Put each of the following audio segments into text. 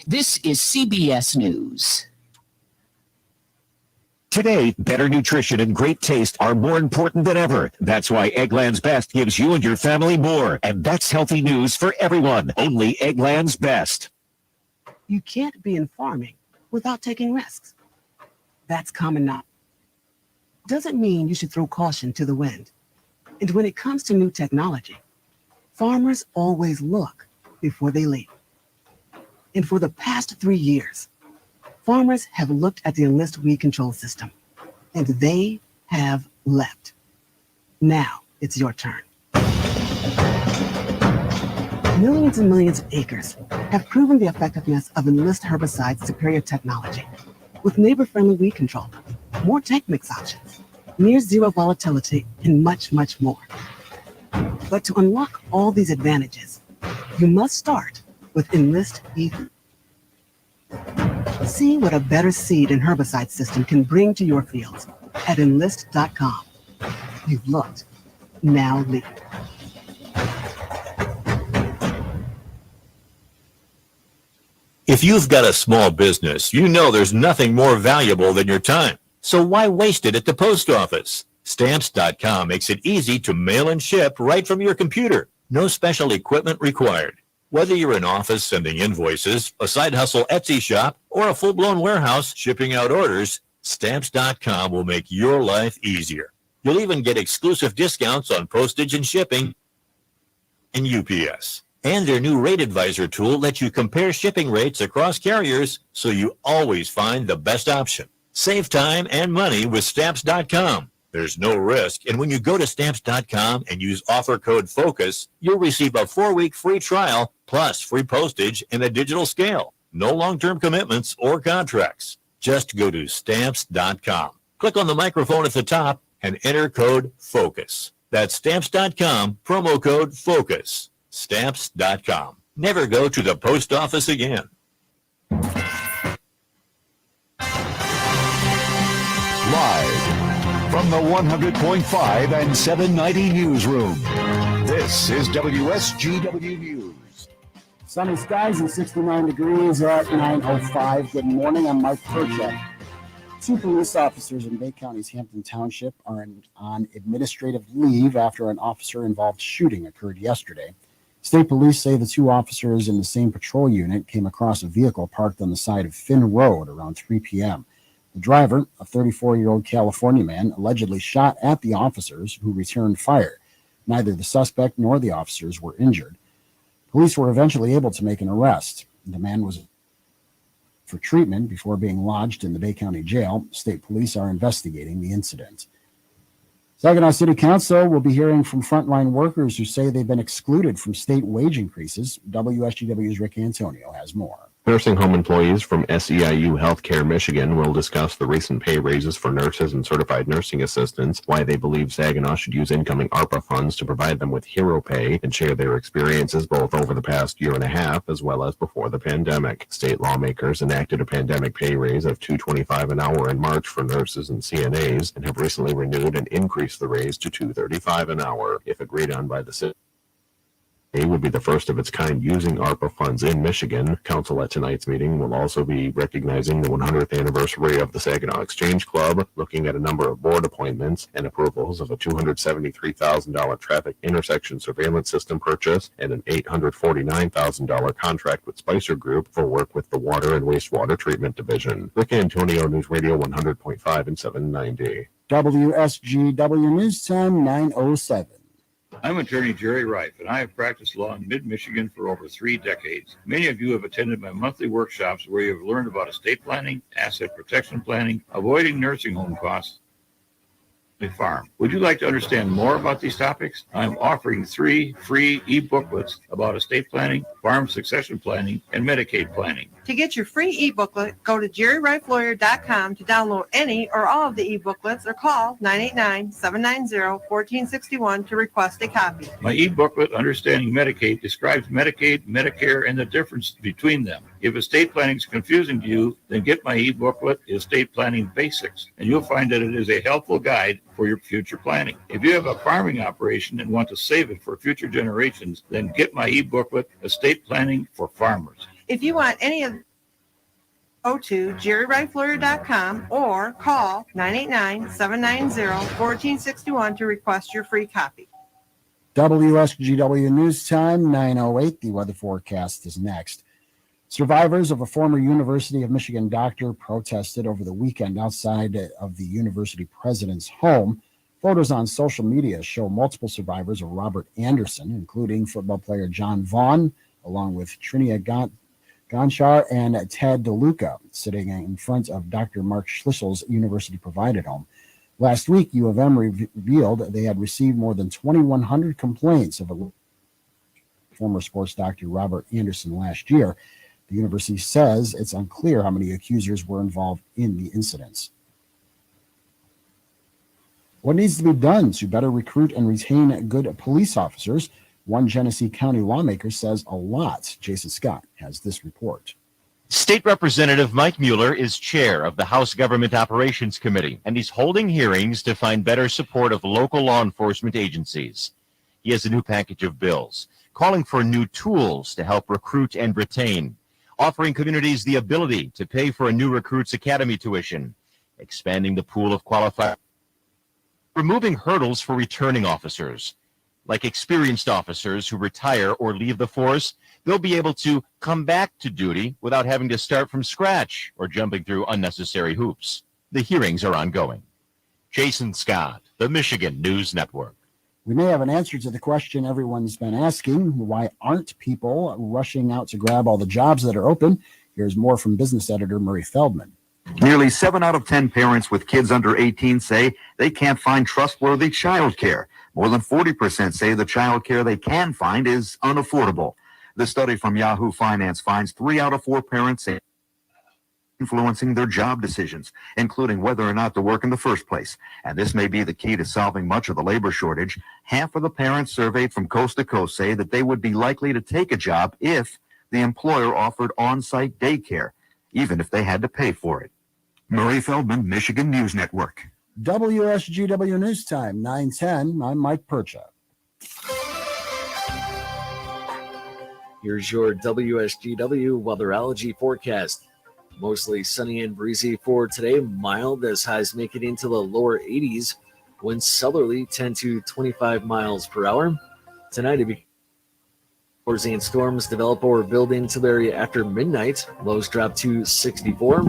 This is CBS News. Today, better nutrition and great taste are more important than ever. That's why Eggland's Best gives you and your family more. And that's healthy news for everyone. Only Eggland's Best. You can't be in farming without taking risks. That's common knowledge. Doesn't mean you should throw caution to the wind. And when it comes to new technology, farmers always look before they leap. And for the past 3 years, farmers have looked at the Enlist weed control system, and they have leapt. Now it's your turn. Millions and millions of acres have proven the effectiveness of Enlist herbicide's superior technology with neighbor-friendly weed control, more tank mix options, near zero volatility, and much, much more. But to unlock all these advantages, you must start with Enlist E3. See what a better seed and herbicide system can bring to your fields at Enlist.com. You've looked, now leap. If you've got a small business, you know there's nothing more valuable than your time. So why waste it at the post office? Stamps.com makes it easy to mail and ship right from your computer. No special equipment required. Whether you're an office sending invoices, a side hustle Etsy shop, or a full-blown warehouse shipping out orders, Stamps.com will make your life easier. You'll even get exclusive discounts on postage and shipping and UPS. And their new Rate Advisor tool lets you compare shipping rates across carriers so you always find the best option. Save time and money with Stamps.com. There's no risk, and when you go to Stamps.com and use offer code FOCUS, you'll receive a 4-week free trial plus free postage and a digital scale. No long-term commitments or contracts. Just go to Stamps.com. Click on the microphone at the top and enter code FOCUS. That's Stamps.com, promo code FOCUS. Stamps.com. Never go to the post office again. Live from the 100.5 and 790 newsroom, this is WSGW News. Sunny skies and 69 degrees at 9:05. Good morning, I'm Mike Bridgette. 2 police officers in Bay County's Hampton Township are on administrative leave after an officer-involved shooting occurred yesterday. State police say the 2 officers in the same patrol unit came across a vehicle parked on the side of Finn Road around 3 p.m. The driver, a 34-year-old California man, allegedly shot at the officers who returned fire. Neither the suspect nor the officers were injured. Police were eventually able to make an arrest. The man was for treatment before being lodged in the Bay County Jail. State police are investigating the incident. Saginaw City Council will be hearing from frontline workers who say they've been excluded from state wage increases. WSGW's Rick Antonio has more. Nursing home employees from SEIU Healthcare Michigan will discuss the recent pay raises for nurses and certified nursing assistants, why they believe Saginaw should use incoming ARPA funds to provide them with hero pay, and share their experiences both over the past year and a half as well as before the pandemic. State lawmakers enacted a pandemic pay raise of $2.25 an hour in March for nurses and CNAs and have recently renewed and increased the raise to $2.35 an hour, if agreed on by the city. It would be the first of its kind using ARPA funds in Michigan. Council at tonight's meeting will also be recognizing the 100th anniversary of the Saginaw Exchange Club, looking at a number of board appointments and approvals of a $273,000 traffic intersection surveillance system purchase and an $849,000 contract with Spicer Group for work with the Water and Wastewater Treatment Division. Rick Antonio, News Radio 100.5 and 790. WSGW News Time 9:07. I'm attorney Jerry Reif, and I have practiced law in mid-Michigan for over 3 decades. Many of you have attended my monthly workshops where you have learned about estate planning, asset protection planning, avoiding nursing home costs, and farm. Would you like to understand more about these topics? I'm offering 3 free e-booklets about estate planning, farm succession planning, and Medicaid planning. To get your free e-booklet, go to jerryrifelawyer.com to download any or all of the e-booklets or call 989-790-1461 to request a copy. My e-booklet, Understanding Medicaid, describes Medicaid, Medicare, and the difference between them. If estate planning is confusing to you, then get my e-booklet, Estate Planning Basics, and you'll find that it is a helpful guide for your future planning. If you have a farming operation and want to save it for future generations, then get my e-booklet, Estate Planning for Farmers. If you want any of go to jerrywrightflawyer.com or call 989-790-1461 to request your free copy. WSGW News Time, 9:08. The weather forecast is next. Survivors of a former University of Michigan doctor protested over the weekend outside of the university president's home. Photos on social media show multiple survivors of Robert Anderson, including football player John Vaughn, along with Trinia Gonchar and Ted DeLuca, sitting in front of Dr. Mark Schlissel's university-provided home. Last week, U of M revealed they had received more than 2,100 complaints of a former sports doctor Robert Anderson last year. The university says it's unclear how many accusers were involved in the incidents. What needs to be done to better recruit and retain good police officers? One Genesee County lawmaker says a lot. Jason Scott has this report. State Representative Mike Mueller is chair of the House Government Operations Committee, and he's holding hearings to find better support of local law enforcement agencies. He has a new package of bills calling for new tools to help recruit and retain, offering communities the ability to pay for a new recruits academy tuition, expanding the pool of qualified, removing hurdles for returning officers. Like experienced officers who retire or leave the force, they'll be able to come back to duty without having to start from scratch or jumping through unnecessary hoops. The hearings are ongoing. Jason Scott, the Michigan News Network. We may have an answer to the question everyone's been asking. Why aren't people rushing out to grab all the jobs that are open? Here's more from business editor Murray Feldman. Nearly 7 out of 10 parents with kids under 18 say they can't find trustworthy childcare. More than 40% say the childcare they can find is unaffordable. The study from Yahoo Finance finds 3 out of 4 parents say influencing their job decisions, including whether or not to work in the first place. And this may be the key to solving much of the labor shortage. Half of the parents surveyed from coast to coast say that they would be likely to take a job if the employer offered on-site daycare, even if they had to pay for it. Murray Feldman, Michigan News Network. WSGW News Time, 9:10. I'm Mike Percha. Here's your WSGW Weatherology forecast. Mostly sunny and breezy for today. Mild as highs make it into the lower 80s. Winds southerly 10 to 25 miles per hour. Tonight, and storms develop or build into the area after midnight. Lows drop to 64.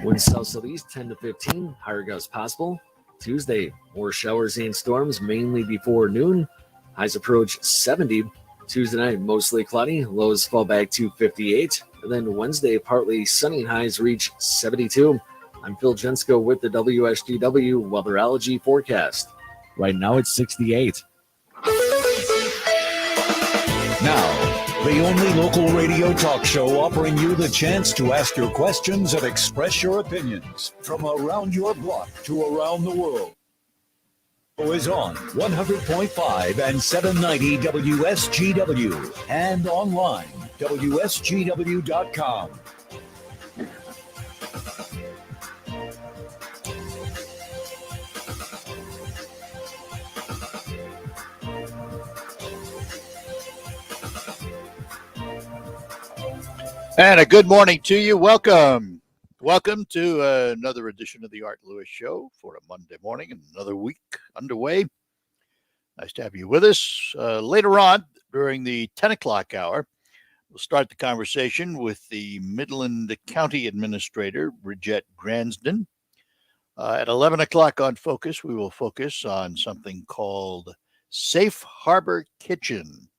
Winds south-southeast 10 to 15. Higher gusts possible. Tuesday, more showers and storms mainly before noon. Highs approach 70. Tuesday night, mostly cloudy. Lows fall back to 58. And then Wednesday, partly sunny. Highs reach 72. I'm Phil Jensko with the WSGW Weatherology forecast. Right now, it's 68. Now, the only local radio talk show offering you the chance to ask your questions and express your opinions from around your block to around the world. Is on 100.5 and 790 WSGW and online, WSGW.com. And a good morning to you. Welcome to another edition of the Art Lewis Show for a Monday morning and another week underway. Nice to have you with us. Later on, during the 10 o'clock hour, we'll start the conversation with the Midland County Administrator, Bridgette Gransden. At 11 o'clock on Focus, we will focus on something called Safe Harbor Kitchen.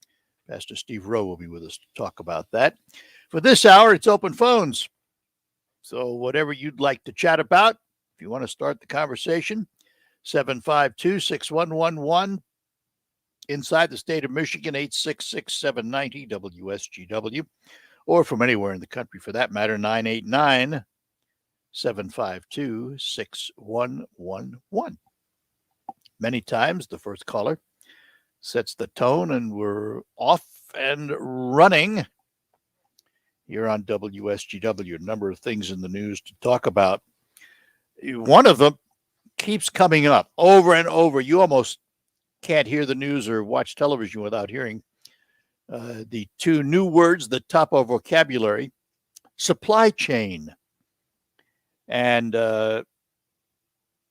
Pastor Steve Rowe will be with us to talk about that. For this hour, it's open phones. So whatever you'd like to chat about, if you want to start the conversation, 752-6111. Inside the state of Michigan, 866-790-WSGW. Or from anywhere in the country, for that matter, 989-752-6111. Many times, the first caller sets the tone, and we're off and running here on WSGW. A number of things in the news to talk about. One of them keeps coming up over and over. You almost can't hear the news or watch television without hearing the two new words that top our vocabulary: supply chain. And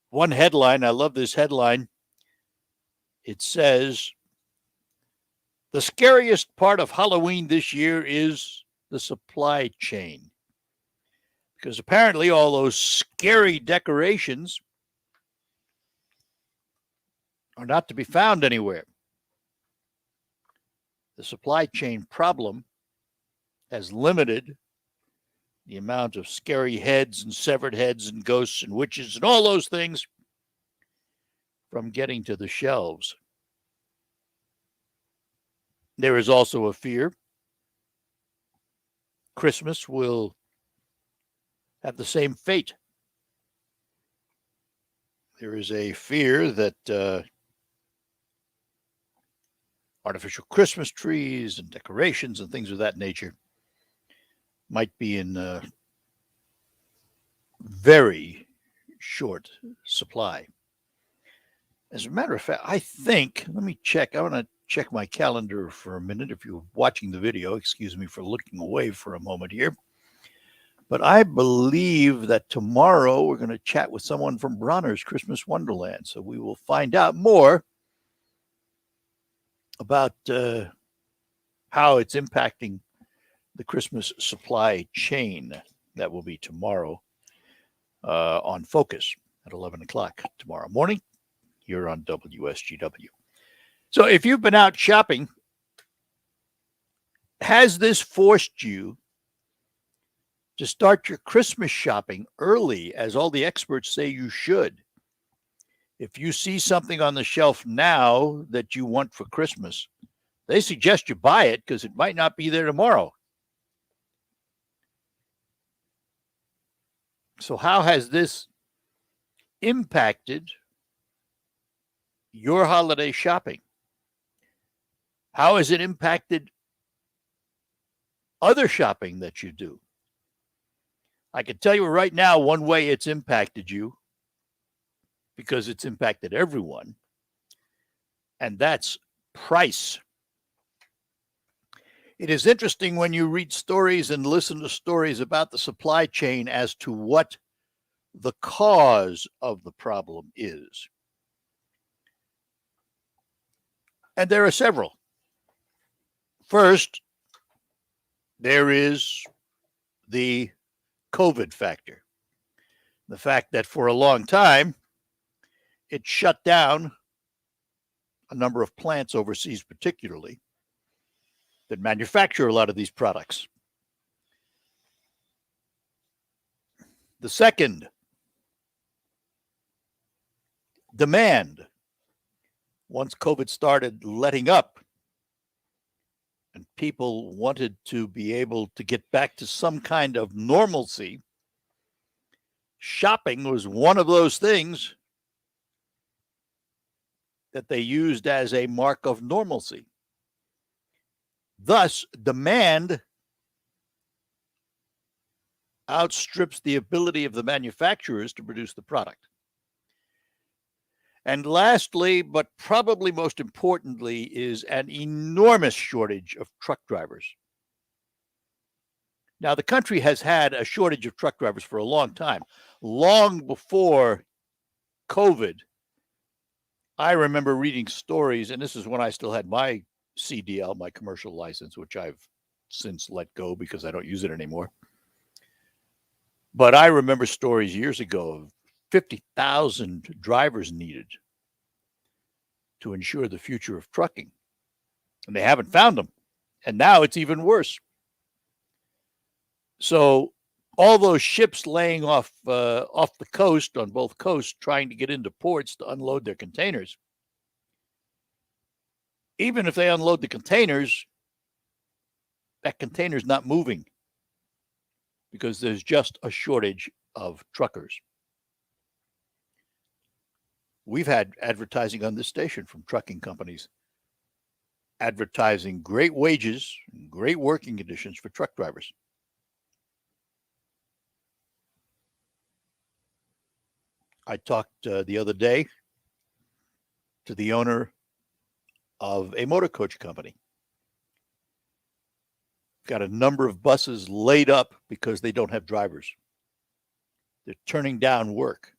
one headline, I love this headline. It says, the scariest part of Halloween this year is the supply chain. Because apparently all those scary decorations are not to be found anywhere. The supply chain problem has limited the amount of scary heads and severed heads and ghosts and witches and all those things from getting to the shelves. There is also a fear Christmas will have the same fate. There is a fear that artificial Christmas trees and decorations and things of that nature might be in very short supply. As a matter of fact, I think, let me check. I want to check my calendar for a minute. If you're watching the video, excuse me for looking away for a moment here. But I believe that tomorrow we're going to chat with someone from Bronner's Christmas Wonderland. So we will find out more about how it's impacting the Christmas supply chain. That will be tomorrow on Focus at 11 o'clock tomorrow morning here on WSGW. So if you've been out shopping, has this forced you to start your Christmas shopping early, as all the experts say you should? If you see something on the shelf now that you want for Christmas, they suggest you buy it because it might not be there tomorrow. So how has this impacted your holiday shopping? How has it impacted other shopping that you do? I can tell you right now one way it's impacted you, because it's impacted everyone, and that's price. It is interesting when you read stories and listen to stories about the supply chain as to what the cause of the problem is. And there are several. First, there is the COVID factor. The fact that for a long time, it shut down a number of plants overseas, particularly, that manufacture a lot of these products. The second, demand. Once COVID started letting up and people wanted to be able to get back to some kind of normalcy, shopping was one of those things that they used as a mark of normalcy. Thus, demand outstrips the ability of the manufacturers to produce the product. And lastly, but probably most importantly, is an enormous shortage of truck drivers. Now, the country has had a shortage of truck drivers for a long time. Long before COVID, I remember reading stories, and this is when I still had my CDL, my commercial license, which I've since let go because I don't use it anymore. But I remember stories years ago of 50,000 drivers needed to ensure the future of trucking. And they haven't found them. And now it's even worse. So all those ships laying off the coast, on both coasts, trying to get into ports to unload their containers, even if they unload the containers, that container's not moving because there's just a shortage of truckers. We've had advertising on this station from trucking companies advertising great wages and great working conditions for truck drivers. I talked the other day to the owner of a motor coach company. got a number of buses laid up because they don't have drivers. They're turning down work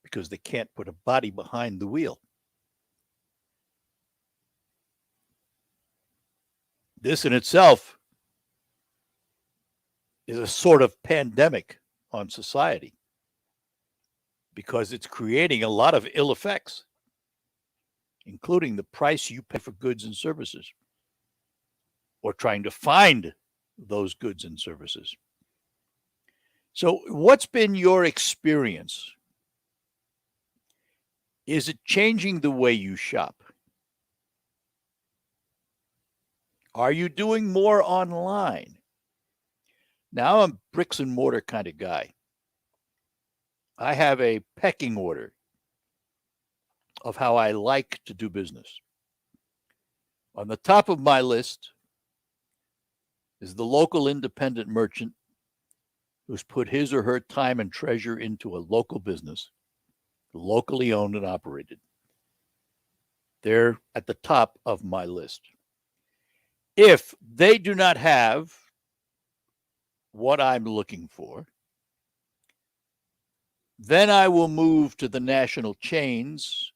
because they can't put a body behind the wheel. This in itself is a sort of pandemic on society because it's creating a lot of ill effects, including the price you pay for goods and services, or trying to find those goods and services. So, what's been your experience? Is it changing the way you shop? Are you doing more online? Now I'm a bricks and mortar kind of guy. I have a pecking order of how I like to do business. On the top of my list is the local independent merchant who's put his or her time and treasure into a local business, locally owned and operated. They're at the top of my list. If they do not have what I'm looking for, then I will move to the national chains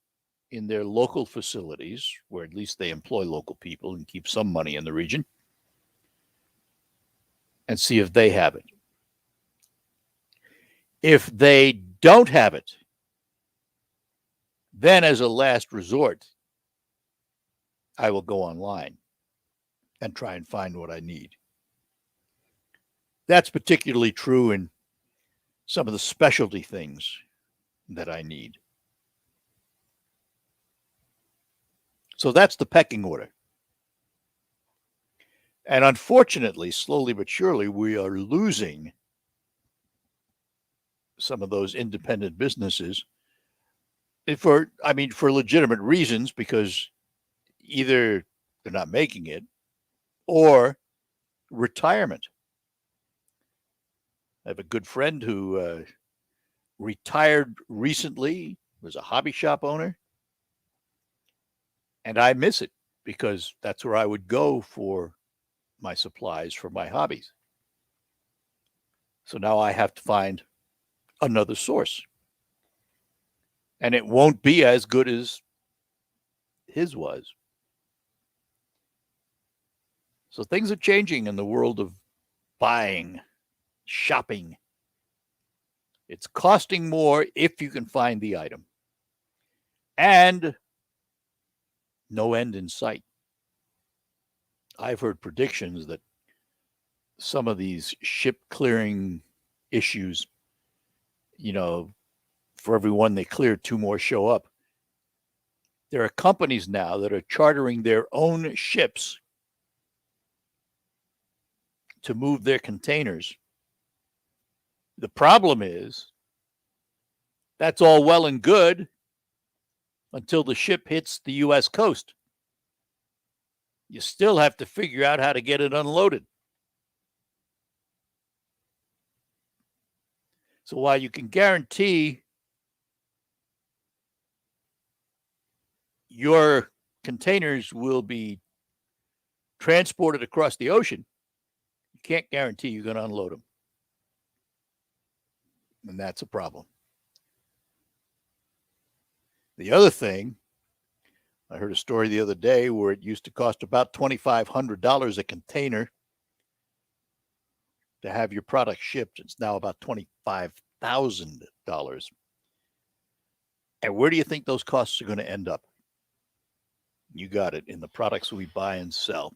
in their local facilities, where at least they employ local people and keep some money in the region, and see if they have it. If they don't have it, then as a last resort, I will go online and try and find what I need. That's particularly true in some of the specialty things that I need. So that's the pecking order. And unfortunately, slowly but surely, we are losing some of those independent businesses for legitimate reasons, because either they're not making it or retirement. I have a good friend who retired recently, was a hobby shop owner, and I miss it because that's where I would go for my supplies for my hobbies. So now I have to find another source. And it won't be as good as his was. So things are changing in the world of buying, shopping. It's costing more if you can find the item. And no end in sight. I've heard predictions that some of these ship clearing issues, for every one they clear, two more show up. There are companies now that are chartering their own ships to move their containers. The problem is that's all well and good until the ship hits the U.S. coast. You still have to figure out how to get it unloaded. So while you can guarantee your containers will be transported across the ocean, you can't guarantee you're going to unload them. And that's a problem. The other thing, I heard a story the other day where it used to cost about $2,500 a container to have your product shipped. It's now about $25,000. And where do you think those costs are going to end up? You got it, in the products we buy and sell.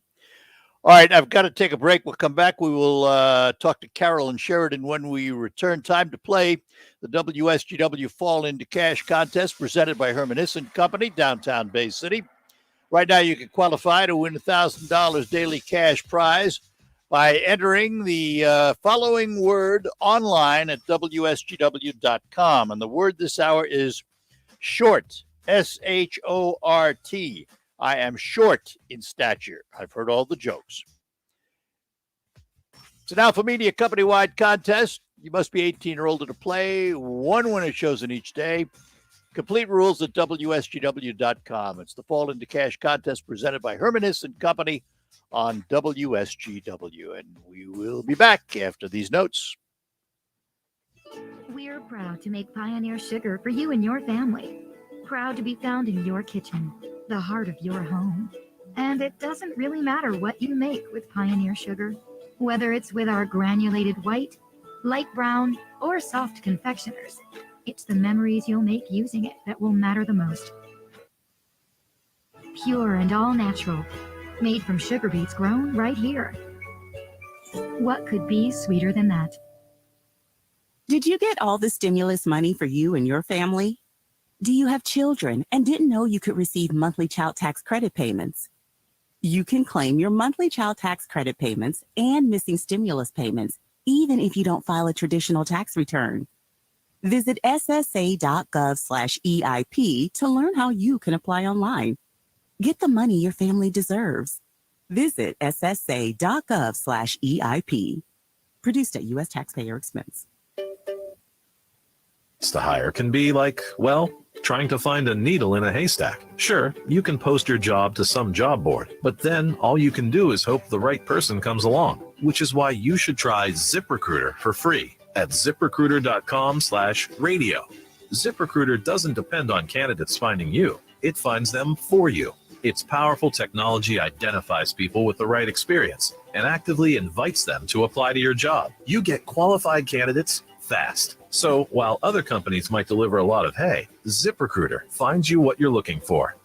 All right, I've got to take a break. We'll come back. We will talk to Carol and Sheridan when we return. Time to play the WSGW Fall into Cash contest presented by Herman Hisse Company, downtown Bay City. Right now, you can qualify to win $1,000 daily cash prize by entering the following word online at WSGW.com. And the word this hour is short, S-H-O-R-T. I am short in stature. I've heard all the jokes. It's an Alpha Media company-wide contest. You must be 18 or older to play. One winner chosen each day. Complete rules at WSGW.com. It's the Fall into Cash contest presented by Herman Hisse Company on WSGW. And we will be back after these notes. We're proud to make Pioneer Sugar for you and your family. Proud to be found in your kitchen, the heart of your home. And it doesn't really matter what you make with Pioneer Sugar, whether it's with our granulated white, light brown, or soft confectioners. It's the memories you'll make using it that will matter the most. Pure and all natural, made from sugar beets grown right here. What could be sweeter than that? Did you get all the stimulus money for you and your family? Do you have children and didn't know you could receive monthly child tax credit payments? You can claim your monthly child tax credit payments and missing stimulus payments, even if you don't file a traditional tax return. Visit ssa.gov/EIP to learn how you can apply online. Get the money your family deserves. Visit ssa.gov/EIP. Produced at U.S. taxpayer expense. To hire can be like, well, trying to find a needle in a haystack. Sure, you can post your job to some job board, but then all you can do is hope the right person comes along, which is why you should try ZipRecruiter for free at ZipRecruiter.com/radio. ZipRecruiter doesn't depend on candidates finding you. It finds them for you. Its powerful technology identifies people with the right experience and actively invites them to apply to your job. You get qualified candidates fast. So while other companies might deliver a lot of hay, ZipRecruiter finds you what you're looking for.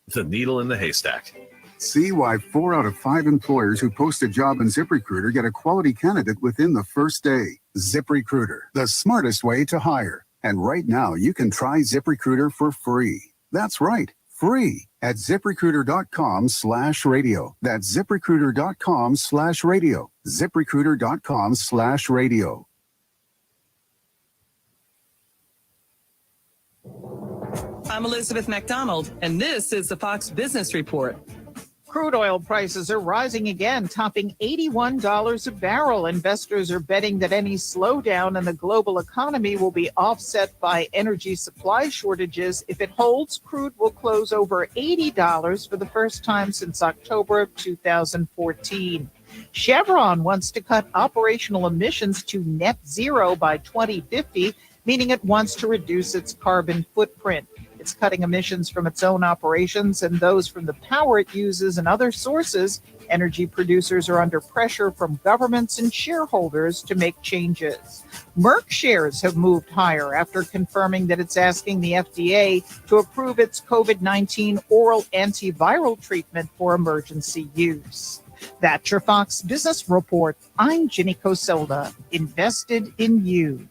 The needle in the haystack. See why 4 out of 5 employers who post a job in ZipRecruiter get a quality candidate within the first day. ZipRecruiter, the smartest way to hire. And right now, you can try ZipRecruiter for free. That's right, free at ZipRecruiter.com/radio. That's ZipRecruiter.com/radio. ZipRecruiter.com/radio. I'm Elizabeth McDonald, and this is the Fox Business Report. Crude oil prices are rising again, topping $81 a barrel. Investors are betting that any slowdown in the global economy will be offset by energy supply shortages. If it holds, crude will close over $80 for the first time since October of 2014. Chevron wants to cut operational emissions to net zero by 2050, meaning it wants to reduce its carbon footprint. It's cutting emissions from its own operations and those from the power it uses and other sources. Energy producers are under pressure from governments and shareholders to make changes. Merck shares have moved higher after confirming that it's asking the FDA to approve its COVID-19 oral antiviral treatment for emergency use. That's your Fox Business Report. I'm Ginny Coselda, invested in you.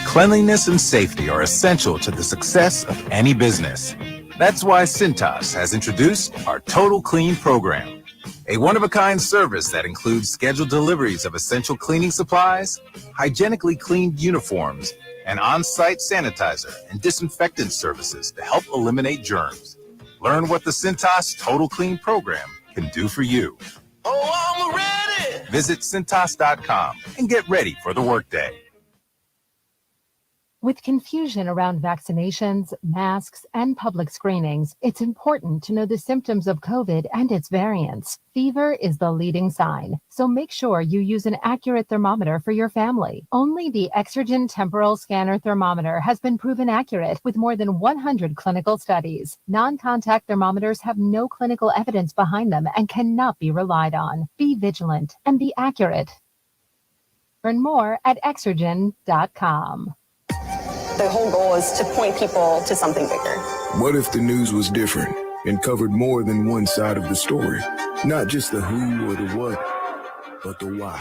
Cleanliness and safety are essential to the success of any business. That's why Cintas has introduced our Total Clean program, a one-of-a-kind service that includes scheduled deliveries of essential cleaning supplies, hygienically cleaned uniforms, and on-site sanitizer and disinfectant services to help eliminate germs. Learn what the Cintas Total Clean program can do for you. Oh, I'm ready! Visit Cintas.com and get ready for the workday. With confusion around vaccinations, masks, and public screenings, it's important to know the symptoms of COVID and its variants. Fever is the leading sign, so make sure you use an accurate thermometer for your family. Only the Exergen Temporal Scanner Thermometer has been proven accurate with more than 100 clinical studies. Non-contact thermometers have no clinical evidence behind them and cannot be relied on. Be vigilant and be accurate. Learn more at Exergen.com. The whole goal is to point people to something bigger. What if the news was different and covered more than one side of the story? Not just the who or the what, but the why.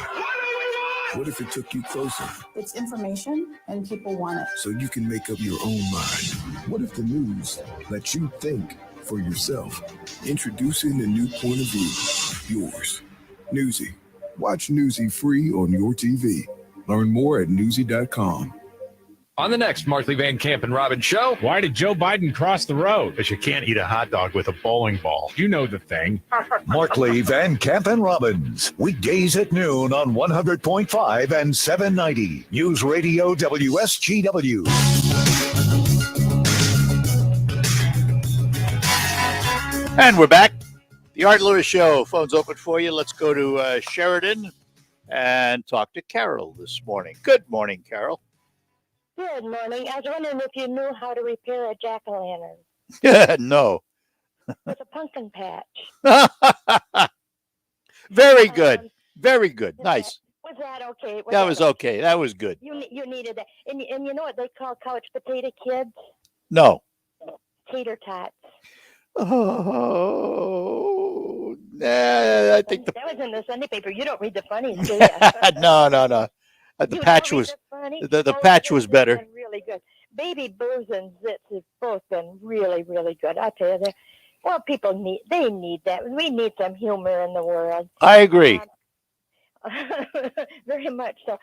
What if it took you closer? It's information and people want it. So you can make up your own mind. What if the news lets you think for yourself? Introducing a new point of view. Yours. Newsy. Watch Newsy free on your TV. Learn more at newsy.com. On the next Markley, Van Camp and Robbins show, why did Joe Biden cross the road? Because you can't eat a hot dog with a bowling ball. You know the thing. Markley, Van Camp, and Robbins. Weekdays at noon on 100.5 and 790. News Radio WSGW. And we're back. The Art Lewis Show. Phone's open for you. Let's go to Sheridan and talk to Carol this morning. Good morning, Carol. Good morning. I was wondering if you knew how to repair a jack-o'-lantern No. with a pumpkin patch. Very good. Very good. Nice. Was that okay? That was okay. That was good. You needed that. And you know what they call couch potato kids? No. Tater tots. Oh, I think that was in the Sunday paper. You don't read the funnies, do you? no. The patch was the patch was better. Been really good. Baby Booze and Zits have both been really, really good. I tell you that. Well, people need that. We need some humor in the world. I agree. Very much so.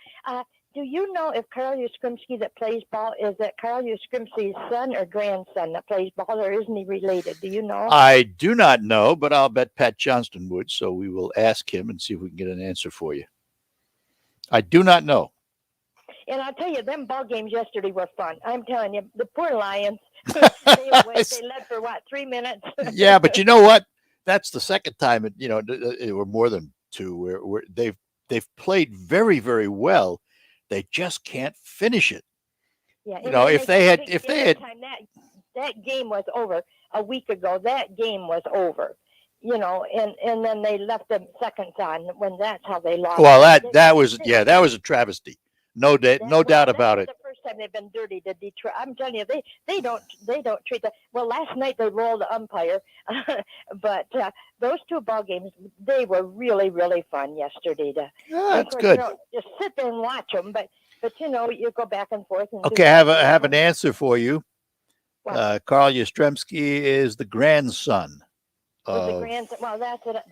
Do you know if Carl Yastrzemski that plays ball, is that Carl Yastrzemski's son or grandson that plays ball, or isn't he related? Do you know? I do not know, but I'll bet Pat Johnston would, so we will ask him and see if we can get an answer for you. I do not know. And I'll tell you, them ball games yesterday were fun. I'm telling you, the poor Lions, they led for, 3 minutes? Yeah, but you know what? That's the second time, it were more than two, where they've played very, very well. They just can't finish it. Yeah, if they had that game was over a week ago. That game was over. And then they left the seconds on when that's how they lost. Well, that was a travesty. No doubt about it. The first time they've been dirty to Detroit. I'm telling you, they don't treat that. Well, last night they rolled the umpire, but those two ball games, they were really, really fun yesterday. That's good. Just sit there and watch them, but you go back and forth. And okay, I have an answer for you. Carl Yastrzemski is the grandson. The grandson. Well, that's what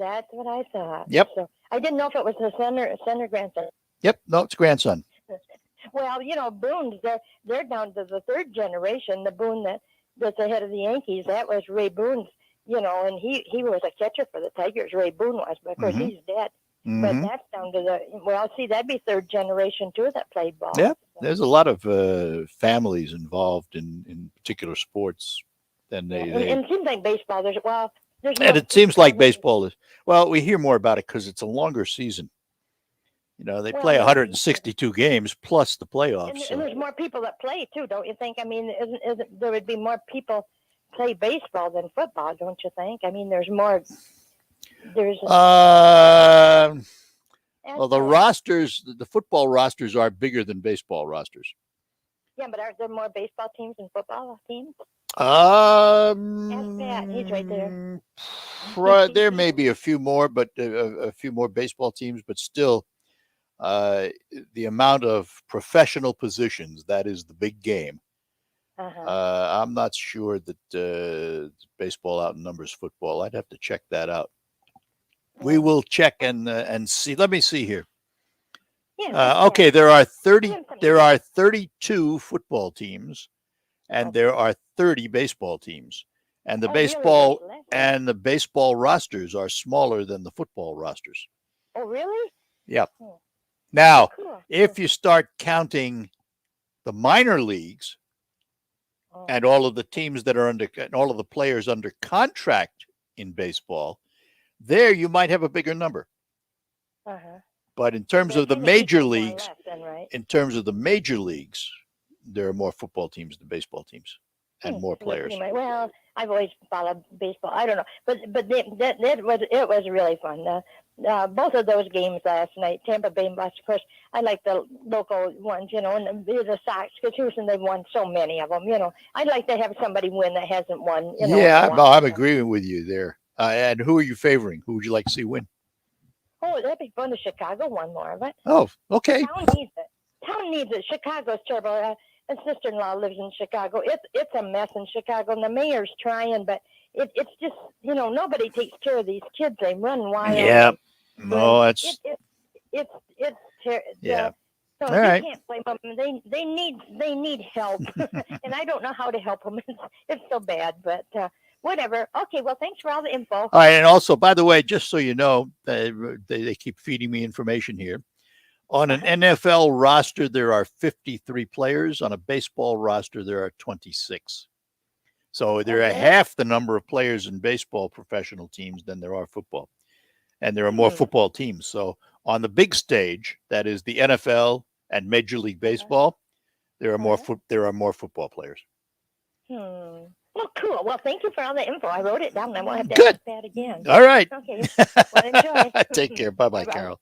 I thought. Yep. So I didn't know if it was the son or grandson. Yep. No, it's grandson. Well, Boone's, they're down to the third generation. The Boone that's ahead of the Yankees, that was Ray Boone's, and he was a catcher for the Tigers, Ray Boone was, but of course he's dead. But that's down to that'd be third generation too that played ball. Yeah, there's a lot of families involved in particular sports. And it seems like baseball, there's and it seems like baseball is, we hear more about it because it's a longer season. They play 162 games plus the playoffs. And there's more people that play too, don't you think? I mean, isn't there would be more people play baseball than football, don't you think? I mean, there's more. Well, the rosters, the football rosters are bigger than baseball rosters. Yeah, but aren't there more baseball teams than football teams? Ask Pat, he's right there. There may be a few more, but a few more baseball teams, but still. The amount of professional positions, that is the big game. I'm not sure that baseball outnumbers football. I'd have to check that out. We will check and see. Let me see here. Okay, there are 32 football teams, and there are 30 baseball teams, and the baseball rosters are smaller than the football rosters. Oh, really? Yeah. Now, if you start counting the minor leagues and all of the teams that are and all of the players under contract in baseball, there you might have a bigger number. But in terms of the major leagues, there are more football teams than baseball teams and more players. Well, I've always followed baseball. I don't know, but it was really fun. Both of those games last night, Tampa Bay and Boston. Of course, I like the local ones, and the Sox, because Houston, they've won so many of them. I'd like to have somebody win that hasn't won. I'm agreeing with you there. And who are you favoring? Who would you like to see win? Oh, that'd be fun if Chicago won more of it. Oh, okay. Town needs it. Chicago's terrible. My sister-in-law lives in Chicago. It's a mess in Chicago, and the mayor's trying, but it's just nobody takes care of these kids. They run wild. Yeah, no, it's yeah. So all right. Can't blame them. They need help, and I don't know how to help them. It's so bad, but whatever. Okay, well, thanks for all the info. All right, and also, by the way, just so you know, they keep feeding me information here. On an NFL roster, there are 53 players. On a baseball roster, there are 26. So there are half the number of players in baseball professional teams than there are football. And there are more football teams. So on the big stage, that is the NFL and Major League Baseball, there are more football players. Well, cool. Well, thank you for all the info. I wrote it down, and I won't have to Good. ask that again. All right. Okay. Well, enjoy. Take care. Bye-bye, Bye-bye. Carol.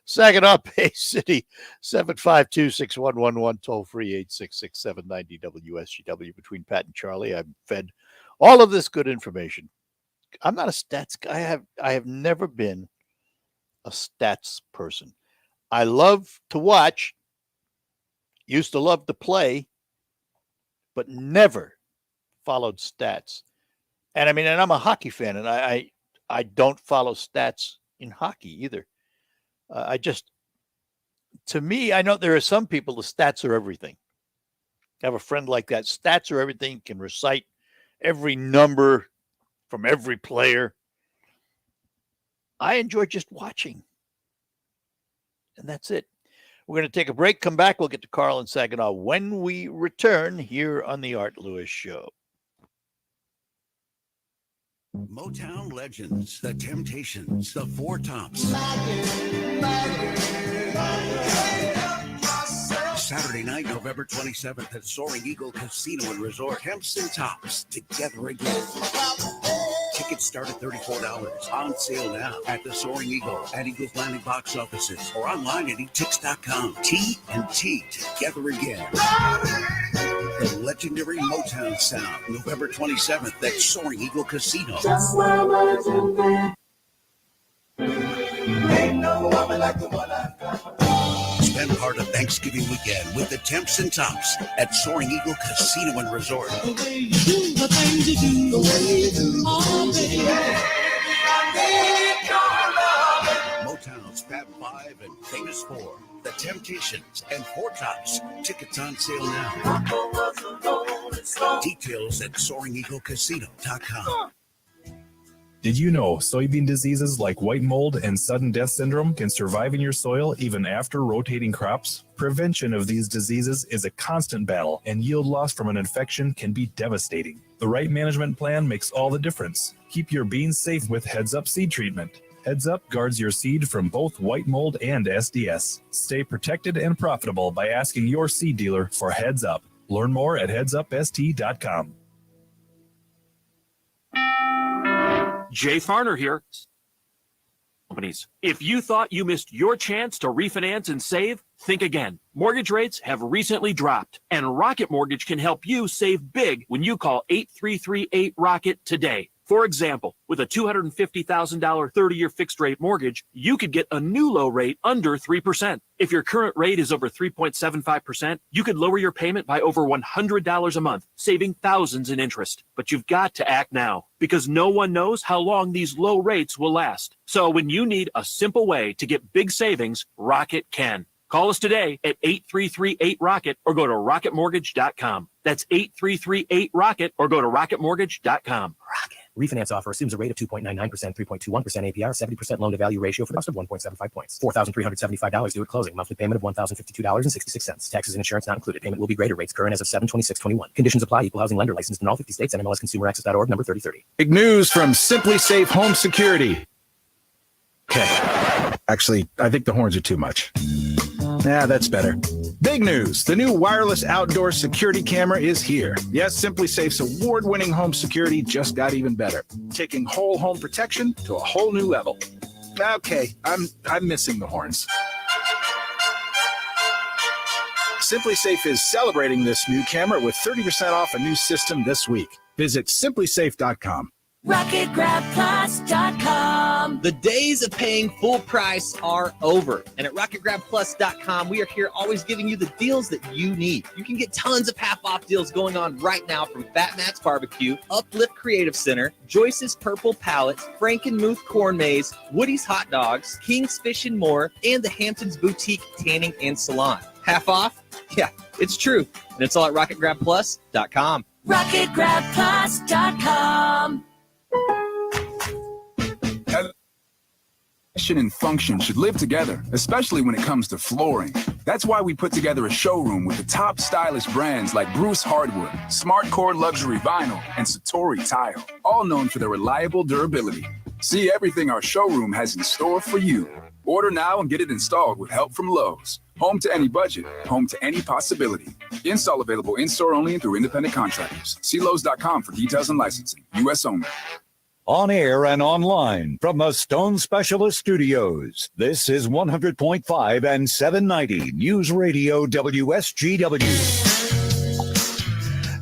Saginaw Bay City, 752-6111, toll free 866-790-WSGW. Between Pat and Charlie, I've fed all of this good information. I'm not a stats guy. I have never been a stats person. I love to watch, used to love to play, but never followed stats. And I mean, and I'm a hockey fan, and I don't follow stats in hockey either. To me, I know there are some people, the stats are everything. I have a friend like that. Stats are everything, can recite every number from every player. I enjoy just watching. And that's it. We're going to take a break, come back. We'll get to Carl and Saginaw when we return here on the Art Lewis Show. Motown legends, the Temptations, the Four Tops. Saturday night, November 27th at Soaring Eagle Casino and Resort. Temps and Tops together again. Tickets start at $34. On sale now at the Soaring Eagle and Eagles Landing box offices or online at etix.com. T&T together again. The legendary Motown sound, November 27th at Soaring Eagle Casino. Just where legendary. Ain't no woman like the one I got. Spend part of Thanksgiving weekend with the Temps and Tops at Soaring Eagle Casino and Resort. The way you do the things you do, the way you do. Oh, baby, I need your love. Motown's Fab Five and Famous Four, the Temptations and Four Tops. Tickets on sale now. Details at SoaringEagleCasino.com. Did you know soybean diseases like white mold and sudden death syndrome can survive in your soil even after rotating crops? Prevention of these diseases is a constant battle, and yield loss from an infection can be devastating. The right management plan makes all the difference. Keep your beans safe with Heads Up seed treatment. Heads Up guards your seed from both white mold and SDS. Stay protected and profitable by asking your seed dealer for Heads Up. Learn more at headsupst.com. Jay Farner here. Companies. If you thought you missed your chance to refinance and save, think again. Mortgage rates have recently dropped, and Rocket Mortgage can help you save big when you call 8338-ROCKET today. For example, with a $250,000 30-year fixed-rate mortgage, you could get a new low rate under 3%. If your current rate is over 3.75%, you could lower your payment by over $100 a month, saving thousands in interest. But you've got to act now, because no one knows how long these low rates will last. So when you need a simple way to get big savings, Rocket can. Call us today at 8338-ROCKET or go to rocketmortgage.com. That's 8338-ROCKET or go to rocketmortgage.com. Rocket. Refinance offer assumes a rate of 2.99%, 3.21% APR, 70% loan-to-value ratio for the cost of 1.75 points. $4,375 due at closing. Monthly payment of $1,052.66. Taxes and insurance not included. Payment will be greater. Rates current as of 7/26/21. Conditions apply. Equal housing lender licensed in all 50 states. NMLSConsumerAccess.org number 3030. Big news from Simply Safe Home Security. Okay. Actually, I think the horns are too much. Yeah, that's better. Big news. The new wireless outdoor security camera is here. Yes, Simply Safe's award-winning home security just got even better, taking whole home protection to a whole new level. Okay, I'm missing the horns. Simply Safe is celebrating this new camera with 30% off a new system this week. Visit simplysafe.com. RocketGrabPlus.com. The days of paying full price are over. And at RocketGrabPlus.com, we are here always giving you the deals that you need. You can get tons of half-off deals going on right now from Fat Matt's Barbecue, Uplift Creative Center, Joyce's Purple Palette, Frankenmuth Corn Maze, Woody's Hot Dogs, King's Fish and More, and the Hamptons Boutique Tanning and Salon. Half off? Yeah, it's true. And it's all at RocketGrabPlus.com. RocketGrabPlus.com. and function should live together, especially when it comes to flooring. That's why we put together a showroom with the top stylish brands like Bruce Hardwood, Smart Core Luxury Vinyl, and Satori Tile, all known for their reliable durability. See everything our showroom has in store for you. Order now and get it installed with help from Lowe's. Home to any budget, home to any possibility. Install available in-store only and through independent contractors. See Lowe's.com for details and licensing. U.S. only. On air and online from the Stone Specialist Studios, this is 100.5 and 790 News Radio WSGW.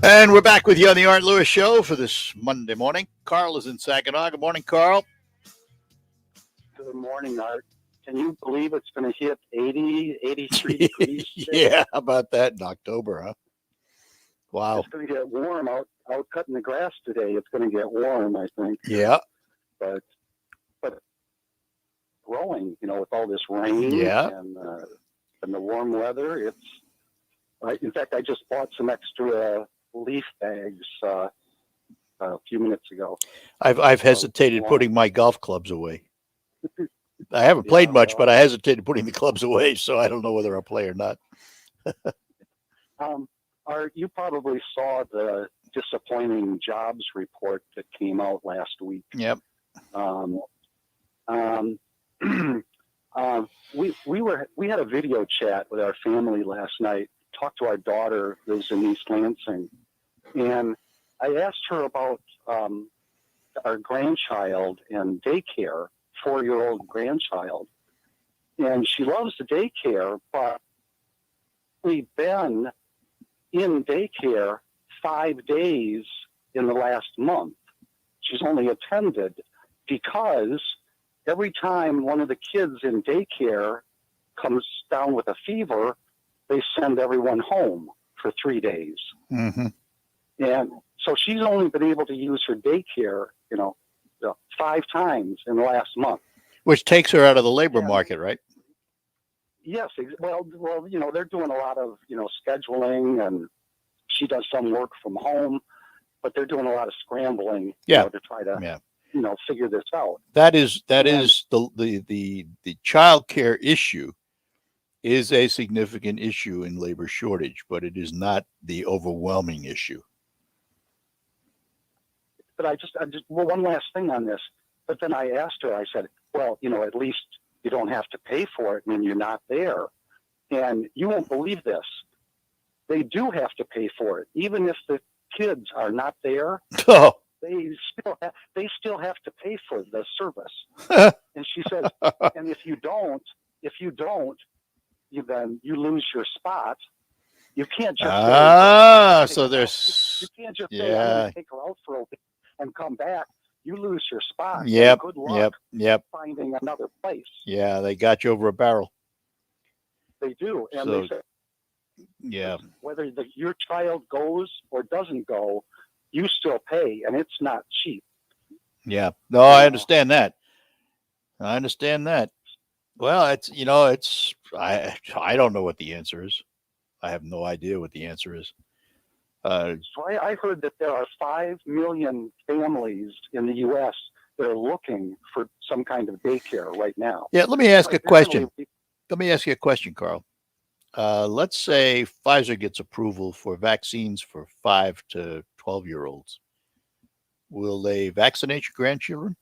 And we're back with you on the Art Lewis Show for this Monday morning. Carl is in Saginaw. Good morning, Carl. Good morning, Art. Can you believe it's going to hit 80, 83 degrees? Yeah, how about that in October, huh? Wow. It's going to get warm out cutting the grass today. It's going to get warm, I think. Yeah. But growing, with all this rain and the warm weather, it's. In fact, I just bought some extra leaf bags a few minutes ago. I've hesitated putting my golf clubs away. I haven't played much, but I hesitated putting the clubs away, so I don't know whether I'll play or not. You probably saw the disappointing jobs report that came out last week. Yep. We had a video chat with our family last night. Talked to our daughter who's in East Lansing, and I asked her about our grandchild and daycare, 4-year-old grandchild, and she loves the daycare, but we've been in daycare 5 days in the last month. She's only attended because every time one of the kids in daycare comes down with a fever, they send everyone home for 3 days. Mm-hmm. And so she's only been able to use her daycare, 5 times in the last month. Which takes her out of the labor market, right? Yes. Well, they're doing a lot of, scheduling, and she does some work from home, but they're doing a lot of scrambling, to try to, figure this out. That is the child care issue is a significant issue in labor shortage, but it is not the overwhelming issue. But I just one last thing on this. But then I asked her, I said, well, at least you don't have to pay for it when you're not there. And you won't believe this. They do have to pay for it. Even if the kids are not there, they still have to pay for the service. And she says, and if you don't, then you lose your spot. You can't just so there's you can't just say, I'm going to take her out for a week and come back. You lose your spot. Yep. Good luck Yep. finding another place. Yeah, they got you over a barrel. They do. And So, they say, yeah. whether your child goes or doesn't go, you still pay, and it's not cheap. Yeah. No, I understand that. Well, I don't know what the answer is. I have no idea what the answer is. So I heard that there are 5 million families in the U.S. that are looking for some kind of daycare right now. Yeah, let me ask a question. Let me ask you a question, Carl. Let's say Pfizer gets approval for vaccines for 5 to 12-year-olds. Will they vaccinate your grandchildren?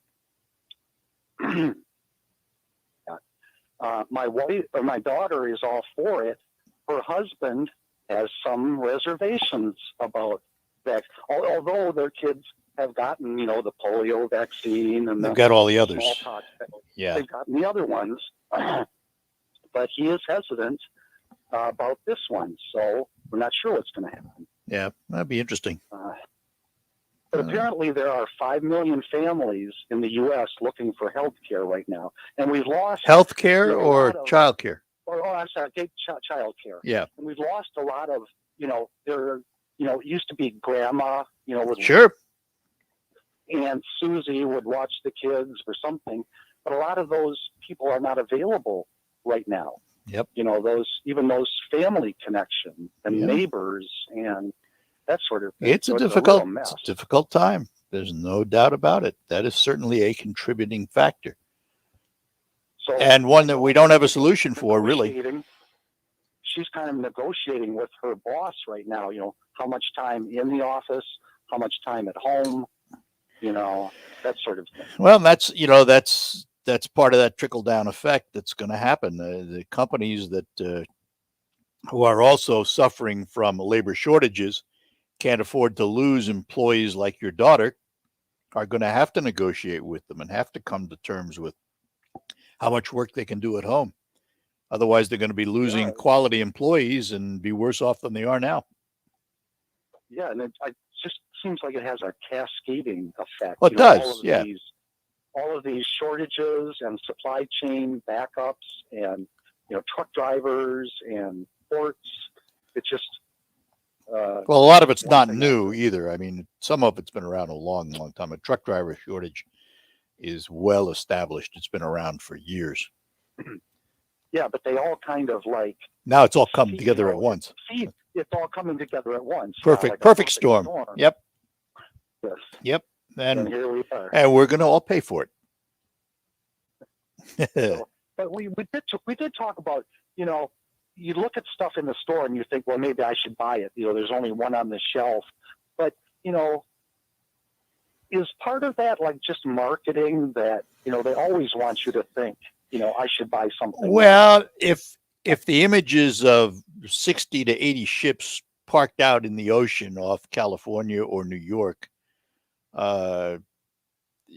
My daughter is all for it. Her husband has some reservations about that. Although their kids have gotten, the polio vaccine and they've got all the others. Smallpox, Yeah, they've gotten the other ones, but he is hesitant about this one. So we're not sure what's going to happen. Yeah, that'd be interesting. But apparently there are 5 million families in the U.S. looking for health care right now. And we've lost... Health care or child care? I'm sorry, child care. Yeah. And we've lost a lot of, it used to be grandma, would Sure. and Susie would watch the kids or something. But a lot of those people are not available right now. Yep. Those family connections and neighbors and that sort of thing. It's So a difficult time. There's no doubt about it. That is certainly a contributing factor. So, and one that we don't have a solution for, really. She's kind of negotiating with her boss right now, how much time in the office, how much time at home, that sort of thing. Well, that's part of that trickle down effect that's going to happen. The companies that who are also suffering from labor shortages can't afford to lose employees like your daughter are going to have to negotiate with them and have to come to terms with how much work they can do at home. Otherwise, they're going to be losing quality employees and be worse off than they are now. Yeah, and it just seems like it has a cascading effect. Well, it does, yeah. All of these shortages and supply chain backups and, truck drivers and ports. It's just... well, a lot of it's not new either. I mean, some of it's been around a long, long time. A truck driver shortage is well established. It's been around for years. Yeah, but they all kind of like... Now it's all coming together at once. It's all coming together at once. Perfect storm. Yep. Yes. Yep. And here we are. And we're going to all pay for it. But we did talk about, you look at stuff in the store and you think, well, maybe I should buy it. There's only one on the shelf. But, is part of that like just marketing that, they always want you to think, I should buy something? Well, if the images of 60 to 80 ships parked out in the ocean off California or New York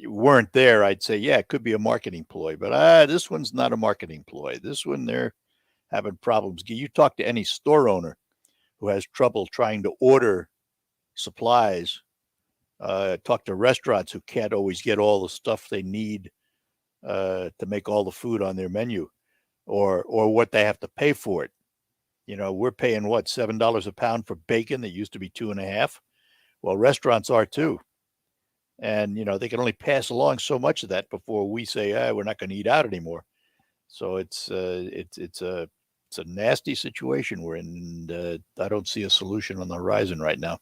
weren't there, I'd say, yeah, it could be a marketing ploy. But this one's not a marketing ploy. This one, they're having problems. You talk to any store owner who has trouble trying to order supplies. Talk to restaurants who can't always get all the stuff they need to make all the food on their menu, or what they have to pay for it. We're paying what, $7 a pound for bacon that used to be $2.50. Well, restaurants are too, and they can only pass along so much of that before we say, we're not going to eat out anymore. So it's a nasty situation we're in, and I don't see a solution on the horizon right now.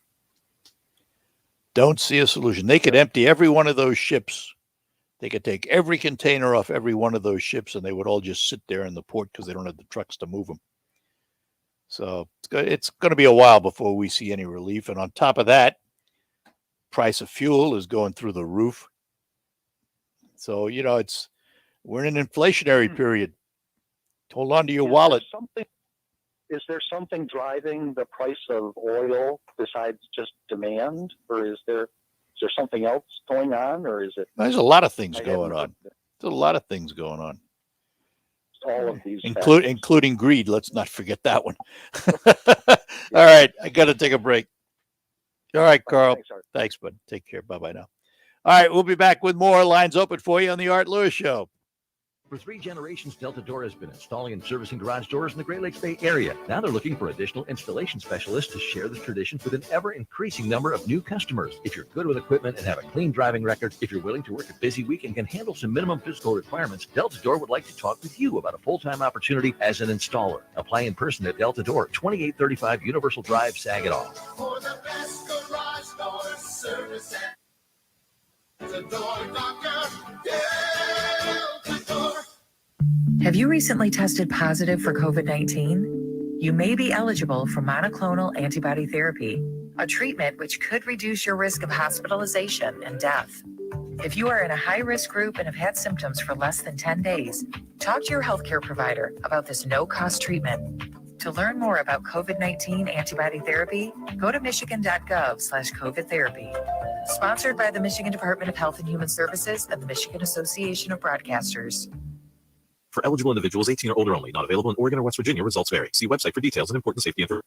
Don't see a solution. They could empty every one of those ships. They could take every container off every one of those ships, and they would all just sit there in the port because they don't have the trucks to move them. So it's going to be a while before we see any relief. And on top of that, price of fuel is going through the roof. So, we're in an inflationary period. Hold on to your wallet. Is there something driving the price of oil besides just demand, or is there something else going on, or is it? There's a lot of things going on. There's a lot of things going on. All of these, including greed. Let's not forget that one. All right, I got to take a break. All right, Carl. Thanks, bud. Take care. Bye-bye now. All right, we'll be back with more lines open for you on the Art Lewis Show. For 3 generations, Delta Door has been installing and servicing garage doors in the Great Lakes Bay area. Now they're looking for additional installation specialists to share the tradition with an ever-increasing number of new customers. If you're good with equipment and have a clean driving record, if you're willing to work a busy week and can handle some minimum physical requirements, Delta Door would like to talk with you about a full-time opportunity as an installer. Apply in person at Delta Door, 2835 Universal Drive, Saginaw. For the best garage door service and the door doctor, Delta Door. Have you recently tested positive for COVID-19? You may be eligible for monoclonal antibody therapy, a treatment which could reduce your risk of hospitalization and death. If you are in a high-risk group and have had symptoms for less than 10 days, talk to your healthcare provider about this no-cost treatment. To learn more about COVID-19 antibody therapy, go to michigan.gov/COVID therapy. Sponsored by the Michigan Department of Health and Human Services and the Michigan Association of Broadcasters. For eligible individuals 18 or older only. Not available in Oregon or West Virginia. Results vary. See website for details and important safety information.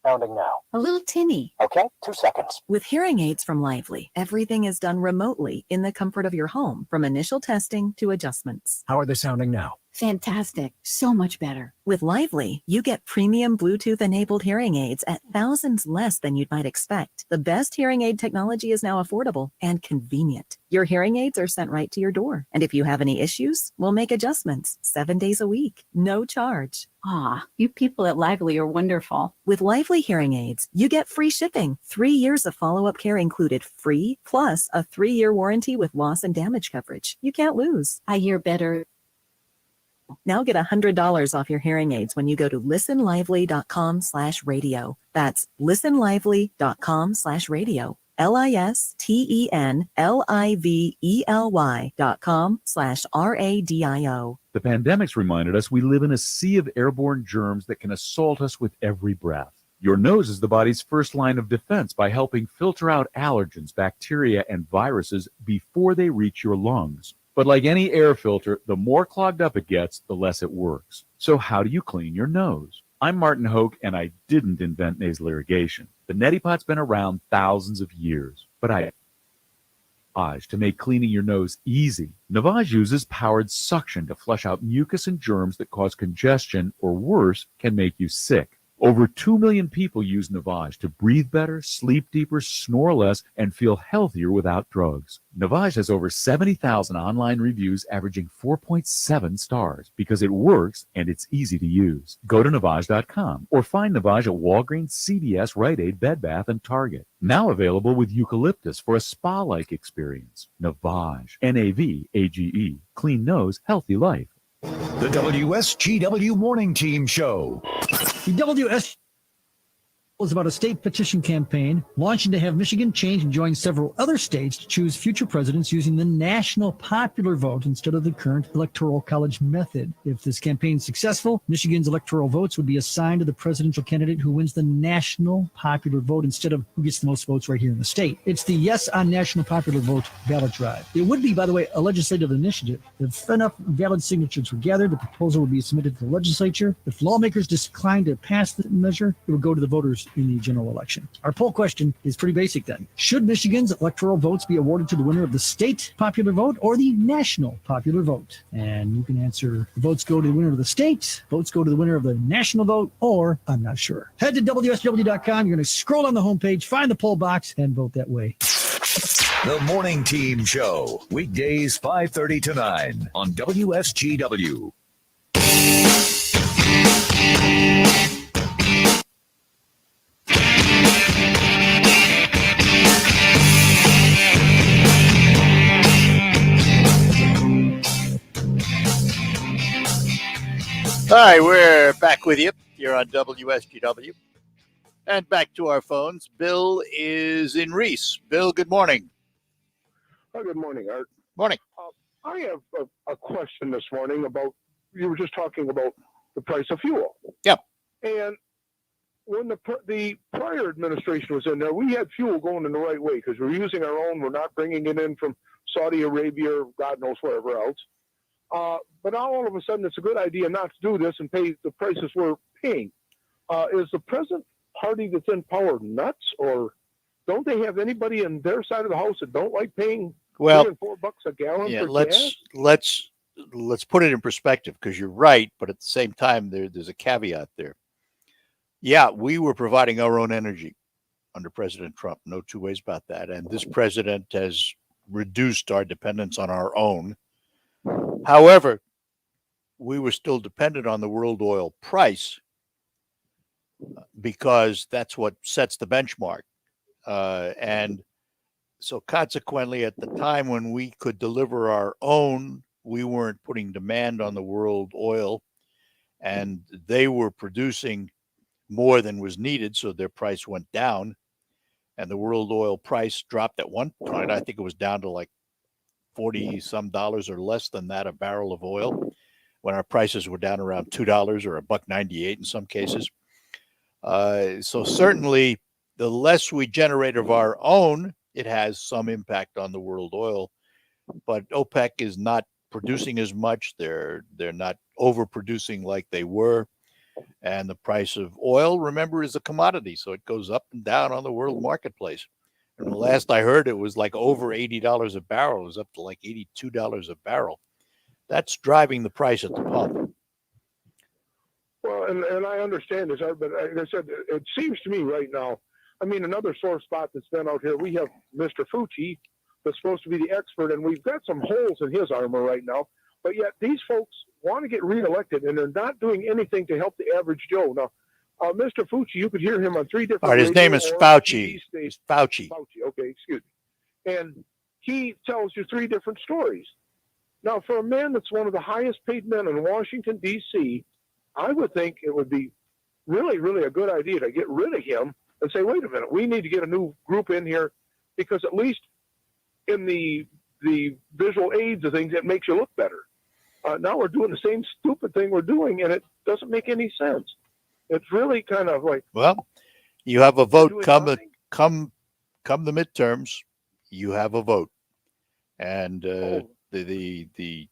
Sounding now. A little tinny. Okay, 2 seconds. With hearing aids from Lively, everything is done remotely in the comfort of your home, from initial testing to adjustments. How are they sounding now? Fantastic. So much better. With Lively, you get premium Bluetooth-enabled hearing aids at thousands less than you might expect. The best hearing aid technology is now affordable and convenient. Your hearing aids are sent right to your door. And if you have any issues, we'll make adjustments 7 days a week. No charge. Ah, you people at Lively are wonderful. With Lively hearing aids, you get free shipping, 3 years of follow-up care included free, plus a 3-year warranty with loss and damage coverage. You can't lose. I hear better Now get $100 off your hearing aids when you go to listenlively.com/radio. That's listenlively.com/radio. listenlively.com/radio. The pandemic's reminded us we live in a sea of airborne germs that can assault us with every breath. Your nose is the body's first line of defense by helping filter out allergens, bacteria, and viruses before they reach your lungs. But like any air filter, the more clogged up it gets, the less it works. So how do you clean your nose? I'm Martin Hoke, and I didn't invent nasal irrigation. The neti pot's been around thousands of years, but I Navage to make cleaning your nose easy. Navage uses powered suction to flush out mucus and germs that cause congestion or worse, can make you sick. Over 2 million people use Navage to breathe better, sleep deeper, snore less, and feel healthier without drugs. Navage has over 70,000 online reviews averaging 4.7 stars because it works and it's easy to use. Go to Navage.com or find Navage at Walgreens, CVS, Rite Aid, Bed Bath, and Target. Now available with eucalyptus for a spa-like experience. Navage, Navage, clean nose, healthy life. The WSGW Morning Team Show. The WSGW is about a state petition campaign launching to have Michigan change and join several other states to choose future presidents using the national popular vote instead of the current electoral college method. If this campaign is successful, Michigan's electoral votes would be assigned to the presidential candidate who wins the national popular vote instead of who gets the most votes right here in the state. It's the Yes on National Popular Vote ballot drive. It would be, by the way, a legislative initiative. If enough valid signatures were gathered, the proposal would be submitted to the legislature. If lawmakers decline to pass the measure, it would go to the voters in the general election. Our poll question is pretty basic then. Should Michigan's electoral votes be awarded to the winner of the state popular vote or the national popular vote? And you can answer the votes go to the winner of the state, votes go to the winner of the national vote, or I'm not sure. Head to WSW.com. You're going to scroll on the homepage, find the poll box, and vote that way. The Morning Team Show. Weekdays 5:30 to 9 on WSGW. All right, we're back with you. You're on WSGW. And back to our phones. Bill is in Reese. Bill, good morning. Oh, good morning, Art. Morning. I have a question this morning about, you were just talking about the price of fuel. Yep. And when the prior administration was in there, we had fuel going in the right way because we're using our own. We're not bringing it in from Saudi Arabia or God knows wherever else. But now all of a sudden it's a good idea not to do this and pay the prices we're paying. Is the present party that's in power nuts, or don't they have anybody in their side of the house that don't like paying $3 and $4 a gallon for gas? Let's put it in perspective, because you're right, but at the same time there's a caveat there. Yeah, we were providing our own energy under President Trump. No two ways about that. And this president has reduced our dependence on our own. However, we were still dependent on the world oil price because that's what sets the benchmark. And so consequently, at the time when we could deliver our own, we weren't putting demand on the world oil, and they were producing more than was needed, so their price went down, and the world oil price dropped at one point. I think it was down to like $40-some or less than that a barrel of oil, when our prices were down around $2 or $1.98 in some cases. So certainly, the less we generate of our own, it has some impact on the world oil. But OPEC is not producing as much. They're not overproducing like they were. And the price of oil, remember, is a commodity, so it goes up and down on the world marketplace. And the last I heard, it was like over $80 a barrel. It was up to like $82 a barrel. That's driving the price at the pump. Well, and I understand this, but like I said, it seems to me right now, I mean, another sore spot that's been out here, we have Mr. Fucci that's supposed to be the expert, and we've got some holes in his armor right now. But yet these folks want to get reelected, and they're not doing anything to help the average Joe. Now, Mr. Fucci, you could hear him on 3 different. All right, his name is Fauci. It's Fauci. Fauci, okay, excuse me. And he tells you 3 different stories. Now, for a man that's one of the highest paid men in Washington, D.C., I would think it would be really, really a good idea to get rid of him and say, wait a minute, we need to get a new group in here, because at least in the visual aids and things, it makes you look better. Now we're doing the same stupid thing we're doing, and it doesn't make any sense. It's really kind of like, well, you have a vote come the midterms. You have a vote, and the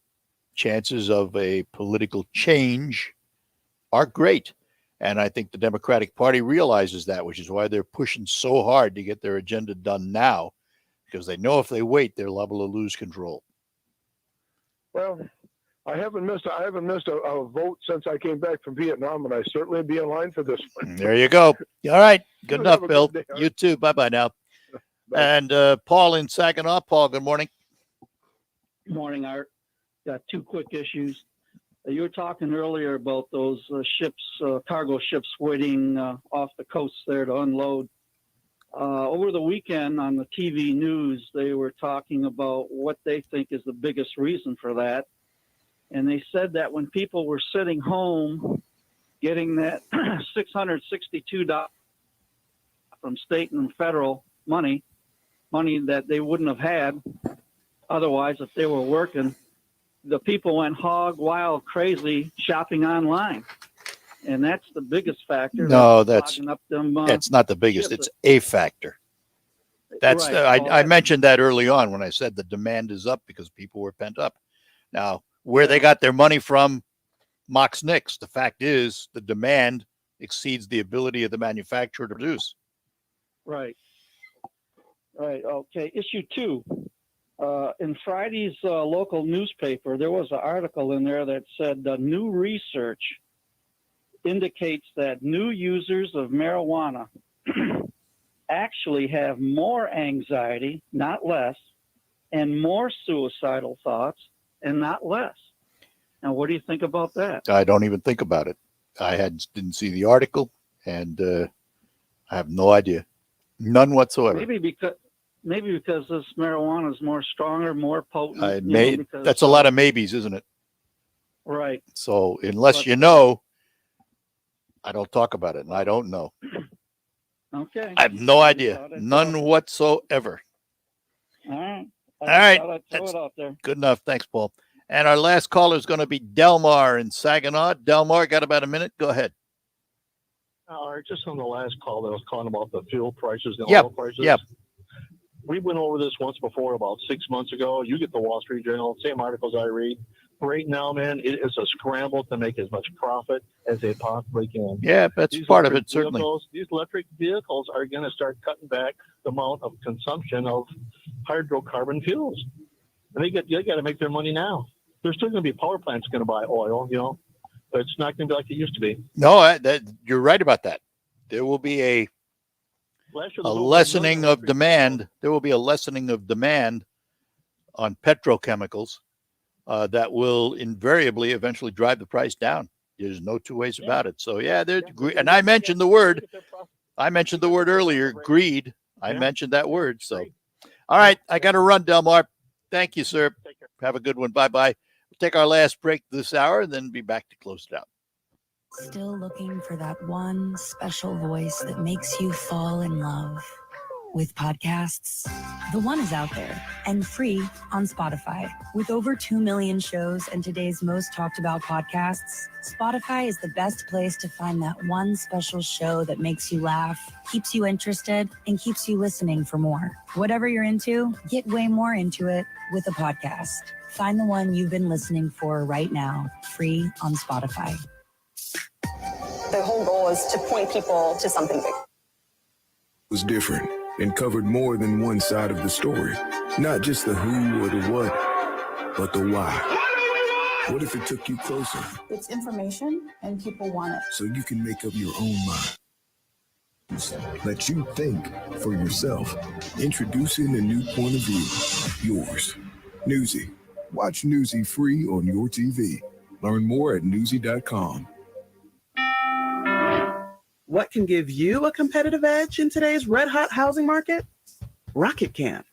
chances of a political change are great. And I think the Democratic Party realizes that, which is why they're pushing so hard to get their agenda done now, because they know if they wait, they're liable to lose control. well, I haven't missed a vote since I came back from Vietnam, and I certainly be in line for this one. There you go. All right. Good You enough, have a Bill. good day, all You too. Bye-bye now. And Paul in Saginaw. Paul, good morning. Good morning, Art. Got two quick issues. You were talking earlier about those ships, cargo ships waiting off the coast there to unload. Over the weekend on the TV news, they were talking about what they think is the biggest reason for that. And they said that when people were sitting home getting that $662 from state and federal money that they wouldn't have had otherwise if they were working, the people went hog wild crazy shopping online. And that's the biggest factor. No, that's clogging up them, it's not the biggest. ships. It's a factor. That's Right. I mentioned that early on when I said the demand is up because people were pent up. Now, where they got their money from, Mox Nix. The fact is the demand exceeds the ability of the manufacturer to produce. Right. Right. Okay. Issue 2. In Friday's local newspaper, there was an article in there that said new research indicates that new users of marijuana actually have more anxiety, not less, and more suicidal thoughts, and not less. Now, what do you think about that? I don't even think about it. Didn't see the article, and I have no idea, none whatsoever. Maybe because this marijuana is more stronger, more potent. That's a lot of maybes, isn't it? Right. So unless you know, I don't talk about it, and I don't know. Okay. I have no idea, none whatsoever. All right. All right. Thought I'd throw it out there. Good enough. Thanks, Paul. And our last caller is going to be Delmar in Saginaw. Delmar, got about a minute. Go ahead. Just on the last call that was calling about the fuel prices and Yep. oil prices. Yep. We went over this once before, about 6 months ago. You get the Wall Street Journal, same articles I read. Right now, man, it is a scramble to make as much profit as they possibly can. Yeah, that's These part of electric it, certainly. These electric vehicles are going to start cutting back the amount of consumption of hydrocarbon fuels. And they got to make their money now. There's still going to be power plants going to buy oil, but it's not going to be like it used to be. No, you're right about that. There will be a lessening of demand. There will be a lessening of demand on petrochemicals that will invariably eventually drive the price down. There's no two ways about it. So and I mentioned the word. I mentioned the word earlier, greed. I mentioned that word. So, all right, I got to run, Delmar. Thank you, sir. Have a good one. Bye-bye. We'll take our last break this hour and then be back to close it out. Still looking for that one special voice that makes you fall in love with podcasts? The One is out there and free on Spotify. With over 2 million shows and today's most talked about podcasts, Spotify is the best place to find that one special show that makes you laugh, keeps you interested, and keeps you listening for more. Whatever you're into, get way more into it with a podcast. Find the one you've been listening for right now, free on Spotify. The whole goal is to point people to something big. Was different and covered more than one side of the story. Not just the who or the what, but the why. What if it took you closer It's information and people want it. so you can make up your own mind? Let you think for yourself. Introducing a new point of view. Yours. Newsy. Watch Newsy free on your TV. Learn more at newsy.com. What can give you a competitive edge in today's red-hot housing market? Rocket can.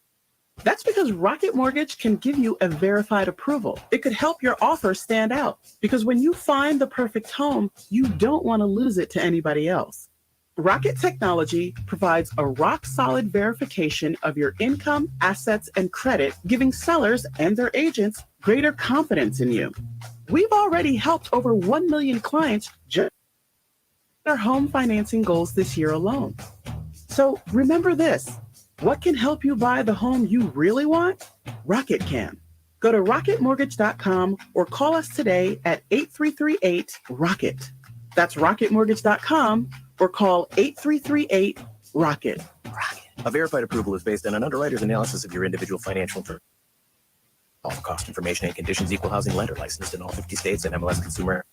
That's because Rocket Mortgage can give you a verified approval. It could help your offer stand out because when you find the perfect home, you don't want to lose it to anybody else. Rocket Technology provides a rock-solid verification of your income, assets, and credit, giving sellers and their agents greater confidence in you. We've already helped over 1 million clients just their home financing goals this year alone. So remember this. What can help you buy the home you really want? Rocket can. Go to rocketmortgage.com or call us today at 8338-ROCKET. That's rocketmortgage.com or call 8338-ROCKET. A verified approval is based on an underwriter's analysis of your individual financial terms. All cost information and conditions. Equal housing lender licensed in all 50 states and MLS consumer.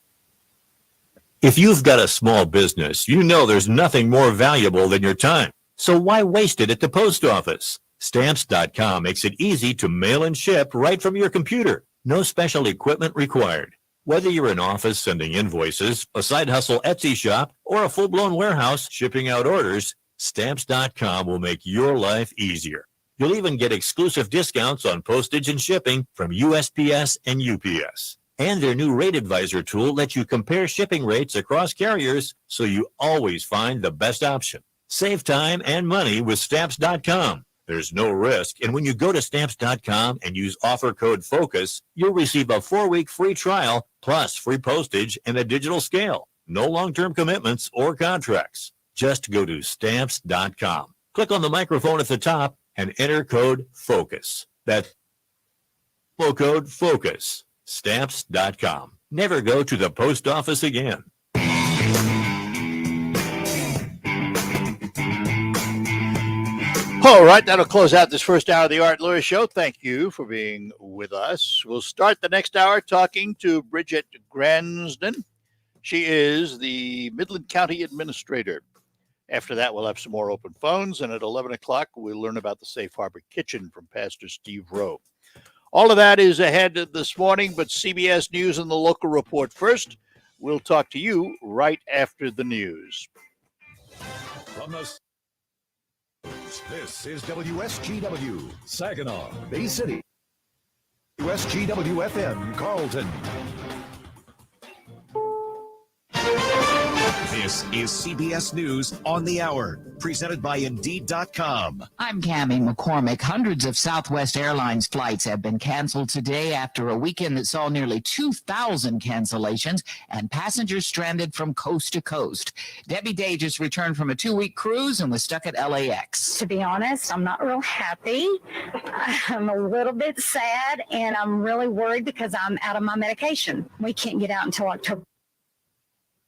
If you've got a small business, you know there's nothing more valuable than your time. So why waste it at the post office? Stamps.com makes it easy to mail and ship right from your computer. No special equipment required. Whether you're an office sending invoices, a side hustle Etsy shop, or a full-blown warehouse shipping out orders, Stamps.com will make your life easier. You'll even get exclusive discounts on postage and shipping from USPS and UPS. And their new Rate Advisor tool lets you compare shipping rates across carriers so you always find the best option. Save time and money with Stamps.com. There's no risk, and when you go to Stamps.com and use offer code FOCUS, you'll receive a 4-week free trial plus free postage and a digital scale. No long-term commitments or contracts. Just go to Stamps.com. Click on the microphone at the top and enter code FOCUS. That's code FOCUS. Stamps.com. Never go to the post office again. All right, that'll close out this first hour of the Art Lewis Show. Thank you for being with us. We'll start the next hour talking to Bridgette Gransden. She is the Midland County Administrator. After that, we'll have some more open phones, and at 11 o'clock, we'll learn about the Safe Harbor Kitchen from Pastor Steve Rowe. All of that is ahead this morning, but CBS News and the local report first. We'll talk to you right after the news. From the This is WSGW, Saginaw, Bay City. WSGW FM, Carlton. This is CBS News on the Hour, presented by Indeed.com. I'm Cammie McCormick. Hundreds of Southwest Airlines flights have been canceled today after a weekend that saw nearly 2,000 cancellations and passengers stranded from coast to coast. Debbie Day just returned from a 2-week cruise and was stuck at LAX. To be honest, I'm not real happy. I'm a little bit sad, and I'm really worried because I'm out of my medication. We can't get out until October.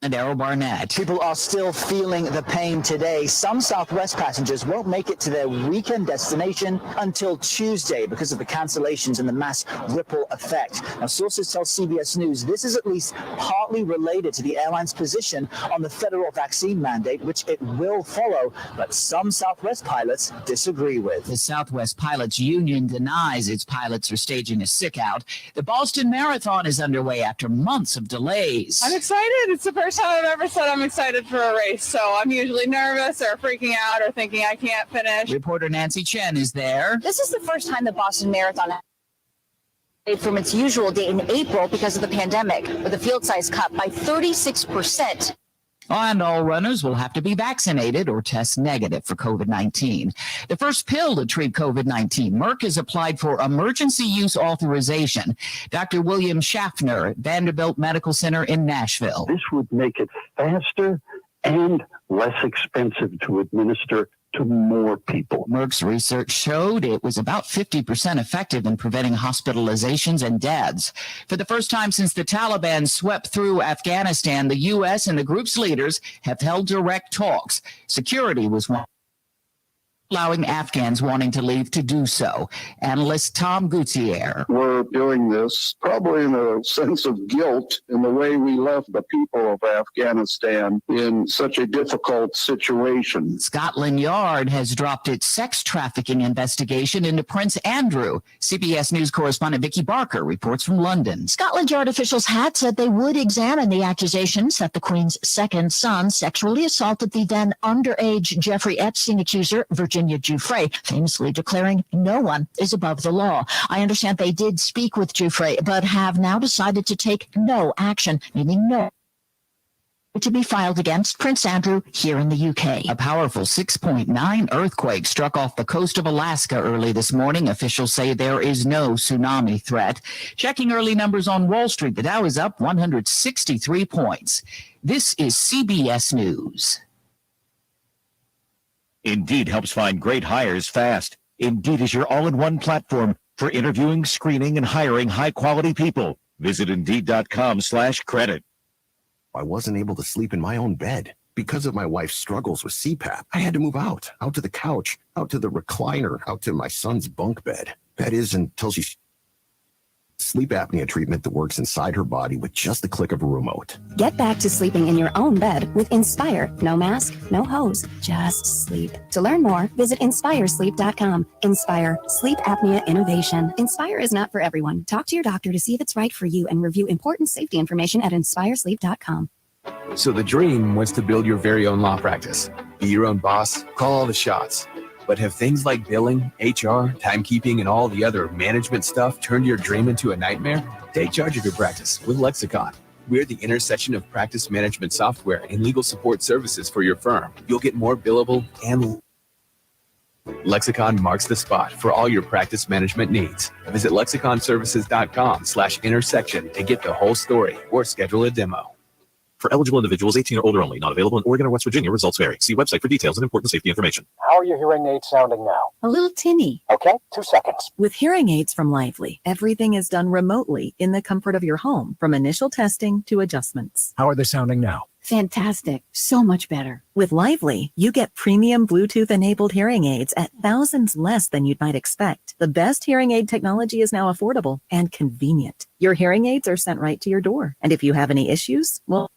And Errol Barnett. People are still feeling the pain today. Some Southwest passengers won't make it to their weekend destination until Tuesday because of the cancellations and the mass ripple effect. Now, sources tell CBS News this is at least partly related to the airline's position on the federal vaccine mandate, which it will follow, but some Southwest pilots disagree with. The Southwest Pilots Union denies its pilots are staging a sick out. The Boston Marathon is underway after months of delays. I'm excited. It's the first time I've ever said I'm excited for a race, so I'm usually nervous or freaking out or thinking I can't finish. Reporter Nancy Chen is there. This is the first time the Boston Marathon from its usual date in April because of the pandemic, with the field size cut by 36%. And all runners will have to be vaccinated or test negative for COVID-19. The first pill to treat COVID-19, Merck has applied for emergency use authorization. Dr. William Schaffner, Vanderbilt Medical Center in Nashville. This would make it faster and less expensive to administer to more people. Merck's research showed it was about 50% effective in preventing hospitalizations and deaths. For the first time since the Taliban swept through Afghanistan, the U.S. and the group's leaders have held direct talks. Security was one, allowing Afghans wanting to leave to do so. Analyst Tom Gutierrez. We're doing this probably in a sense of guilt in the way we left the people of Afghanistan in such a difficult situation. Scotland Yard has dropped its sex trafficking investigation into Prince Andrew. CBS News correspondent Vicky Barker reports from London. Scotland Yard officials had said they would examine the accusations that the Queen's second son sexually assaulted the then underage Jeffrey Epstein accuser, Virginia Virginia Giuffre, famously declaring no one is above the law. I understand they did speak with Giuffre, but have now decided to take no action, meaning no to be filed against Prince Andrew here in the UK. A powerful 6.9 earthquake struck off the coast of Alaska early this morning. Officials say there is no tsunami threat. Checking early numbers on Wall Street, the Dow is up 163 points. This is CBS News. Indeed helps find great hires fast. Indeed is your all-in-one platform for interviewing, screening, and hiring high-quality people. Visit Indeed.com/credit. I wasn't able to sleep in my own bed. Because of my wife's struggles with CPAP, I had to move out to the couch, out to the recliner, out to my son's bunk bed. That is until she sleep apnea treatment that works inside her body with just the click of a remote. Get back to sleeping in your own bed with Inspire. No mask, no hose, just sleep. To learn more, visit InspireSleep.com. Inspire, sleep apnea innovation. Inspire is not for everyone. Talk to your doctor to see if it's right for you and review important safety information at InspireSleep.com. So the dream was to build your very own law practice. Be your own boss, call all the shots. But have things like billing, HR, timekeeping, and all the other management stuff turned your dream into a nightmare? Take charge of your practice with Lexicon. We're the intersection of practice management software and legal support services for your firm. You'll get more billable and Lexicon marks the spot for all your practice management needs. Visit lexiconservices.com/intersection to get the whole story or schedule a demo. For eligible individuals 18 or older only. Not available in Oregon or West Virginia. Results vary. See website for details and important safety information. How are your hearing aids sounding now? A little tinny. Okay, 2 seconds. With hearing aids from Lively, everything is done remotely in the comfort of your home, from initial testing to adjustments. How are they sounding now? Fantastic. So much better. With Lively, you get premium Bluetooth-enabled hearing aids at thousands less than you might expect. The best hearing aid technology is now affordable and convenient. Your hearing aids are sent right to your door. And if you have any issues, well,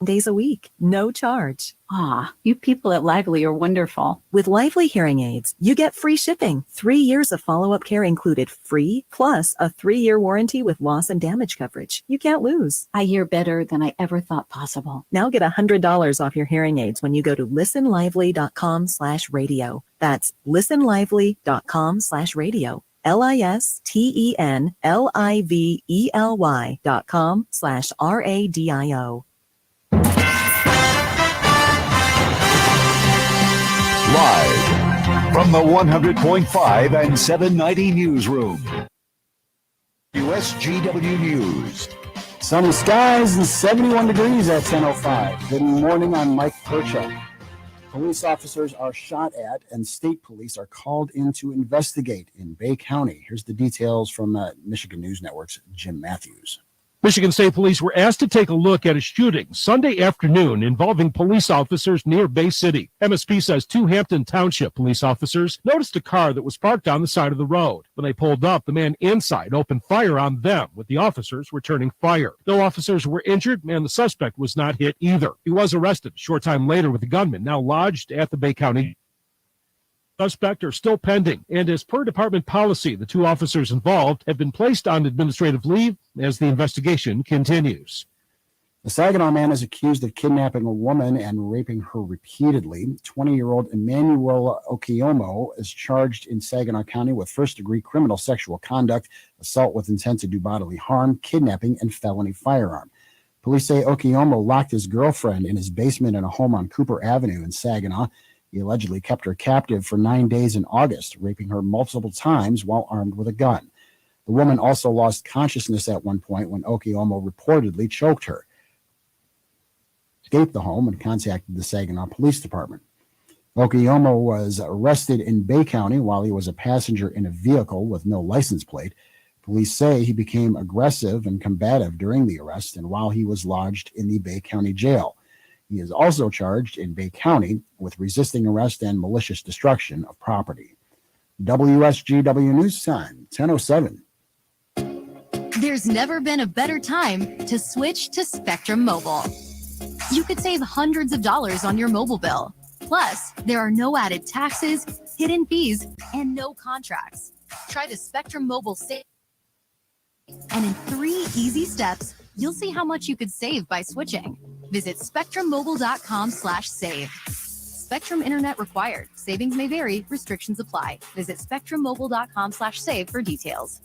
days a week, no charge. Ah, you people at Lively are wonderful. With Lively hearing aids, you get free shipping, 3 years of follow-up care included free, plus a 3-year warranty with loss and damage coverage. You can't lose. I hear better than I ever thought possible. Now get $100 off your hearing aids when you go to listenlively.com/radio. That's listenlively.com/radio. listenlively.com/radio. Live from the 100.5 and 790 newsroom. Wsgw News. Sunny skies and 71 degrees at 10:05. Good morning, I'm Mike Percha. Police officers are shot at and state police are called in to investigate in Bay County. Here's the details from Michigan News Network's Jim Matthews. Michigan State Police were asked to take a look at a shooting Sunday afternoon involving police officers near Bay City. MSP says 2 Hampton Township police officers noticed a car that was parked on the side of the road. When they pulled up, the man inside opened fire on them, with the officers returning fire. No officers were injured, and the suspect was not hit either. He was arrested a short time later with a gunman now lodged at the Bay County. Suspect are still pending, and as per department policy, the 2 officers involved have been placed on administrative leave as the investigation continues. The Saginaw man is accused of kidnapping a woman and raping her repeatedly. 20-year-old Emmanuel Okiomo is charged in Saginaw County with first-degree criminal sexual conduct, assault with intent to do bodily harm, kidnapping, and felony firearm. Police say Okiomo locked his girlfriend in his basement in a home on Cooper Avenue in Saginaw. He allegedly kept her captive for 9 days in August, raping her multiple times while armed with a gun. The woman also lost consciousness at one point when Okiomo reportedly choked her. Escaped the home and contacted the Saginaw Police Department. Okiomo was arrested in Bay County while he was a passenger in a vehicle with no license plate. Police say he became aggressive and combative during the arrest and while he was lodged in the Bay County jail. He is also charged in Bay County with resisting arrest and malicious destruction of property. WSGW News Time, 10:07. There's never been a better time to switch to Spectrum Mobile. You could save hundreds of dollars on your mobile bill. Plus, there are no added taxes, hidden fees, and no contracts. Try the Spectrum Mobile save. And in 3 easy steps, you'll see how much you could save by switching. Visit spectrummobile.com/save. Spectrum Internet required. Savings may vary. Restrictions apply. Visit spectrummobile.com/save for details.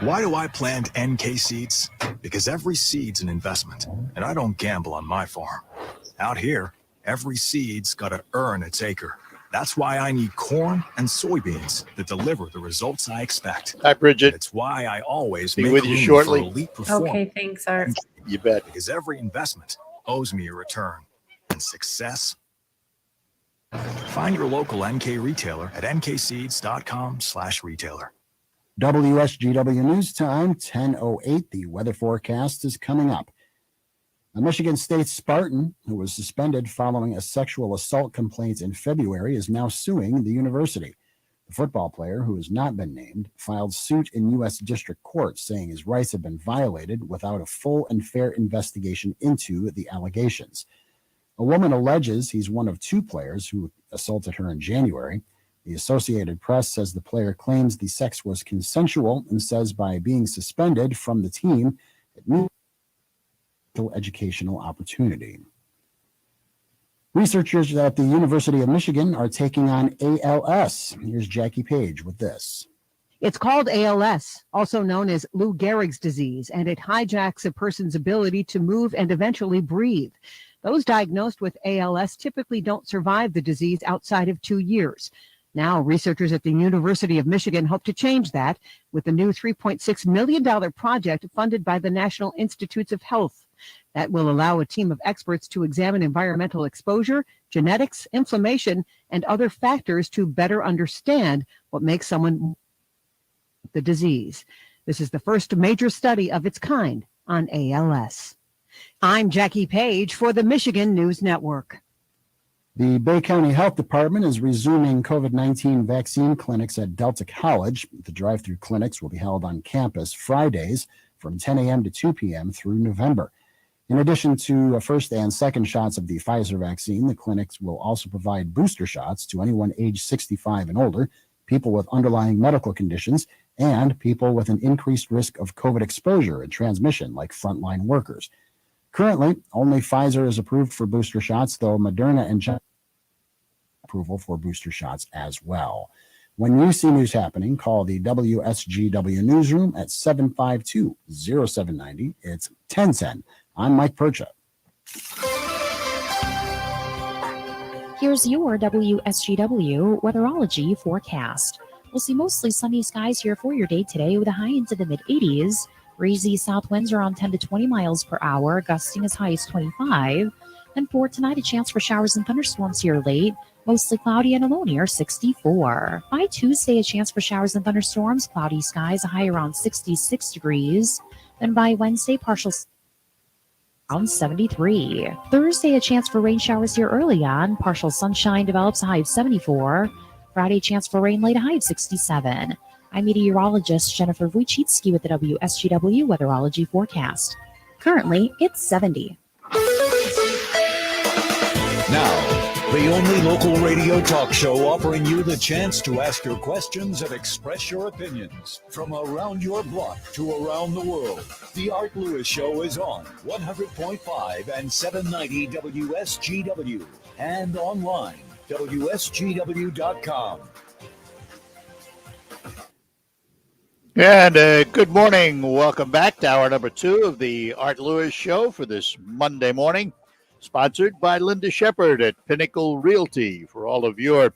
Why do I plant NK seeds? Because every seed's an investment, and I don't gamble on my farm. Out here, every seed's got to earn its acre. That's why I need corn and soybeans that deliver the results I expect. Hi, Bridgette. It's why I always Be make with you room shortly. for elite performance. Okay, thanks, Art. You bet. Because every investment owes me a return. And success. Find your local NK retailer at nkseeds.com/retailer. WSGW News Time, 10:08. The weather forecast is coming up. A Michigan State Spartan who was suspended following a sexual assault complaint in February is now suing the university. The football player, who has not been named, filed suit in U.S. District Court saying his rights have been violated without a full and fair investigation into the allegations. A woman alleges he's one of two players who assaulted her in January. The Associated Press says the player claims the sex was consensual and says by being suspended from the team, it means educational opportunity. Researchers at the University of Michigan are taking on ALS. Here's Jackie Page with this. It's called ALS, also known as Lou Gehrig's disease, and it hijacks a person's ability to move and eventually breathe. Those diagnosed with ALS typically don't survive the disease outside of 2 years. Now, researchers at the University of Michigan hope to change that with a new $3.6 million project funded by the National Institutes of Health. That will allow a team of experts to examine environmental exposure, genetics, inflammation, and other factors to better understand what makes someone the disease. This is the first major study of its kind on ALS. I'm Jackie Page for the Michigan News Network. The Bay County Health Department is resuming COVID-19 vaccine clinics at Delta College. The drive-through clinics will be held on campus Fridays from 10 a.m. to 2 p.m. through November. In addition to first and second shots of the Pfizer vaccine, the clinics will also provide booster shots to anyone age 65 and older, people with underlying medical conditions, and people with an increased risk of COVID exposure and transmission, like frontline workers. Currently, only Pfizer is approved for booster shots, though Moderna and Johnson approval for booster shots as well. When you see news happening, call the WSGW newsroom at 752-0790. It's 1010. I'm Mike Percha. Here's your WSGW Weatherology forecast. We'll see mostly sunny skies here for your day today with a high into the mid-80s. Breezy south winds around 10 to 20 miles per hour, gusting as high as 25. And for tonight, a chance for showers and thunderstorms here late. Mostly cloudy and a low near 64. By Tuesday, a chance for showers and thunderstorms. Cloudy skies, a high around 66 degrees. Then by Wednesday, partial around 73. Thursday, a chance for rain showers here early on. Partial sunshine develops, a high of 74. Friday, chance for rain late, a high of 67. I'm meteorologist Jennifer Wojcicki with the WSGW Weatherology forecast. Currently, it's 70. Now, the only local radio talk show offering you the chance to ask your questions and express your opinions. From around your block to around the world, The Art Lewis Show is on 100.5 and 790 WSGW and online, WSGW.com. And good morning. Welcome back to hour number 2 of the Art Lewis Show for this Monday morning, sponsored by Linda Shepard at Pinnacle Realty. For all of your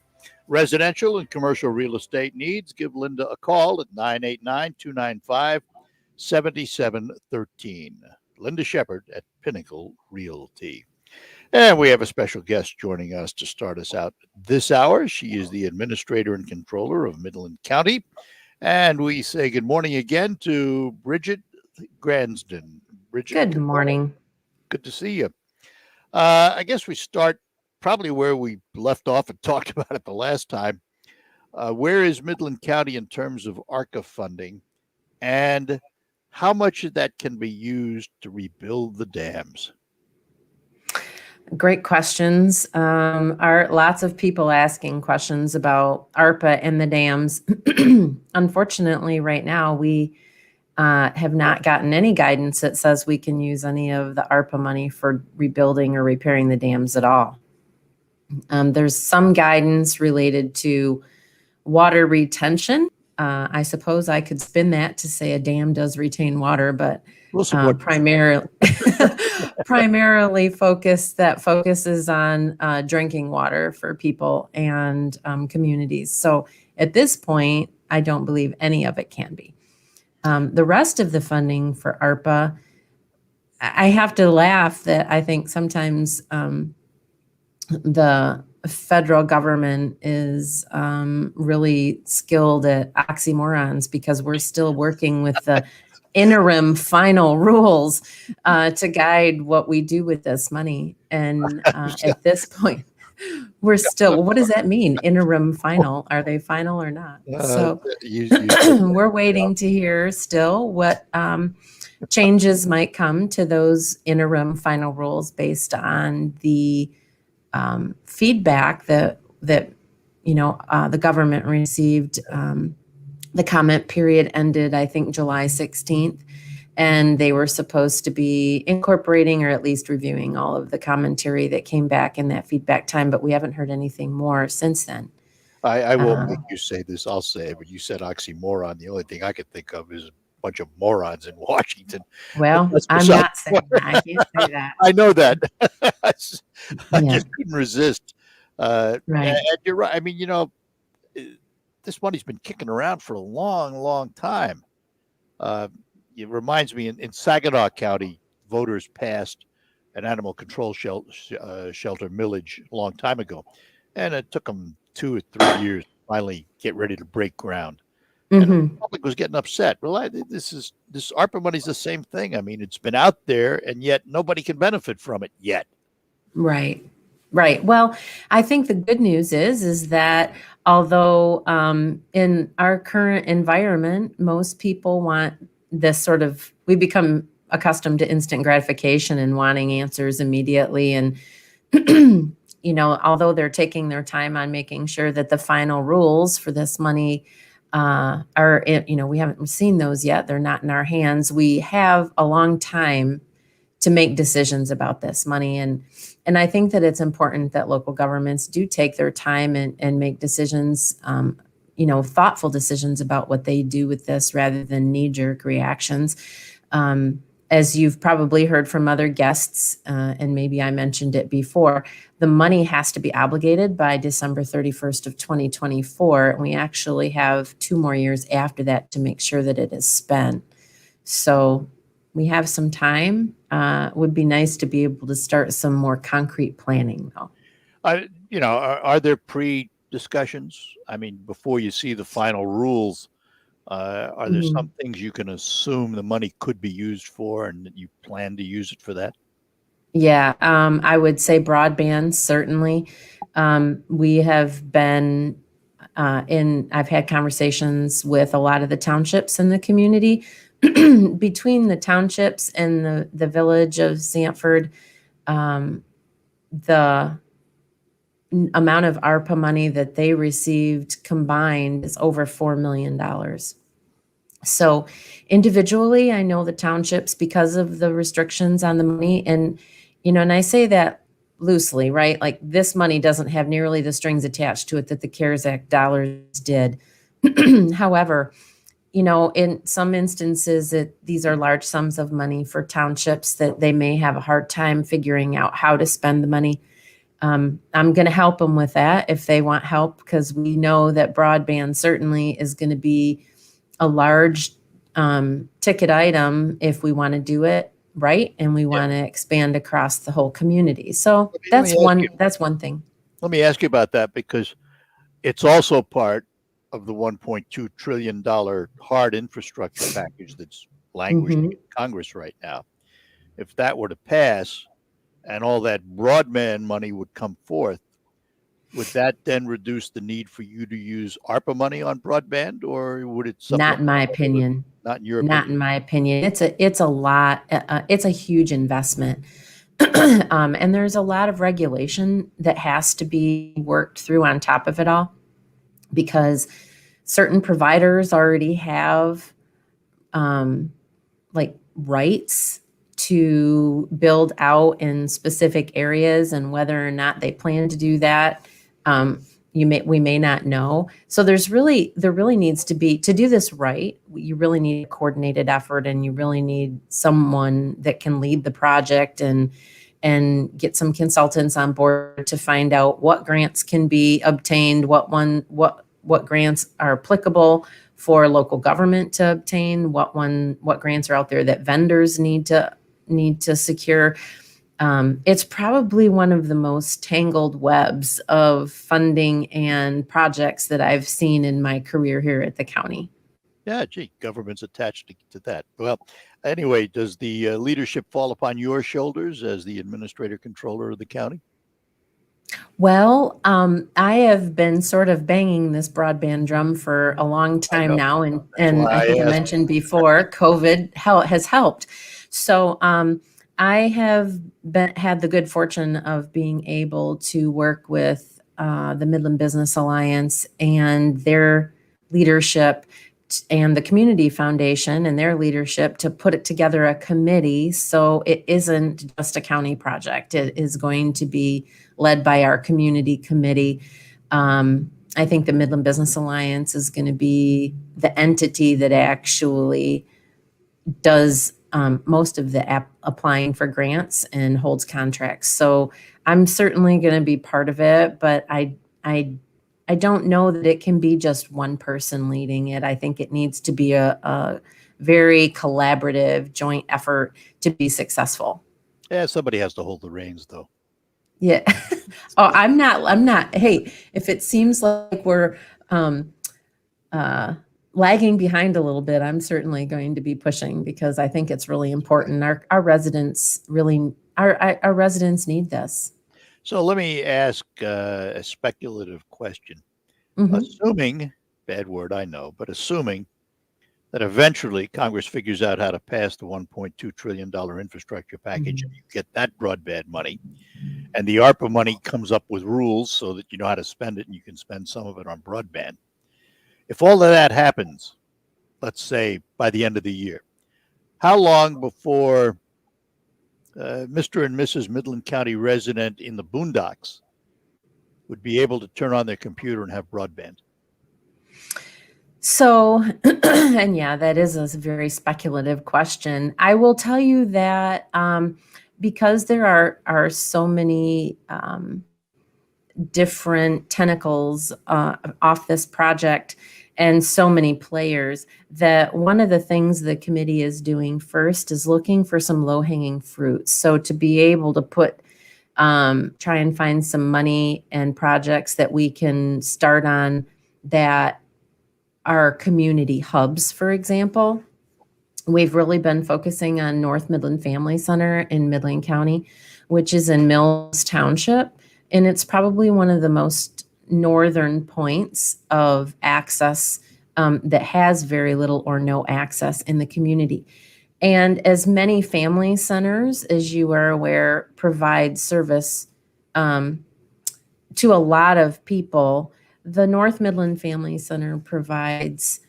residential and commercial real estate needs, give Linda a call at 989-295-7713. Linda Shepard at Pinnacle Realty. And we have a special guest joining us to start us out this hour. She is the administrator and controller of Midland County. And we say good morning again to Bridgette Gransden. Bridgette, Good morning. Good to see you. I guess we start probably where we left off and talked about it the last time. Where is Midland County in terms of ARCA funding, and how much of that can be used to rebuild the dams? Great questions. Are lots of people asking questions about ARPA and the dams. Unfortunately, right now we have not gotten any guidance that says we can use any of the ARPA money for rebuilding or repairing the dams at all. There's some guidance related to water retention. I suppose I could spin that to say a dam does retain water, but primarily focuses on drinking water for people and communities. So at this point, I don't believe any of it can be. The rest of the funding for ARPA, I have to laugh that I think sometimes the federal government is really skilled at oxymorons, because we're still working with the interim final rules to guide what we do with this money. And at this point, we're still, what does that mean? Interim final? Are they final or not? So we're waiting to hear still what changes might come to those interim final rules based on the feedback that the government received. The comment period ended, I think, July 16th, and they were supposed to be incorporating or at least reviewing all of the commentary that came back in that feedback time, but we haven't heard anything more since then. I won't make you say this. I'll say it. When you said oxymoron, the only thing I could think of is a bunch of morons in Washington. Well, I'm not saying that. I can't say that. I know that. I just couldn't resist. Right. And you're right. I mean, this money's been kicking around for a long, long time. It reminds me, in Saginaw County, voters passed an animal control shelter millage a long time ago, and it took them 2 or 3 years to finally get ready to break ground. And the public was getting upset. Well, this ARPA money's the same thing. I mean, it's been out there, and yet nobody can benefit from it yet. Right. Well, I think the good news is that although in our current environment, most people want this sort of, we become accustomed to instant gratification and wanting answers immediately. And, although they're taking their time on making sure that the final rules for this money are, we haven't seen those yet. They're not in our hands. We have a long time to make decisions about this money. And I think that it's important that local governments do take their time and make decisions, thoughtful decisions about what they do with this rather than knee-jerk reactions. As you've probably heard from other guests, and maybe I mentioned it before, the money has to be obligated by December 31st of 2024. And we actually have 2 more years after that to make sure that it is spent. So we have some time. Would be nice to be able to start some more concrete planning, though. Are there pre-discussions? I mean, before you see the final rules, are there some things you can assume the money could be used for, and that you plan to use it for that? Yeah, I would say broadband, certainly. We have been I've had conversations with a lot of the townships in the community. Between the townships and the village of Sanford, the amount of ARPA money that they received combined is over $4 million. So individually, I know the townships, because of the restrictions on the money, and I say that loosely, right? Like, this money doesn't have nearly the strings attached to it that the CARES Act dollars did. However, in some instances, these are large sums of money for townships that they may have a hard time figuring out how to spend the money. I'm going to help them with that if they want help, because we know that broadband certainly is going to be a large ticket item if we want to do it right, and we want to expand across the whole community. So that's one thing. Let me ask you about that, because it's also part of the $1.2 trillion hard infrastructure package that's languishing in Congress right now. If that were to pass and all that broadband money would come forth, would that then reduce the need for you to use ARPA money on broadband, or would it? Not in my opinion. Not in your opinion. Not in my opinion. It's a lot. It's a huge investment. And there's a lot of regulation that has to be worked through on top of it all, because certain providers already have like rights to build out in specific areas, and whether or not they plan to do that, we may not know. So there really needs to be, to do this right, you really need a coordinated effort, and you really need someone that can lead the project and get some consultants on board to find out what grants can be obtained, what grants are applicable for local government to obtain, what grants are out there that vendors need to secure. It's probably one of the most tangled webs of funding and projects that I've seen in my career here at the county. Yeah, gee, government's attached to that. Well, anyway, does the leadership fall upon your shoulders as the administrator controller of the county? Well, I have been sort of banging this broadband drum for a long time now, and I think I mentioned before, COVID has helped. So I have had the good fortune of being able to work with the Midland Business Alliance and their leadership, and the Community Foundation and their leadership, to put it together a committee. So it isn't just a county project. It is going to be led by our community committee. I think the Midland Business Alliance is going to be the entity that actually does most of the applying for grants and holds contracts. So I'm certainly going to be part of it, but I don't know that it can be just one person leading it. I think it needs to be a very collaborative joint effort to be successful. Yeah, somebody has to hold the reins, though. Yeah. Oh, I'm not. Hey, if it seems like we're lagging behind a little bit, I'm certainly going to be pushing, because I think it's really important. Our residents our residents need this. So let me ask a speculative question. Mm-hmm. Assuming, bad word, I know, but assuming that eventually Congress figures out how to pass the $1.2 trillion infrastructure package, and you get that broadband money, and the ARPA money comes up with rules so that you know how to spend it, and you can spend some of it on broadband. If all of that happens, let's say by the end of the year, how long before Mr. and Mrs. Midland County resident in the boondocks would be able to turn on their computer and have broadband? So, and yeah, that is a very speculative question. I will tell you that because there are so many different tentacles off this project, and so many players, that one of the things the committee is doing first is looking for some low-hanging fruits. So to be able to try and find some money and projects that we can start on that are community hubs, for example. We've really been focusing on North Midland Family Center in Midland County, which is in Mills Township. And it's probably one of the most northern points of access that has very little or no access in the community. And as many family centers, as you are aware, provide service to a lot of people, the North Midland Family Center provides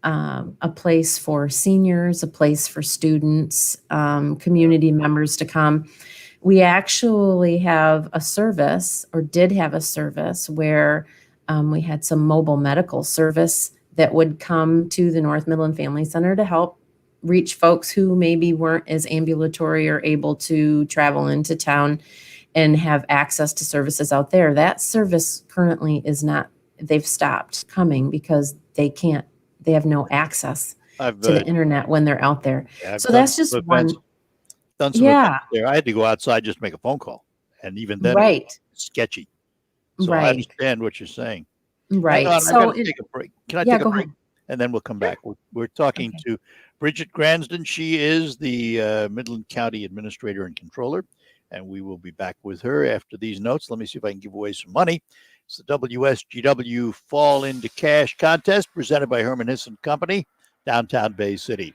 a place for seniors, a place for students, community members to come. We actually have a service, or did have a service, where we had some mobile medical service that would come to the North Midland Family Center to help reach folks who maybe weren't as ambulatory or able to travel into town and have access to services out there. That service currently is not, they've stopped coming because they have no access to the internet when they're out there. Yeah, so that's just one. Done some events there. I had to go outside just to make a phone call, and even then, right, it's sketchy. So right. I understand what you're saying. Right. Hang on, so I gotta take a break. Can I take a break? And then we'll come back. We're talking to Bridgette Gransden. She is the Midland County Administrator and Controller, and we will be back with her after these notes. Let me see if I can give away some money. It's the WSGW Fall into Cash contest presented by Herman Hisson Company, downtown Bay City.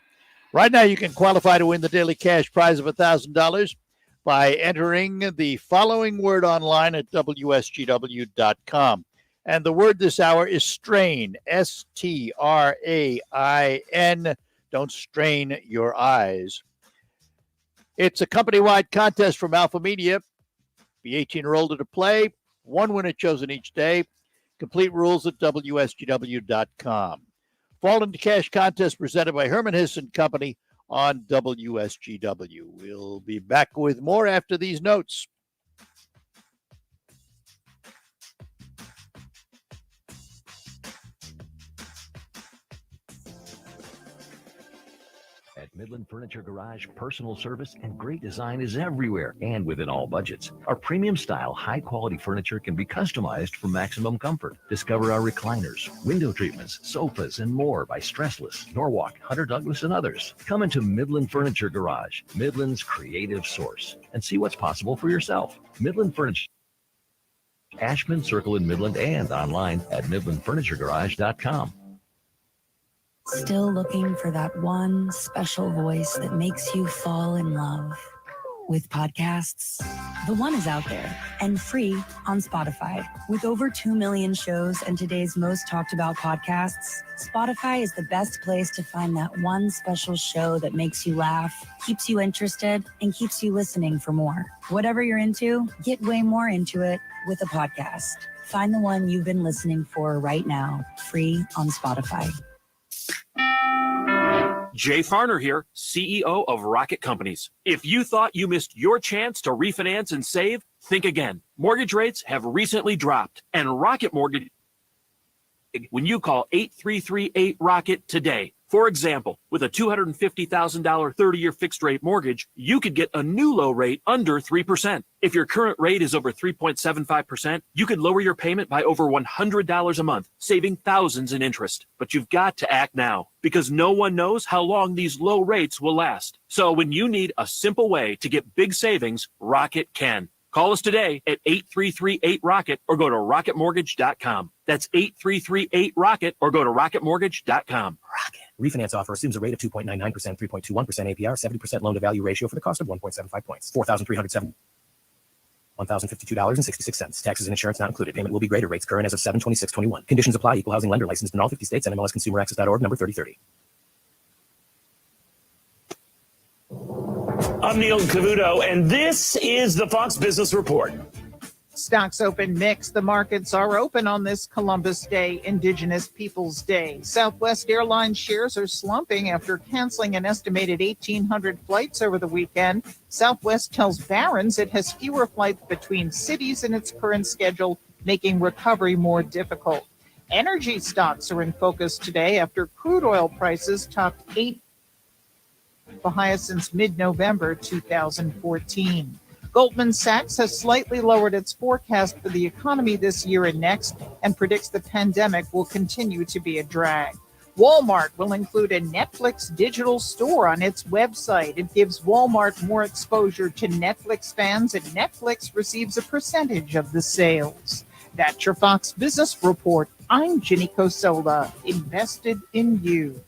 Right now, you can qualify to win the daily cash prize of $1,000 by entering the following word online at WSGW.com. And the word this hour is strain, STRAIN. Don't strain your eyes. It's a company-wide contest from Alpha Media. Be 18 or older to play. One winner chosen each day. Complete rules at WSGW.com. Fall into Cash contest presented by Herman Hiss & Company on WSGW. We'll be back with more after these notes. At Midland Furniture Garage, personal service and great design is everywhere and within all budgets. Our premium style, high quality furniture can be customized for maximum comfort. Discover our recliners, window treatments, sofas, and more by Stressless, Norwalk, Hunter Douglas, and others. Come into Midland Furniture Garage, Midland's creative source, and see what's possible for yourself. Midland Furniture, Ashman Circle in Midland, and online at midlandfurnituregarage.com. Still looking for that one special voice that makes you fall in love with podcasts? The One is out there and free on Spotify. With over 2 million shows and today's most talked about podcasts, Spotify is the best place to find that one special show that makes you laugh, keeps you interested, and keeps you listening for more. Whatever you're into, get way more into it with a podcast. Find the one you've been listening for right now, free on Spotify. Jay Farner here, CEO of Rocket Companies. If you thought you missed your chance to refinance and save, think again. Mortgage rates have recently dropped, and Rocket Mortgage, when you call 8338-ROCKET today. For example, with a $250,000 30-year fixed-rate mortgage, you could get a new low rate under 3%. If your current rate is over 3.75%, you could lower your payment by over $100 a month, saving thousands in interest. But you've got to act now, because no one knows how long these low rates will last. So when you need a simple way to get big savings, Rocket can. Call us today at 8338-ROCKET or go to rocketmortgage.com. That's 8338-ROCKET or go to rocketmortgage.com. Rocket. Refinance offer assumes a rate of 2.99%, 3.21% APR, 70% loan-to-value ratio for the cost of 1.75 points. $4,307.1052.66. Taxes and insurance not included. Payment will be greater. Rates current as of 7/26/21. Conditions apply. Equal housing lender licensed in all 50 states and MLSConsumerAccess.org number 3030. I'm Neil Cavuto, and this is the Fox Business Report. Stocks open mixed. The markets are open on this Columbus Day, Indigenous Peoples Day. Southwest Airlines shares are slumping after canceling an estimated 1,800 flights over the weekend. Southwest tells Barron's it has fewer flights between cities in its current schedule, making recovery more difficult. Energy stocks are in focus today after crude oil prices topped the highest since mid-November 2014. Goldman Sachs has slightly lowered its forecast for the economy this year and next and predicts the pandemic will continue to be a drag. Walmart will include a Netflix digital store on its website. It gives Walmart more exposure to Netflix fans, and Netflix receives a percentage of the sales. That's your Fox Business Report. I'm Ginny Cosola, invested in you.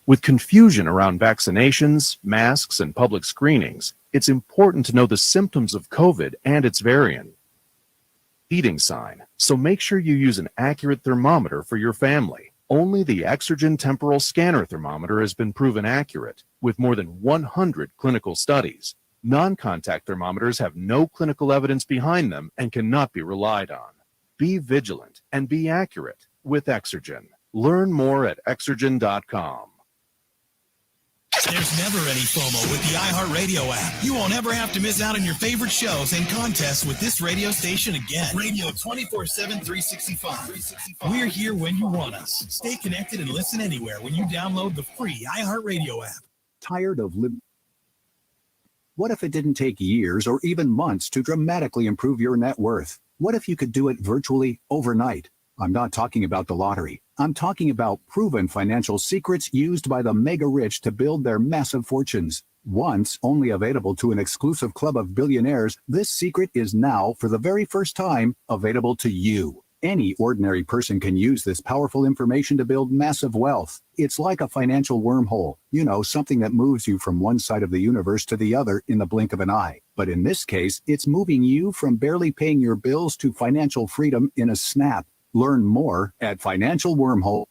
With confusion around vaccinations, masks, and public screenings, it's important to know the symptoms of COVID and its variant. Feeding sign, so make sure you use an accurate thermometer for your family. Only the Exergen Temporal Scanner Thermometer has been proven accurate, with more than 100 clinical studies. Non-contact thermometers have no clinical evidence behind them and cannot be relied on. Be vigilant and be accurate with Exergen. Learn more at Exergen.com. There's never any FOMO with the iHeartRadio app. You won't ever have to miss out on your favorite shows and contests with this radio station again. Radio 24/7, 365. We're here when you want us. Stay connected and listen anywhere when you download the free iHeartRadio app. Tired of living? What if it didn't take years or even months to dramatically improve your net worth? What if you could do it virtually overnight? I'm not talking about the lottery. I'm talking about proven financial secrets used by the mega rich to build their massive fortunes. Once only available to an exclusive club of billionaires, this secret is now, for the very first time, available to you. Any ordinary person can use this powerful information to build massive wealth. It's like a financial wormhole, something that moves you from one side of the universe to the other in the blink of an eye. But in this case, it's moving you from barely paying your bills to financial freedom in a snap. Learn more at Financial Wormhole.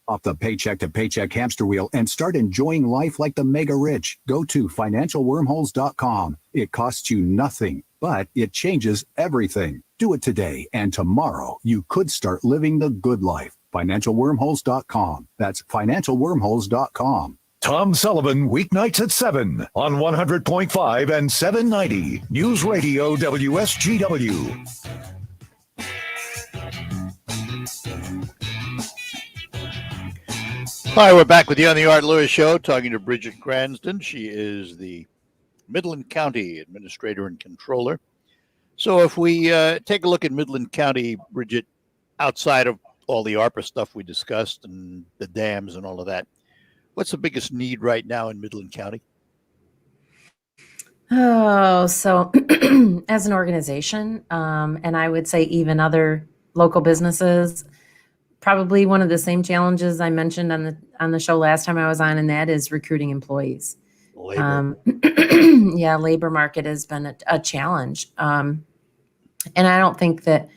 Off the paycheck to paycheck hamster wheel and start enjoying life like the mega rich. Go to financialwormholes.com. It costs you nothing, but it changes everything. Do it today, and tomorrow you could start living the good life. Financialwormholes.com. That's financialwormholes.com. Tom Sullivan, weeknights at 7 on 100.5 and 790 News Radio WSGW. Hi, we're back with you on the Art Lewis Show, talking to Bridgette Gransden. She is the Midland County Administrator and Controller. So if we take a look at Midland County, Bridgette, outside of all the ARPA stuff we discussed and the dams and all of that, what's the biggest need right now in Midland County? Oh, so as an organization, and I would say even other local businesses, probably one of the same challenges I mentioned on the show last time I was on, and that is recruiting employees. Labor. Yeah, labor market has been a challenge. And I don't think that,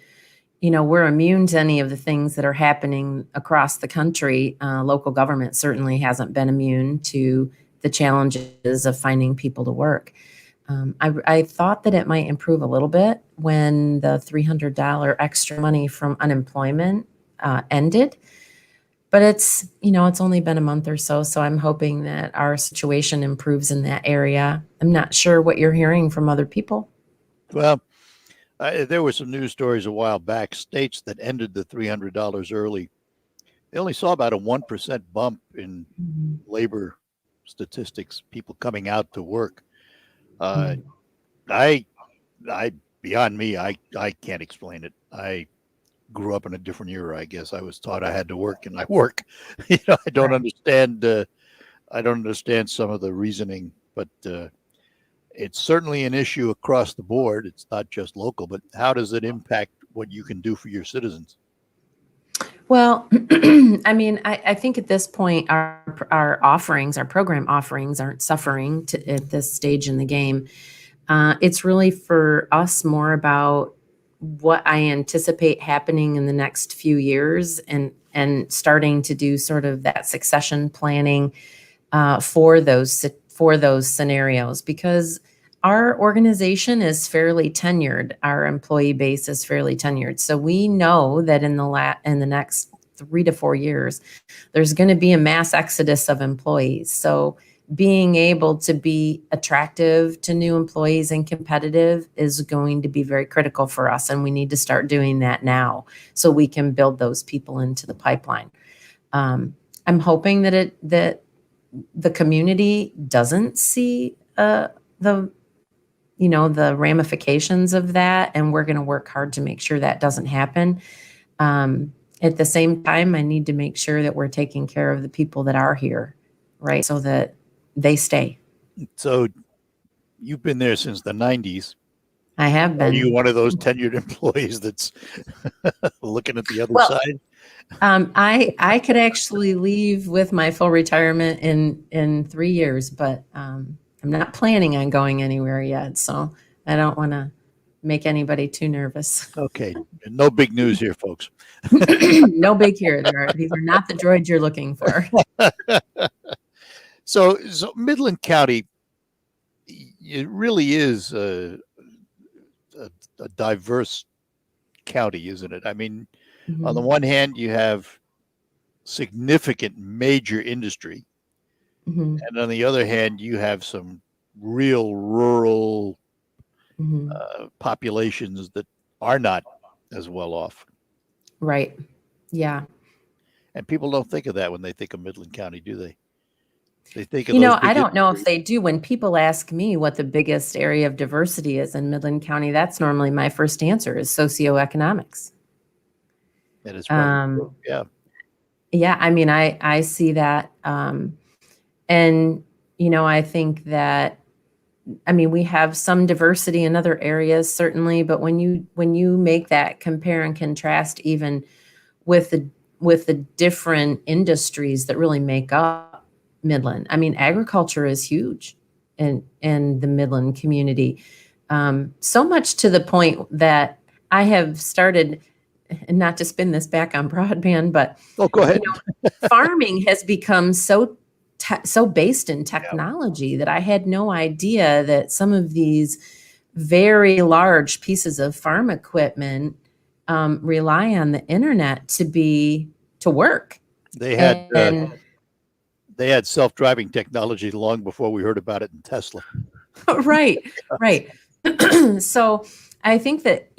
we're immune to any of the things that are happening across the country. Local government certainly hasn't been immune to the challenges of finding people to work. I thought that it might improve a little bit when the $300 extra money from unemployment ended, but it's only been a month or so. So I'm hoping that our situation improves in that area. I'm not sure what you're hearing from other people. Well, there were some news stories a while back, states that ended the $300 early. They only saw about a 1% bump in labor statistics, people coming out to work. Beyond me, I can't explain it. I grew up in a different era, I guess. I was taught I had to work, and I work. I don't understand. I don't understand some of the reasoning, but it's certainly an issue across the board. It's not just local, but how does it impact what you can do for your citizens? Well, I mean, I think at this point, our offerings, our program offerings aren't suffering at this stage in the game. It's really for us more about what I anticipate happening in the next few years and starting to do sort of that succession planning for those scenarios, because our organization is fairly tenured. Our employee base is fairly tenured. So we know that in the next 3 to 4 years, there's going to be a mass exodus of employees. So being able to be attractive to new employees and competitive is going to be very critical for us. And we need to start doing that now so we can build those people into the pipeline. I'm hoping that the community doesn't see the ramifications of that, and we're going to work hard to make sure that doesn't happen. At the same time, I need to make sure that we're taking care of the people that are here, right, so that they stay. So you've been there since the 90s. I have been. Are you one of those tenured employees that's looking at the other side? I could actually leave with my full retirement in 3 years, but I'm not planning on going anywhere yet. So I don't want to make anybody too nervous. Okay. No big news here, folks. No big here. These are not the droids you're looking for. So Midland County, it really is a diverse county, isn't it? I mean, on the one hand, you have significant major industry. And on the other hand, you have some real rural populations that are not as well off. Right. Yeah. And people don't think of that when they think of Midland County, do they? They think of I don't know if they do. When people ask me what the biggest area of diversity is in Midland County, that's normally my first answer is socioeconomics. That is right. Yeah. Yeah. I mean, I see that. And, I think that, we have some diversity in other areas, certainly, but when you make that compare and contrast, even with the different industries that really make up Midland, agriculture is huge in the Midland community. So much to the point that I have started and not to spin this back on broadband, but go ahead. Farming has become so based in technology that I had no idea that some of these very large pieces of farm equipment rely on the internet to work. They had self-driving technology long before we heard about it in Tesla. Right. So I think that,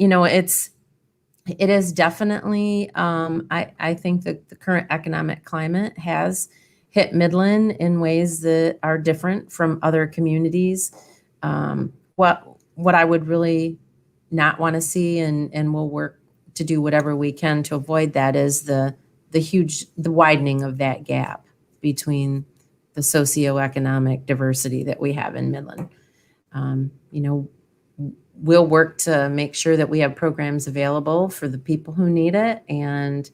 it is definitely, I think that the current economic climate has hit Midland in ways that are different from other communities. What I would really not want to see, and we'll work to do whatever we can to avoid that, is the widening of that gap between the socioeconomic diversity that we have in Midland. We'll work to make sure that we have programs available for the people who need it. And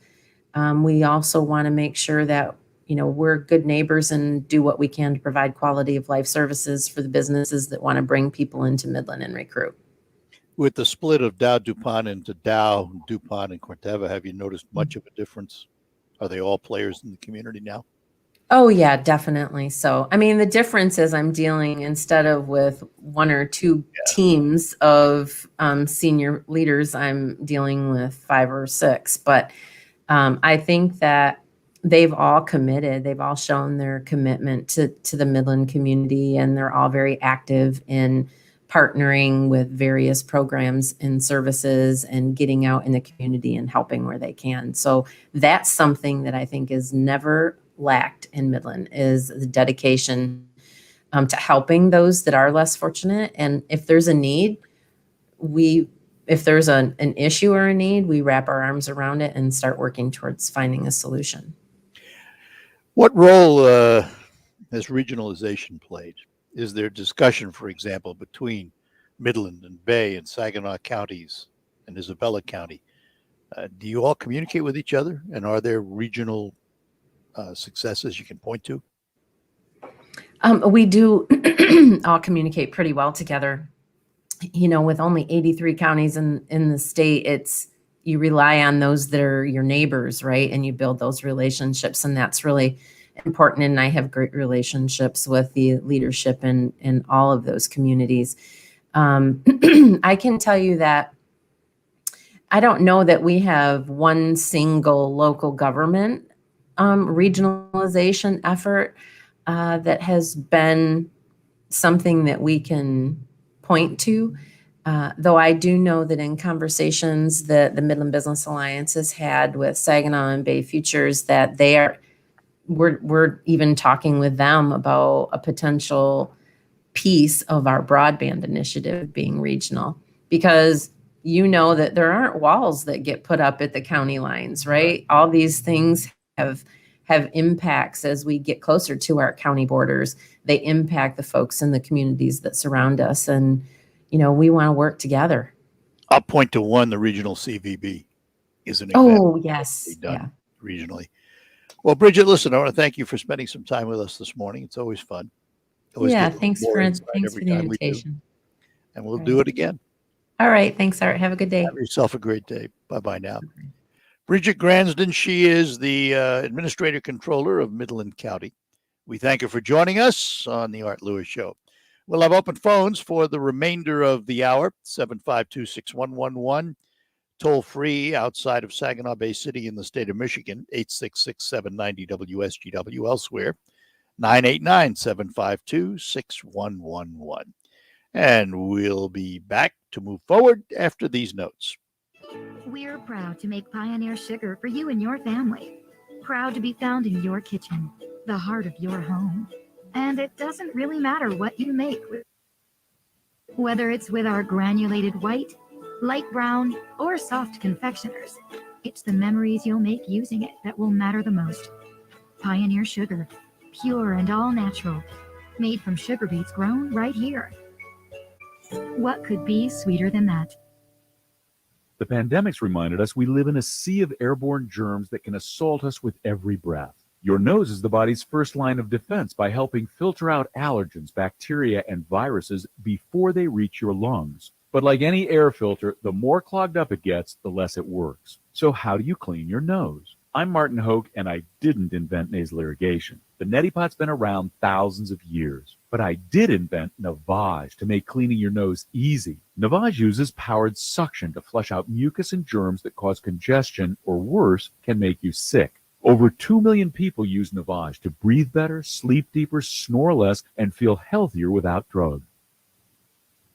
we also want to make sure that, we're good neighbors and do what we can to provide quality of life services for the businesses that want to bring people into Midland and recruit. With the split of Dow DuPont into Dow, DuPont, and Corteva, have you noticed much of a difference? Are they all players in the community now? Oh, yeah, definitely. So, the difference is I'm dealing, instead of with one or two teams of senior leaders, I'm dealing with 5 or 6. But I think that they've all committed. They've all shown their commitment to the Midland community, and they're all very active in partnering with various programs and services and getting out in the community and helping where they can. So that's something that I think is never lacked in Midland, is the dedication to helping those that are less fortunate. And if there's a need, if there's an issue or a need, we wrap our arms around it and start working towards finding a solution. What role has regionalization played? Is there discussion, for example, between Midland and Bay and Saginaw counties and Isabella County? Do you all communicate with each other? And are there regional successes you can point to? We do all communicate pretty well together. With only 83 counties in the state, you rely on those that are your neighbors, right? And you build those relationships, and that's really important. And I have great relationships with the leadership in all of those communities. I can tell you that I don't know that we have one single local government regionalization effort that has been something that we can point to. Though I do know that in conversations that the Midland Business Alliance has had with Saginaw and Bay Futures, that we're even talking with them about a potential piece of our broadband initiative being regional, because that there aren't walls that get put up at the county lines, right? All these things have impacts as we get closer to our county borders. They impact the folks in the communities that surround us, and we want to work together. I'll point to one: the regional CVB is an example. Oh, yes, done regionally. Well, Bridgette, listen, I want to thank you for spending some time with us this morning. It's always fun. Thanks for the invitation. And we'll do it again. All right. Thanks, Art. Have a good day. Have yourself a great day. Bye-bye now. Bridgette Gransden, she is the Administrator Controller of Midland County. We thank her for joining us on the Art Lewis Show. We'll have open phones for the remainder of the hour, 752-6111. Toll free outside of Saginaw Bay City in the state of Michigan, 866-790-WSGW. Elsewhere, 989-752-6111. And we'll be back to move forward after these notes. We're proud to make Pioneer Sugar for you and your family. Proud to be found in your kitchen, the heart of your home. And it doesn't really matter what you make, whether it's with our granulated white, light brown, or soft confectioners. It's the memories you'll make using it that will matter the most. Pioneer Sugar, pure and all natural, made from sugar beets grown right here. What could be sweeter than that? The pandemic's reminded us we live in a sea of airborne germs that can assault us with every breath. Your nose is the body's first line of defense by helping filter out allergens, bacteria, and viruses before they reach your lungs. But like any air filter, the more clogged up it gets, the less it works. So how do you clean your nose? I'm Martin Hoke, and I didn't invent nasal irrigation. The neti pot's been around thousands of years. But I did invent Navage to make cleaning your nose easy. Navage uses powered suction to flush out mucus and germs that cause congestion, or worse, can make you sick. Over 2 million people use Navage to breathe better, sleep deeper, snore less, and feel healthier without drugs.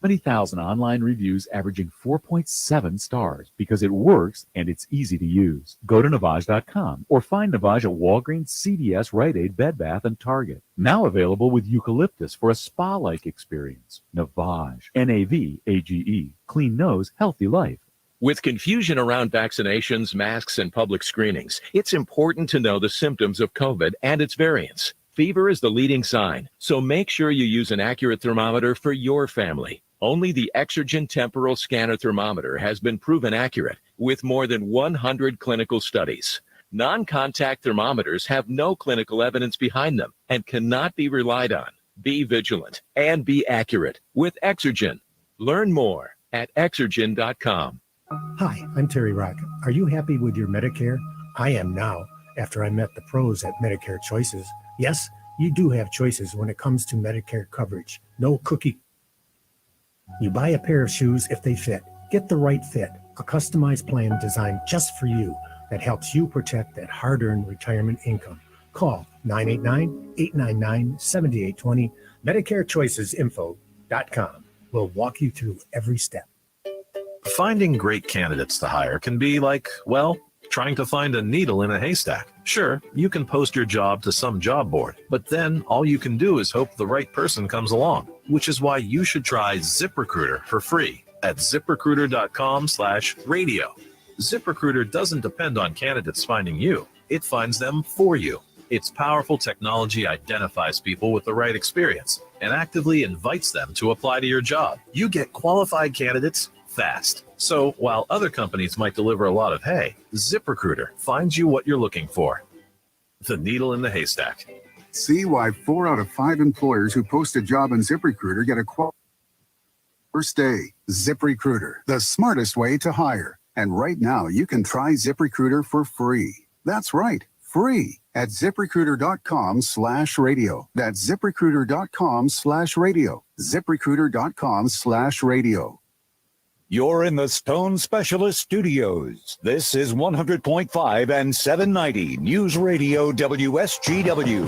20,000 online reviews averaging 4.7 stars because it works and it's easy to use. Go to Navage.com or find Navage at Walgreens, CVS, Rite Aid, Bed Bath, and Target. Now available with eucalyptus for a spa-like experience. Navage, Navage, clean nose, healthy life. With confusion around vaccinations, masks, and public screenings, it's important to know the symptoms of COVID and its variants. Fever is the leading sign, so make sure you use an accurate thermometer for your family. Only the Exergen temporal scanner thermometer has been proven accurate with more than 100 clinical studies. Non-contact thermometers have no clinical evidence behind them and cannot be relied on. Be vigilant and be accurate with Exergen. Learn more at Exergen.com. Hi, I'm Terry Rock. Are you happy with your Medicare? I am now, after I met the pros at Medicare Choices. Yes, you do have choices when it comes to Medicare coverage. No cookie. You buy a pair of shoes if they fit. Get the right fit, a customized plan designed just for you that helps you protect that hard-earned retirement income. Call 989-899-7820, MedicareChoicesInfo.com. We'll walk you through every step. Finding great candidates to hire can be like, well, trying to find a needle in a haystack. Sure, you can post your job to some job board, but then all you can do is hope the right person comes along, which is why you should try ZipRecruiter for free at ZipRecruiter.com/radio. ZipRecruiter doesn't depend on candidates finding you. It finds them for you. Its powerful technology identifies people with the right experience and actively invites them to apply to your job. You get qualified candidates fast. So while other companies might deliver a lot of hay, ZipRecruiter finds you what you're looking for. The needle in the haystack. See why 4 out of 5 employers who post a job on ZipRecruiter get a first day. ZipRecruiter, the smartest way to hire. And right now you can try ZipRecruiter for free. That's right, free at ZipRecruiter.com/radio. That's ZipRecruiter.com/radio. ZipRecruiter.com/radio. You're in the Stone Specialist Studios. This is 100.5 and 790 News Radio WSGW.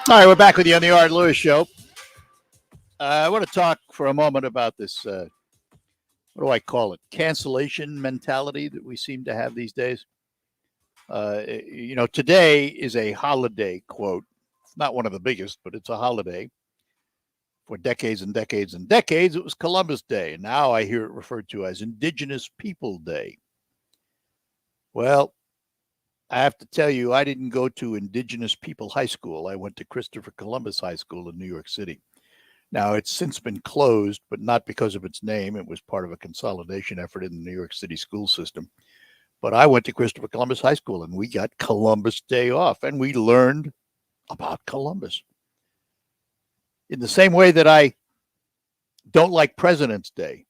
All right, we're back with you on the Art Lewis Show. I want to talk for a moment about this, what do I call it, cancellation mentality that we seem to have these days. Today is a holiday, quote. It's not one of the biggest, but it's a holiday. For decades and decades and decades, it was Columbus Day. Now I hear it referred to as Indigenous People Day. Well, I have to tell you, I didn't go to Indigenous People High School. I went to Christopher Columbus High School in New York City. Now, it's since been closed, but not because of its name. It was part of a consolidation effort in the New York City school system. But I went to Christopher Columbus High School, and we got Columbus Day off, and we learned about Columbus. In the same way that I don't like President's Day,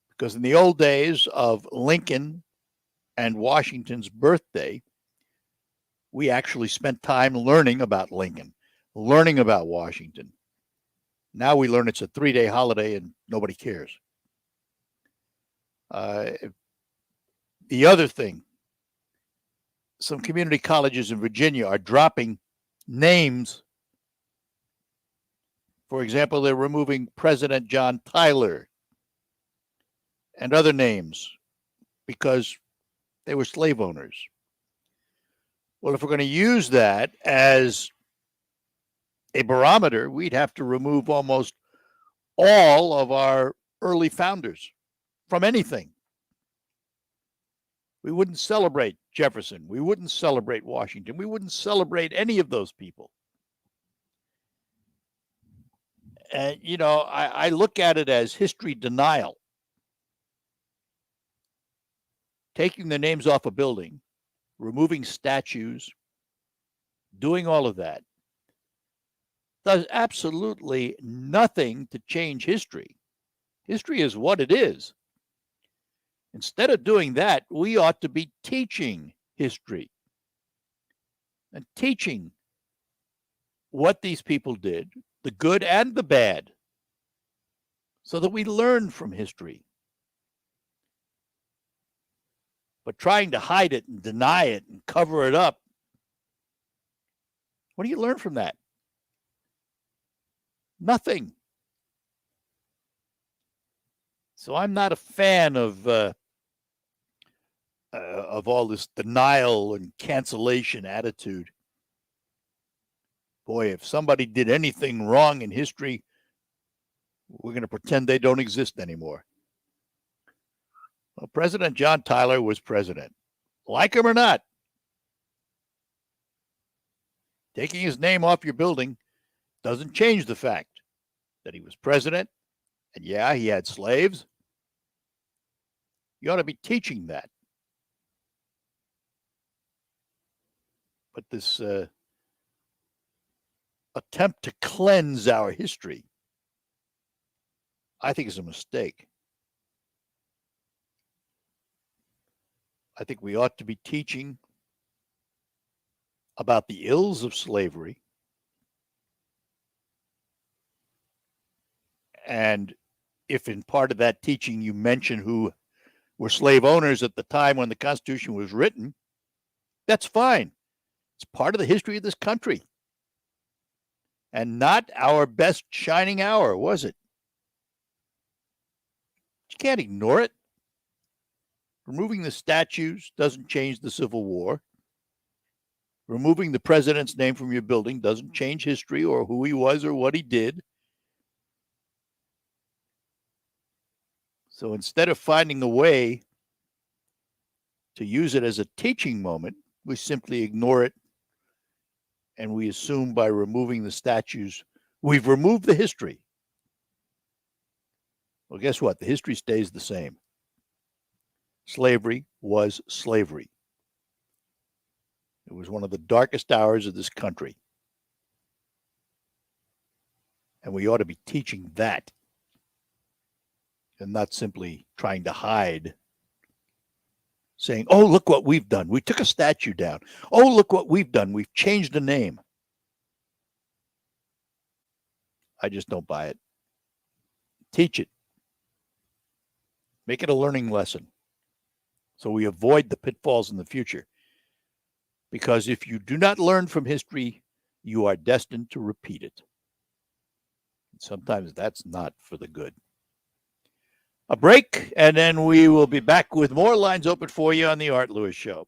because in the old days of Lincoln and Washington's birthday, we actually spent time learning about Lincoln, learning about Washington. Now we learn it's a 3-day holiday and nobody cares. The other thing, some community colleges in Virginia are dropping names. For example, they're removing President John Tyler and other names because they were slave owners. Well, if we're going to use that as a barometer, we'd have to remove almost all of our early founders from anything. We wouldn't celebrate Jefferson. We wouldn't celebrate Washington. We wouldn't celebrate any of those people. And, I look at it as history denial. Taking the names off a building, removing statues, doing all of that. does absolutely nothing to change history. History is what it is. Instead of doing that, we ought to be teaching history and teaching what these people did, the good and the bad, so that we learn from history. But trying to hide it and deny it and cover it up, what do you learn from that? Nothing. So I'm not a fan of all this denial and cancellation attitude. Boy, if somebody did anything wrong in history, we're going to pretend they don't exist anymore. Well, President John Tyler was president. Like him or not, taking his name off your building doesn't change the fact that he was president. And yeah, he had slaves. You ought to be teaching that. But this attempt to cleanse our history, I think is a mistake. I think we ought to be teaching about the ills of slavery. And if in part of that teaching you mention who were slave owners at the time when the Constitution was written, that's fine. It's part of the history of this country. And not our best shining hour, was it? You can't ignore it. Removing the statues doesn't change the Civil War. Removing the president's name from your building doesn't change history or who he was or what he did. So instead of finding a way to use it as a teaching moment, we simply ignore it, and we assume by removing the statues, we've removed the history. Well, guess what? The history stays the same. Slavery was slavery. It was one of the darkest hours of this country. And we ought to be teaching that and not simply trying to hide, saying, oh, look what we've done. We took a statue down. Oh, look what we've done. We've changed the name. I just don't buy it. Teach it. Make it a learning lesson so we avoid the pitfalls in the future. Because if you do not learn from history, you are destined to repeat it. And sometimes that's not for the good. A break, and then we will be back with more lines open for you on the Art Lewis Show.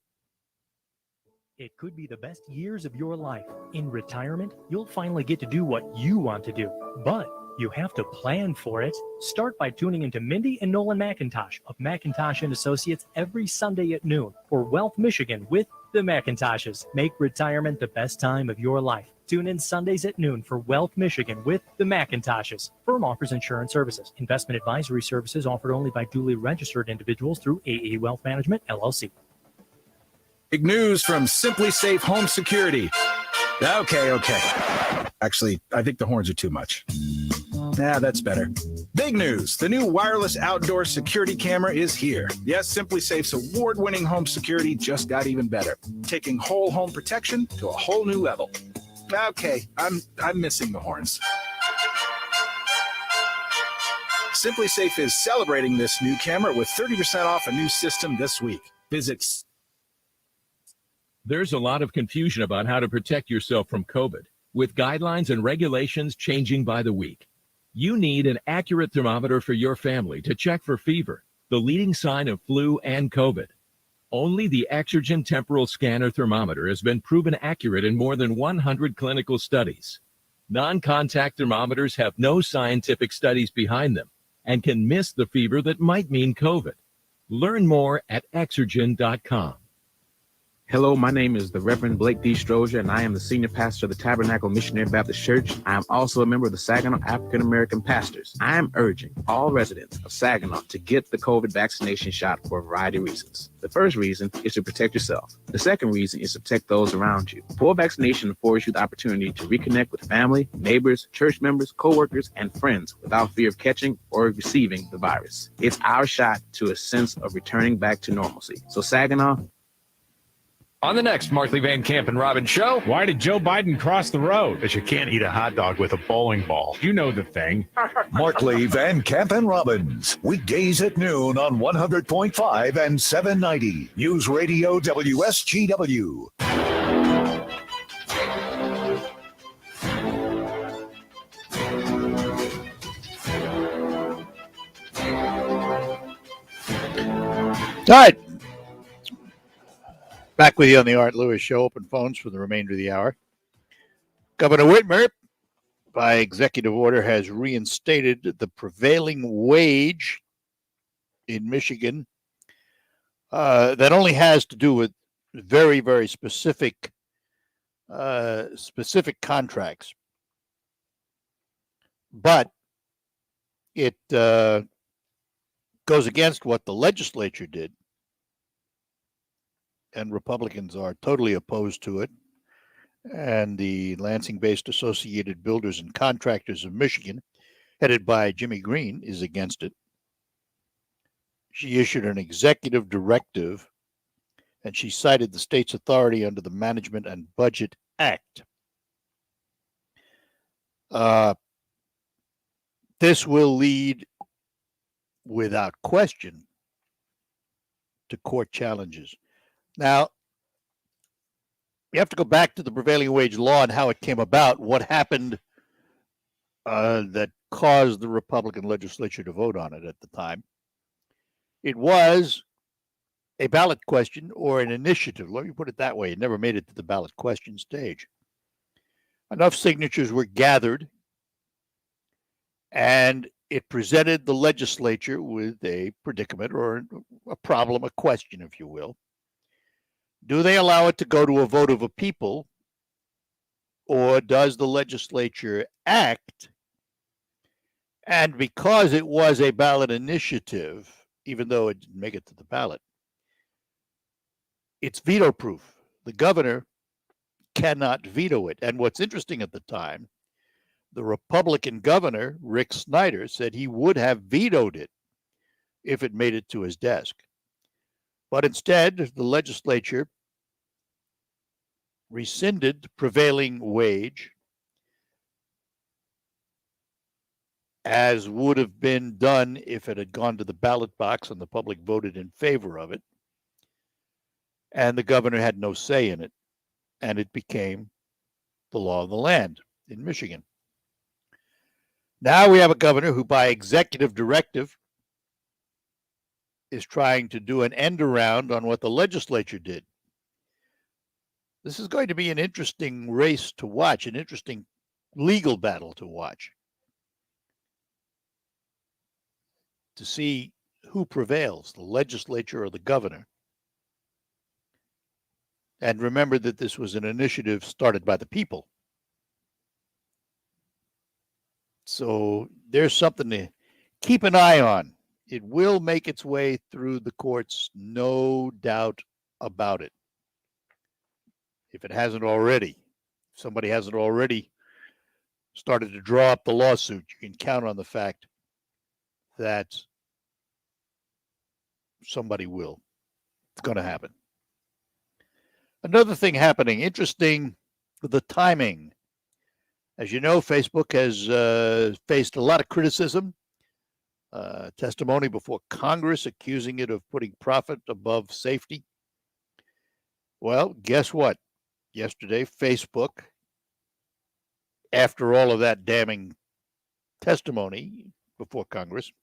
It could be the best years of your life. In retirement, you'll finally get to do what you want to do, but you have to plan for it. Start by tuning into Mindy and Nolan McIntosh of McIntosh and Associates every Sunday at noon for Wealth Michigan with the McIntoshes. Make retirement the best time of your life. Tune in Sundays at noon for Wealth Michigan with the McIntoshes. Firm offers insurance services. Investment advisory services offered only by duly registered individuals through AE Wealth Management, LLC. Big news from Simply Safe Home Security. Okay. Actually, I think the horns are too much. Nah, that's better. Big news. The new wireless outdoor security camera is here. Yes, Simply Safe's award-winning home security just got even better, taking whole home protection to a whole new level. Okay, I'm missing the horns. Simply Safe is celebrating this new camera with 30% off a new system this week. Visit. There's a lot of confusion about how to protect yourself from COVID, with guidelines and regulations changing by the week. You need an accurate thermometer for your family to check for fever, the leading sign of flu and COVID. Only the Exergen Temporal Scanner Thermometer has been proven accurate in more than 100 clinical studies. Non-contact thermometers have no scientific studies behind them and can miss the fever that might mean COVID. Learn more at Exergen.com. Hello, my name is the Reverend Blake D. Strozier, and I am the senior pastor of the Tabernacle Missionary Baptist Church. I am also a member of the Saginaw African American Pastors. I am urging all residents of Saginaw to get the COVID vaccination shot for a variety of reasons. The first reason is to protect yourself. The second reason is to protect those around you. Full vaccination affords you the opportunity to reconnect with family, neighbors, church members, co-workers, and friends without fear of catching or receiving the virus. It's our shot to a sense of returning back to normalcy. So Saginaw, on the next Markley Van Camp and Robbins show, why did Joe Biden cross the road? Because you can't eat a hot dog with a bowling ball. You know the thing. Markley, Van Camp, and Robbins. Weekdays at noon on 100.5 and 790. News Radio WSGW. All right. Back with you on the Art Lewis Show. Open phones for the remainder of the hour. Governor Whitmer, by executive order, has reinstated the prevailing wage in Michigan. That only has to do with very, very specific contracts. But it goes against what the legislature did. And Republicans are totally opposed to it. And the Lansing-based Associated Builders and Contractors of Michigan, headed by Jimmy Green, is against it. She issued an executive directive, and she cited the state's authority under the Management and Budget Act. This will lead, without question, to court challenges. Now, you have to go back to the prevailing wage law and how it came about, what happened that caused the Republican legislature to vote on it at the time. It was a ballot question or an initiative. Let me put it that way. It never made it to the ballot question stage. Enough signatures were gathered, and it presented the legislature with a predicament or a problem, a question, if you will. Do they allow it to go to a vote of a people, or does the legislature act? And because it was a ballot initiative, even though it didn't make it to the ballot, it's veto proof. The governor cannot veto it. And what's interesting at the time, the Republican governor, Rick Snyder, said he would have vetoed it if it made it to his desk. But instead, the legislature rescinded the prevailing wage, as would have been done if it had gone to the ballot box and the public voted in favor of it. And the governor had no say in it. And it became the law of the land in Michigan. Now we have a governor who, by executive directive, is trying to do an end around on what the legislature did. This is going to be an interesting race to watch, an interesting legal battle to watch, to see who prevails, the legislature or the governor. And remember that this was an initiative started by the people. So there's something to keep an eye on. It will make its way through the courts, no doubt about it. If it hasn't already, if somebody hasn't already started to draw up the lawsuit, you can count on the fact that somebody will. It's going to happen. Another thing happening, interesting, the timing. As you know, Facebook has faced a lot of criticism. Testimony before Congress accusing it of putting profit above safety. Well, guess what? Yesterday, Facebook, after all of that damning testimony before Congress,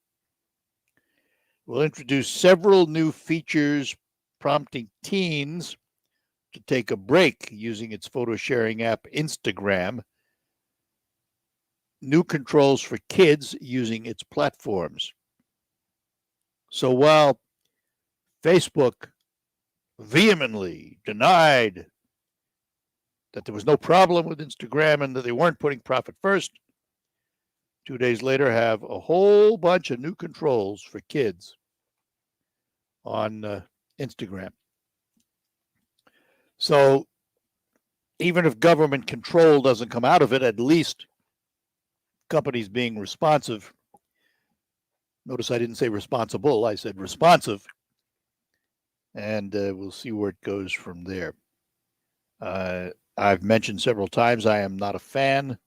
will introduce several new features prompting teens to take a break using its photo sharing app Instagram. New controls for kids using its platforms. So while Facebook vehemently denied that there was no problem with Instagram and that they weren't putting profit first. 2 days later, have a whole bunch of new controls for kids on Instagram. So even if government control doesn't come out of it, at least companies being responsive. Notice I didn't say responsible, I said responsive. And we'll see where it goes from there. I've mentioned several times I am not a fan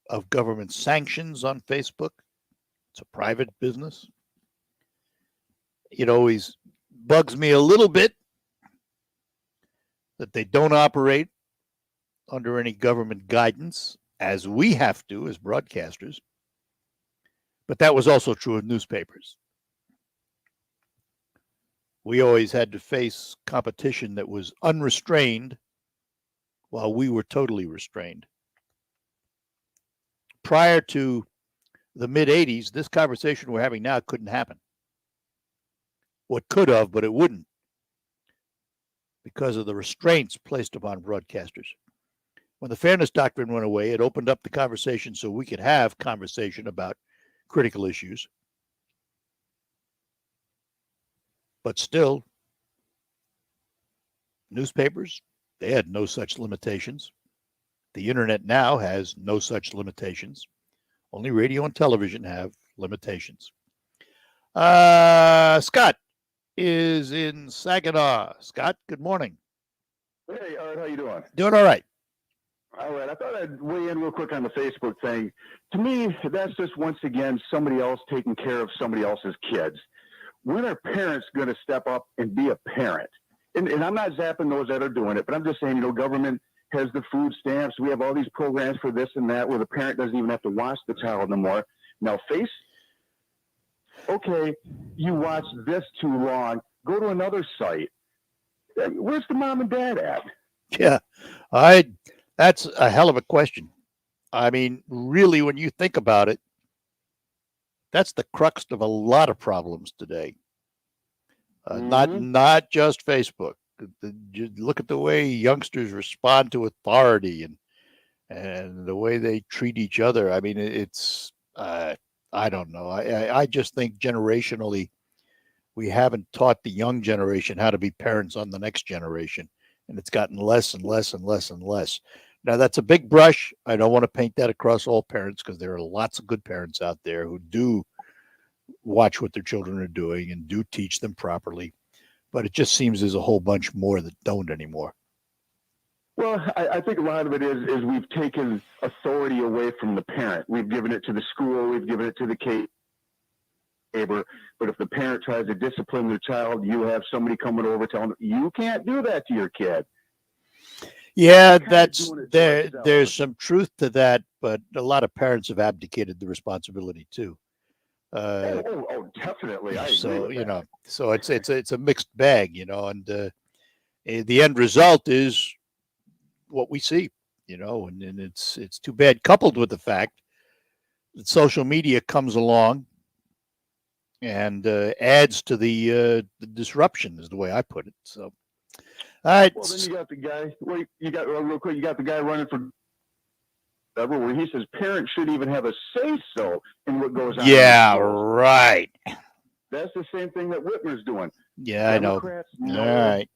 of government sanctions on Facebook. It's a private business. It always bugs me a little bit that they don't operate under any government guidance, as we have to as broadcasters. But that was also true of newspapers. We always had to face competition that was unrestrained while we were totally restrained. Prior to the mid-'80s, this conversation we're having now couldn't happen. What could have, but it wouldn't, because of the restraints placed upon broadcasters. When the fairness doctrine went away, it opened up the conversation so we could have conversation about critical issues. But still, newspapers, they had no such limitations. The internet now has no such limitations. Only radio and television have limitations. Scott is in Saginaw. Scott, good morning. Hey, Art, how you doing? Doing all right. All right. I thought I'd weigh in real quick on the Facebook thing. To me, that's just once again somebody else taking care of somebody else's kids. When are parents going to step up and be a parent? And I'm not zapping those that are doing it, but I'm just saying, government has the food stamps. We have all these programs for this and that where the parent doesn't even have to watch the child no more. Now, okay, you watch this too long. Go to another site. Where's the mom and dad at? Yeah, that's a hell of a question. I mean, really, when you think about it, that's the crux of a lot of problems today. Not just Facebook. You look at the way youngsters respond to authority and the way they treat each other. I mean, it's I don't know. I just think generationally, we haven't taught the young generation how to be parents on the next generation, and it's gotten less and less and less and less. Now, that's a big brush. I don't want to paint that across all parents, because there are lots of good parents out there who do watch what their children are doing and do teach them properly. But it just seems there's a whole bunch more that don't anymore. Well, I think a lot of it is we've taken authority away from the parent. We've given it to the school. We've given it to the neighbor. But if the parent tries to discipline their child, you have somebody coming over telling them, you can't do that to your kid. Yeah, there's some truth to that, but a lot of parents have abdicated the responsibility too. Definitely. I agree with that. So it's a mixed bag, and the end result is what we see, and it's too bad, coupled with the fact that social media comes along and adds to the disruption, is the way I put it. So, all right. Well, then you got the guy. Wait, you got real quick. You got the guy running for where he says parents should even have a say-so in what goes on. Yeah, right. That's the same thing that Whitmer's doing. Yeah, I know. All right.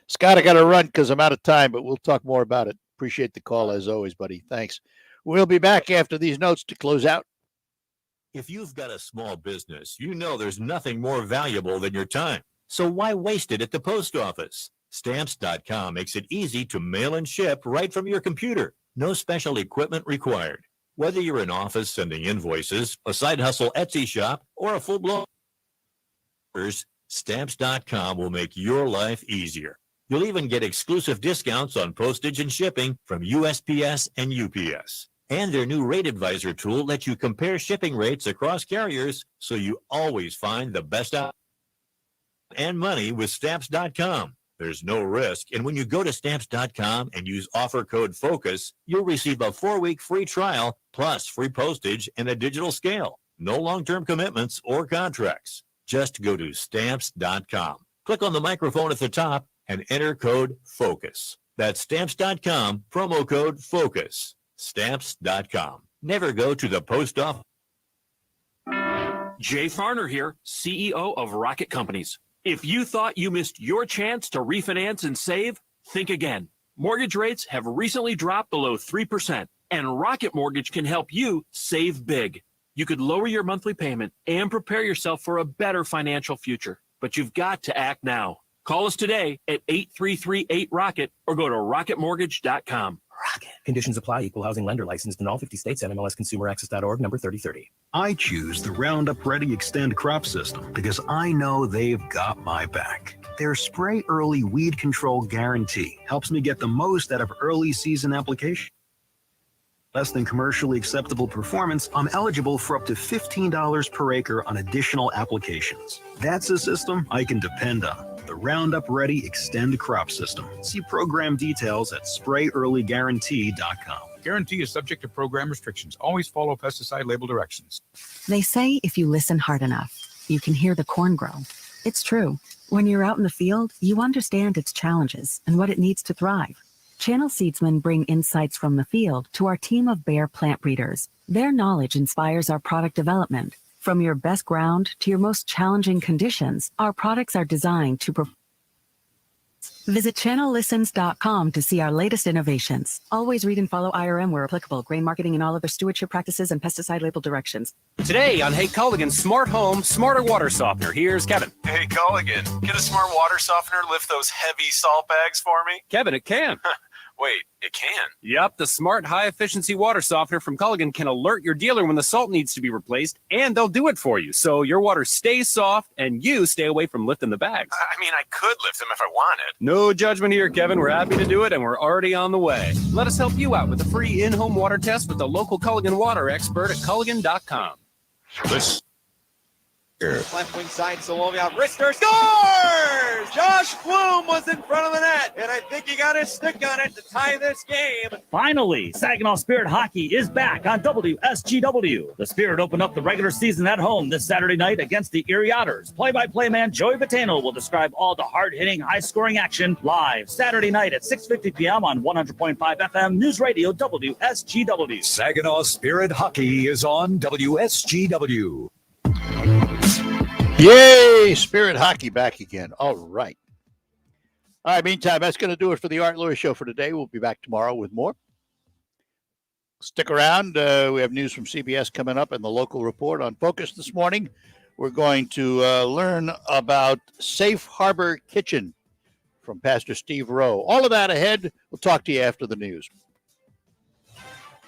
Scott, I got to run because I'm out of time, but we'll talk more about it. Appreciate the call as always, buddy. Thanks. We'll be back after these notes to close out. If you've got a small business, there's nothing more valuable than your time. So why waste it at the post office? Stamps.com makes it easy to mail and ship right from your computer. No special equipment required. Whether you're an office sending invoices, a side hustle Etsy shop, or a full-blown Stamps.com will make your life easier. You'll even get exclusive discounts on postage and shipping from USPS and UPS. And their new Rate Advisor tool lets you compare shipping rates across carriers so you always find the best out and money with Stamps.com. There's no risk, and when you go to Stamps.com and use offer code FOCUS, you'll receive a 4-week free trial plus free postage and a digital scale. No long-term commitments or contracts. Just go to Stamps.com. Click on the microphone at the top and enter code FOCUS. That's Stamps.com, promo code FOCUS. Stamps.com. Never go to the post office. Jay Farner here, CEO of Rocket Companies. If you thought you missed your chance to refinance and save, think again. Mortgage rates have recently dropped below 3%, and Rocket Mortgage can help you save big. You could lower your monthly payment and prepare yourself for a better financial future. But you've got to act now. Call us today at 833-8-ROCKET or go to rocketmortgage.com. Rocket. Conditions apply. Equal housing lender licensed in all 50 states. NMLSConsumerAccess.org, number 3030. I choose the Roundup Ready Extend crop system because I know they've got my back. Their Spray Early Weed Control Guarantee helps me get the most out of early season application. Less than commercially acceptable performance, I'm eligible for up to $15 per acre on additional applications. That's a system I can depend on. The Roundup Ready Extend crop system. See program details at sprayearlyguarantee.com. Guarantee is subject to program restrictions. Always follow pesticide label directions. They say if you listen hard enough, you can hear the corn grow. It's true. When you're out in the field, you understand its challenges and what it needs to thrive. Channel Seedsmen bring insights from the field to our team of Bayer plant breeders. Their knowledge inspires our product development. From your best ground to your most challenging conditions, our products are designed to perform. Visit channellistens.com to see our latest innovations. Always read and follow IRM where applicable, grain marketing and all other stewardship practices and pesticide label directions. Today on Hey Culligan's Smart Home, Smarter Water Softener. Here's Kevin. Hey Culligan, can a smart water softener lift those heavy salt bags for me? Kevin, it can. Wait, it can? Yep, the smart high-efficiency water softener from Culligan can alert your dealer when the salt needs to be replaced, and they'll do it for you, so your water stays soft and you stay away from lifting the bags. I mean, I could lift them if I wanted. No judgment here, Kevin. We're happy to do it, and we're already on the way. Let us help you out with a free in-home water test with the local Culligan water expert at Culligan.com. This Left wing side, Soloviev, wrister scores! Josh Bloom was in front of the net, and I think he got his stick on it to tie this game. Finally, Saginaw Spirit Hockey is back on WSGW. The Spirit opened up the regular season at home this Saturday night against the Erie Otters. Play-by-play man Joey Batano will describe all the hard-hitting, high-scoring action live Saturday night at 6:50 p.m. on 100.5 FM News Radio WSGW. Saginaw Spirit Hockey is on WSGW. Yay! Spirit Hockey back again. All right. All right, meantime, that's going to do it for the Art Lewis Show for today. We'll be back tomorrow with more. Stick around. We have news from CBS coming up and the local report on Focus this morning. We're going to learn about Safe Harbor Kitchen from Pastor Steve Rowe. All of that ahead. We'll talk to you after the news.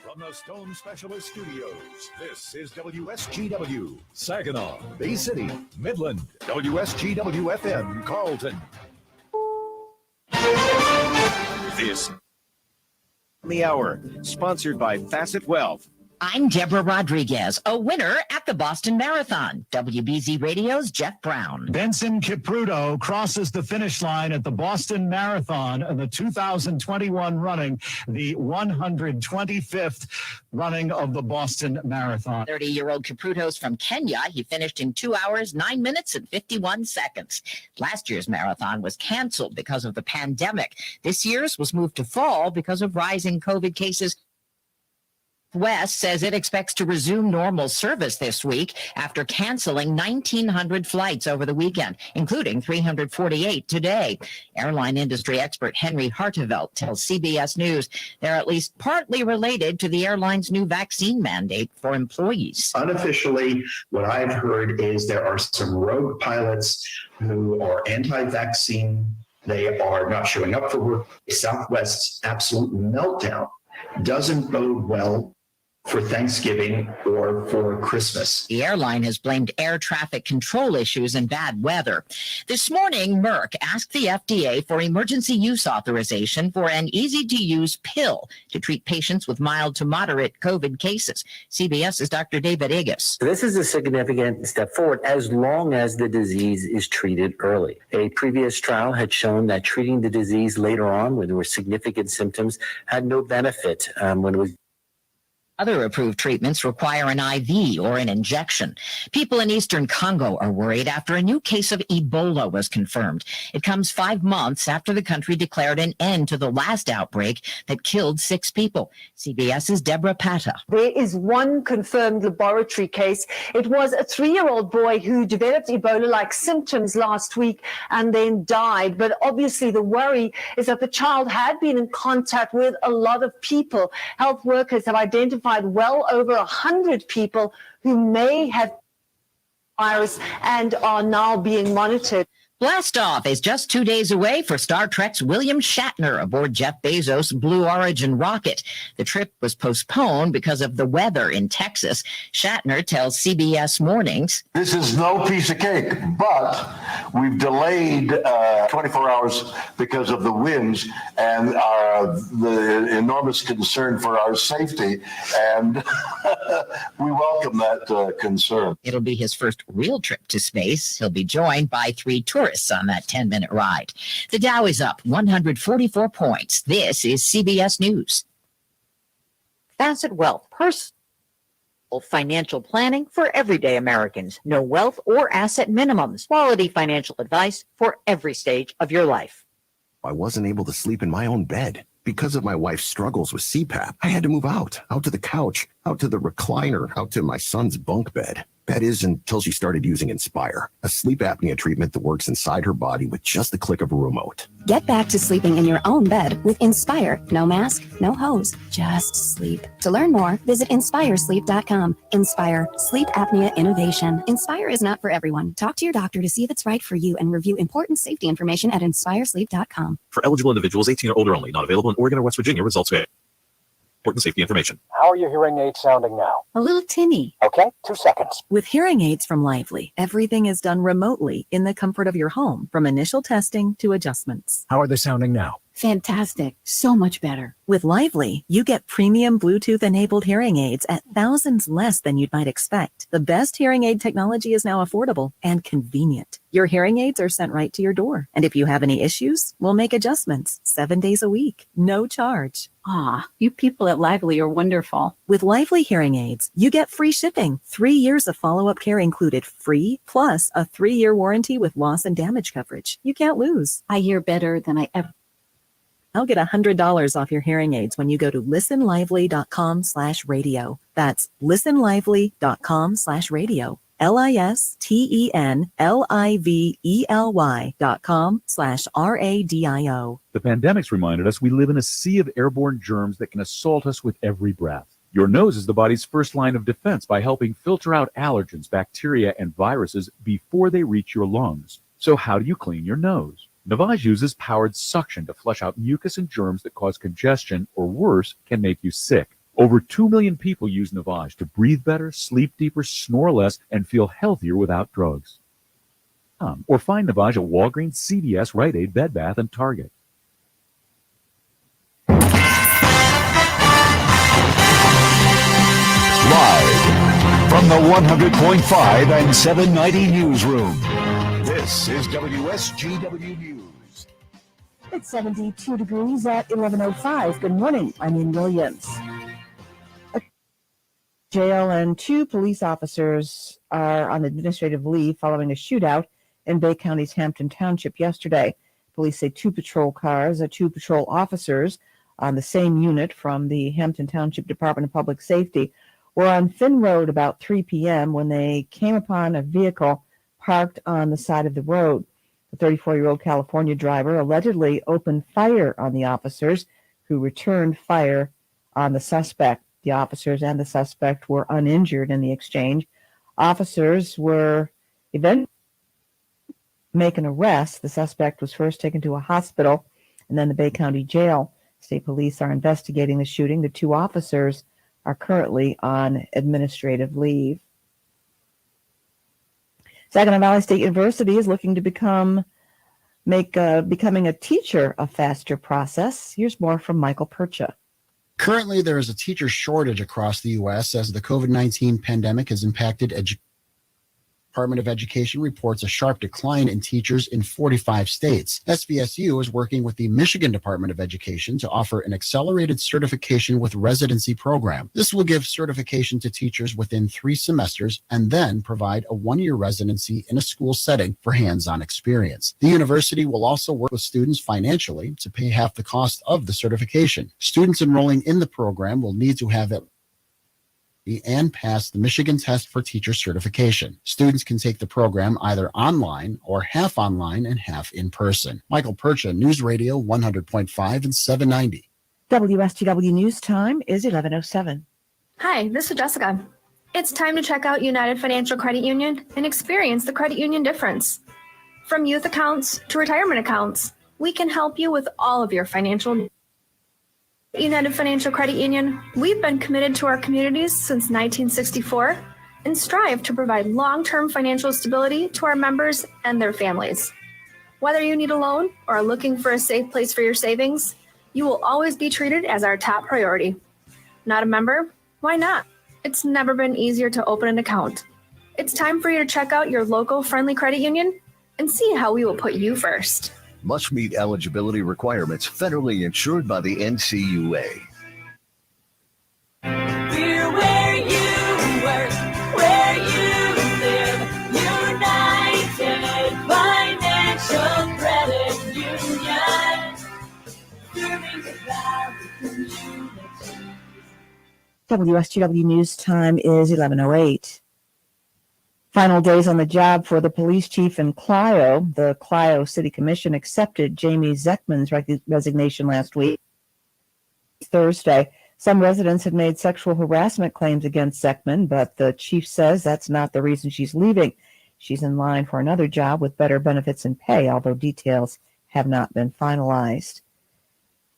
From the Stone Specialist Studios, this is WSGW, Saginaw, Bay City, Midland, WSGW FM, Carlton. This the hour, sponsored by Facet Wealth. I'm Deborah Rodriguez, a winner at the Boston Marathon. WBZ Radio's Jeff Brown. Benson Kipruto crosses the finish line at the Boston Marathon in the 2021 running, the 125th running of the Boston Marathon. 30-year-old Kipruto's from Kenya. He finished in 2 hours, 9 minutes, and 51 seconds. Last year's marathon was canceled because of the pandemic. This year's was moved to fall because of rising COVID cases. West says it expects to resume normal service this week after canceling 1,900 flights over the weekend, including 348 today. Airline industry expert Henry Hartevelt tells CBS News they're at least partly related to the airline's new vaccine mandate for employees. Unofficially, what I've heard is there are some rogue pilots who are anti-vaccine. They are not showing up for work. Southwest's absolute meltdown doesn't bode well for Thanksgiving or for Christmas. The airline has blamed air traffic control issues and bad weather. This morning, Merck asked the FDA for emergency use authorization for an easy-to-use pill to treat patients with mild to moderate COVID cases. CBS's Dr. David Agus. This is a significant step forward as long as the disease is treated early. A previous trial had shown that treating the disease later on when there were significant symptoms had no benefit when it was Other approved treatments require an IV or an injection. People in eastern Congo are worried after a new case of Ebola was confirmed. It comes 5 months after the country declared an end to the last outbreak that killed 6 people. CBS's Deborah Patta. There is one confirmed laboratory case. It was a 3-year-old boy who developed Ebola-like symptoms last week and then died. But obviously the worry is that the child had been in contact with a lot of people. Health workers have identified well over 100 people who may have virus and are now being monitored. Blastoff is just 2 days away for Star Trek's William Shatner aboard Jeff Bezos' Blue Origin rocket. The trip was postponed because of the weather in Texas. Shatner tells CBS Mornings, "This is no piece of cake, but we've delayed 24 hours because of the winds and the enormous concern for our safety, and we welcome that concern." It'll be his first real trip to space. He'll be joined by 3 tourists on that 10-minute ride. The Dow is up 144 points. This is CBS News. Facet Wealth, personal financial planning for everyday Americans. No wealth or asset minimums. Quality financial advice for every stage of your life. I wasn't able to sleep in my own bed. Because of my wife's struggles with CPAP, I had to move out to the couch, out to the recliner, out to my son's bunk bed. That is until she started using Inspire, a sleep apnea treatment that works inside her body with just the click of a remote. Get back to sleeping in your own bed with Inspire. No mask, no hose, just sleep. To learn more, visit InspireSleep.com. Inspire, sleep apnea innovation. Inspire is not for everyone. Talk to your doctor to see if it's right for you and review important safety information at InspireSleep.com. For eligible individuals 18 or older only. Not available in Oregon or West Virginia. Results vary. Important safety information. How are your hearing aids sounding now? A little tinny. Okay, 2 seconds. With hearing aids from Lively, everything is done remotely in the comfort of your home, from initial testing to adjustments. How are they sounding now? Fantastic. So much better. With Lively, you get premium Bluetooth-enabled hearing aids at thousands less than you'd might expect. The best hearing aid technology is now affordable and convenient. Your hearing aids are sent right to your door. And if you have any issues, we'll make adjustments 7 days a week. No charge. Ah, you people at Lively are wonderful. With Lively hearing aids, you get free shipping, 3 years of follow-up care included free, plus a 3-year warranty with loss and damage coverage. You can't lose. I hear better than I ever. I'll get $100 off your hearing aids when you go to listenlively.com/radio. That's listenlively.com/radio. listenlively.com/radio. The pandemic's reminded us we live in a sea of airborne germs that can assault us with every breath. Your nose is the body's first line of defense by helping filter out allergens, bacteria, and viruses before they reach your lungs. So how do you clean your nose? Navage uses powered suction to flush out mucus and germs that cause congestion, or worse, can make you sick. Over 2 million people use Navage to breathe better, sleep deeper, snore less, and feel healthier without drugs. Or find Navage at Walgreens, CVS, Rite Aid, Bed Bath, and Target. Live from the 100.5 and 790 newsroom. This is WSGW News. It's 72 degrees at 11:05. Good morning. I'm Ian Williams. A jail and 2 police officers are on administrative leave following a shootout in Bay County's Hampton Township yesterday. Police say 2 patrol cars, 2 patrol officers on the same unit from the Hampton Township Department of Public Safety were on Finn Road about 3 p.m. when they came upon a vehicle parked on the side of the road. The 34-year-old California driver allegedly opened fire on the officers, who returned fire on the suspect. The officers and the suspect were uninjured in the exchange. Officers were eventually make an arrest. The suspect was first taken to a hospital and then the Bay County Jail. State police are investigating the shooting. The 2 officers are currently on administrative leave. Saginaw Valley State University is looking to becoming a teacher a faster process. Here's more from Michael Percha. Currently, there is a teacher shortage across the U.S. as the COVID-19 pandemic has impacted education. Department of Education reports a sharp decline in teachers in 45 states. SVSU is working with the Michigan Department of Education to offer an accelerated certification with residency program. This will give certification to teachers within 3 semesters and then provide a 1-year residency in a school setting for hands-on experience. The university will also work with students financially to pay half the cost of the certification. Students enrolling in the program will need to have it and pass the Michigan test for teacher certification. Students can take the program either online or half online and half in person. Michael Percha, News Radio 100.5 and 790. WSGW News Time is 11:07. Hi, this is Jessica. It's time to check out United Financial Credit Union and experience the credit union difference. From youth accounts to retirement accounts, we can help you with all of your financial needs. United Financial Credit Union, we've been committed to our communities since 1964 and strive to provide long-term financial stability to our members and their families. Whether you need a loan or are looking for a safe place for your savings, you will always be treated as our top priority. Not a member? Why not? It's never been easier to open an account. It's time for you to check out your local friendly credit union and see how we will put you first. Must meet eligibility requirements, federally insured by the NCUA. We're where you work, where you live. United Financial Credit Union. Serving the Valley community. WSGW News Time is 11:08. Final days on the job for the police chief in Clio. The Clio City Commission accepted Jamie Zeckman's resignation last week. Thursday, some residents had made sexual harassment claims against Zeckman, but the chief says that's not the reason she's leaving. She's in line for another job with better benefits and pay, although details have not been finalized.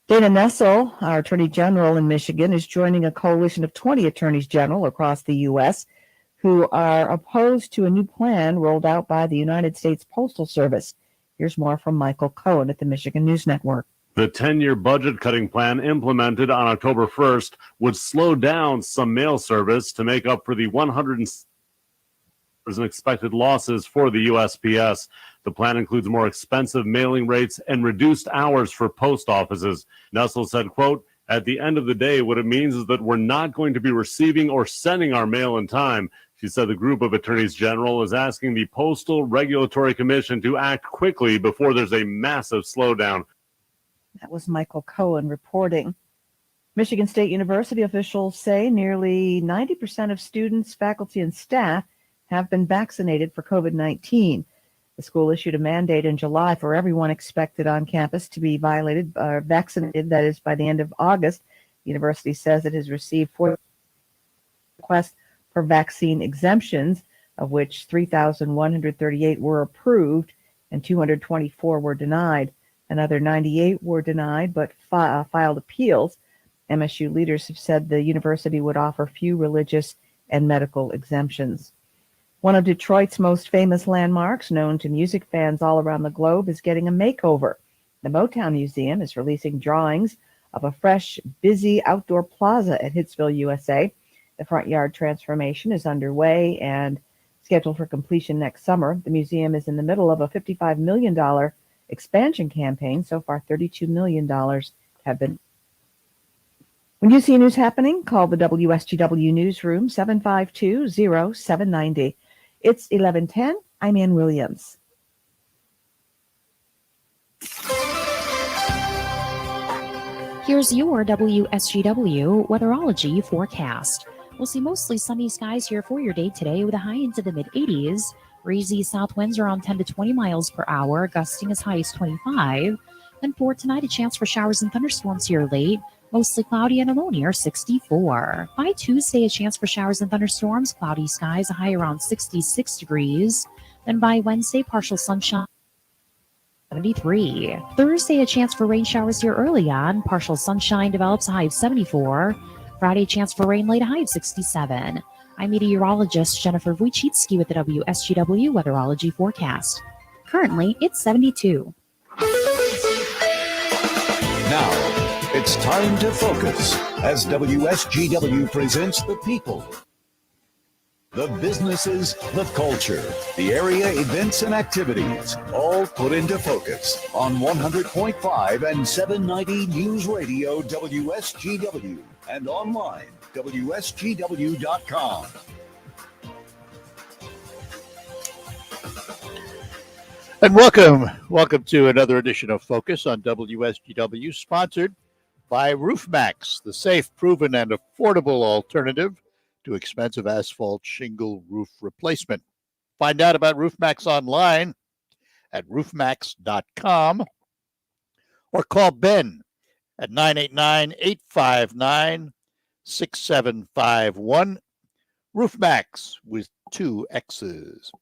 Dana Nessel, our Attorney General in Michigan, is joining a coalition of 20 attorneys general across the U.S. who are opposed to a new plan rolled out by the United States Postal Service. Here's more from Michael Cohen at the Michigan News Network. The 10-year budget-cutting plan implemented on October 1st would slow down some mail service to make up for the $100 in expected losses for the USPS. The plan includes more expensive mailing rates and reduced hours for post offices. Nessel said, quote, "At the end of the day, what it means is that we're not going to be receiving or sending our mail in time." She said the group of attorneys general is asking the Postal Regulatory Commission to act quickly before there's a massive slowdown. That was Michael Cohen reporting. Michigan State University officials say nearly 90% of students, faculty, and staff have been vaccinated for COVID-19. The school issued a mandate in July for everyone expected on campus to be vaccinated, that is, by the end of August. The university says it has received 4 requests for vaccine exemptions, of which 3,138 were approved and 224 were denied. Another 98 were denied but filed appeals. MSU leaders have said the university would offer few religious and medical exemptions. One of Detroit's most famous landmarks, known to music fans all around the globe, is getting a makeover. The Motown Museum is releasing drawings of a fresh, busy outdoor plaza at Hitsville, USA. The front yard transformation is underway and scheduled for completion next summer. The museum is in the middle of a $55 million expansion campaign. So far, $32 million have been. When you see news happening, call the WSGW newsroom, 752-0790. It's 11:10. I'm Ann Williams. Here's your WSGW Weatherology forecast. We'll see mostly sunny skies here for your day today with a high into the mid-80s. Breezy south winds around 10 to 20 miles per hour, gusting as high as 25. And for tonight, a chance for showers and thunderstorms here late. Mostly cloudy and a low near 64. By Tuesday, a chance for showers and thunderstorms, cloudy skies, a high around 66 degrees. Then by Wednesday, partial sunshine, 73. Thursday, a chance for rain showers here early on. Partial sunshine develops, a high of 74. Friday, chance for rain late, a high of 67. I'm meteorologist Jennifer Wojcicki with the WSGW Weatherology forecast. Currently, it's 72. Now, it's time to focus as WSGW presents the people, the businesses, the culture, the area events and activities, all put into focus on 100.5 and 790 News Radio WSGW and online WSGW.com. And welcome to another edition of Focus on WSGW, sponsored by RoofMax, the safe, proven, and affordable alternative to expensive asphalt shingle roof replacement. Find out about RoofMax online at roofmax.com or call Ben at 989-859-6751. RoofMax with 2 X's.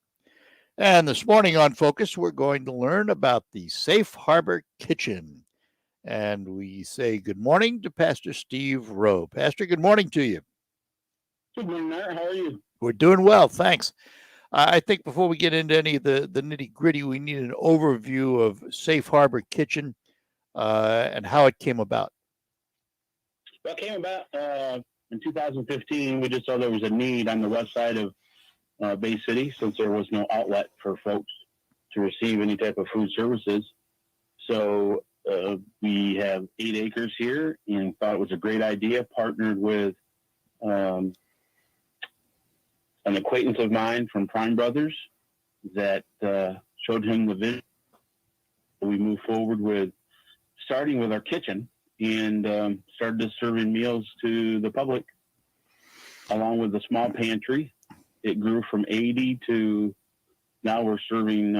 And this morning on Focus, we're going to learn about the Safe Harbor Kitchen. And we say good morning to Pastor Steve Rowe. Pastor, good morning to you. Good morning, Matt. How are you? We're doing well, thanks. I think before we get into any of the nitty-gritty, we need an overview of Safe Harbor Kitchen and how it came about. Well, it came about in 2015. We just saw there was a need on the west side of Bay City, since there was no outlet for folks to receive any type of food services. So we have 8 acres here and thought it was a great idea, partnered with an acquaintance of mine from Prime Brothers that showed him the vision. We moved forward with starting with our kitchen and started serving meals to the public along with a small pantry. It grew from 80 to now we're serving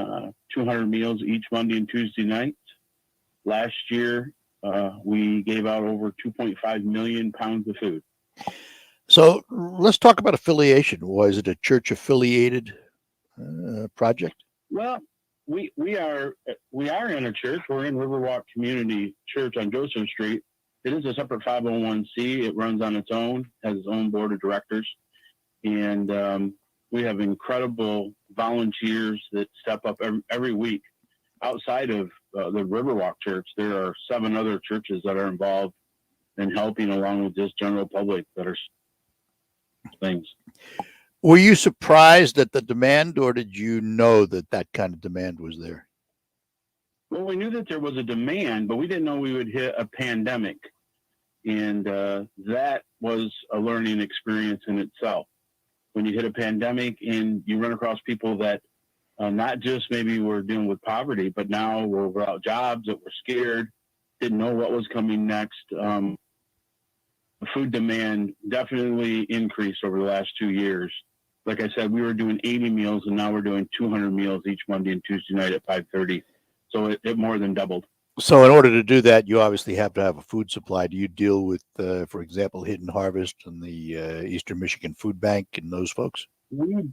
200 meals each Monday and Tuesday nights. Last year, we gave out over 2.5 million pounds of food. So let's talk about affiliation. Was it a church-affiliated project? Well, we are in a church. We're in Riverwalk Community Church on Joseph Street. It is a separate 501c. It runs on its own, has its own board of directors. And we have incredible volunteers that step up every week. Outside of the Riverwalk Church, there are 7 other churches that are involved in helping, along with this general public that are things. Were you surprised at the demand, or did you know that kind of demand was there? Well, we knew that there was a demand, but we didn't know we would hit a pandemic. And that was a learning experience in itself. When you hit a pandemic and you run across people that not just maybe were dealing with poverty, but now were without jobs, that were scared, didn't know what was coming next. The food demand definitely increased over the last 2 years. Like I said, we were doing 80 meals and now we're doing 200 meals each Monday and Tuesday night at 5:30. So it more than doubled. So in order to do that, you obviously have to have a food supply. Do you deal with, for example, Hidden Harvest and the Eastern Michigan Food Bank and those folks? We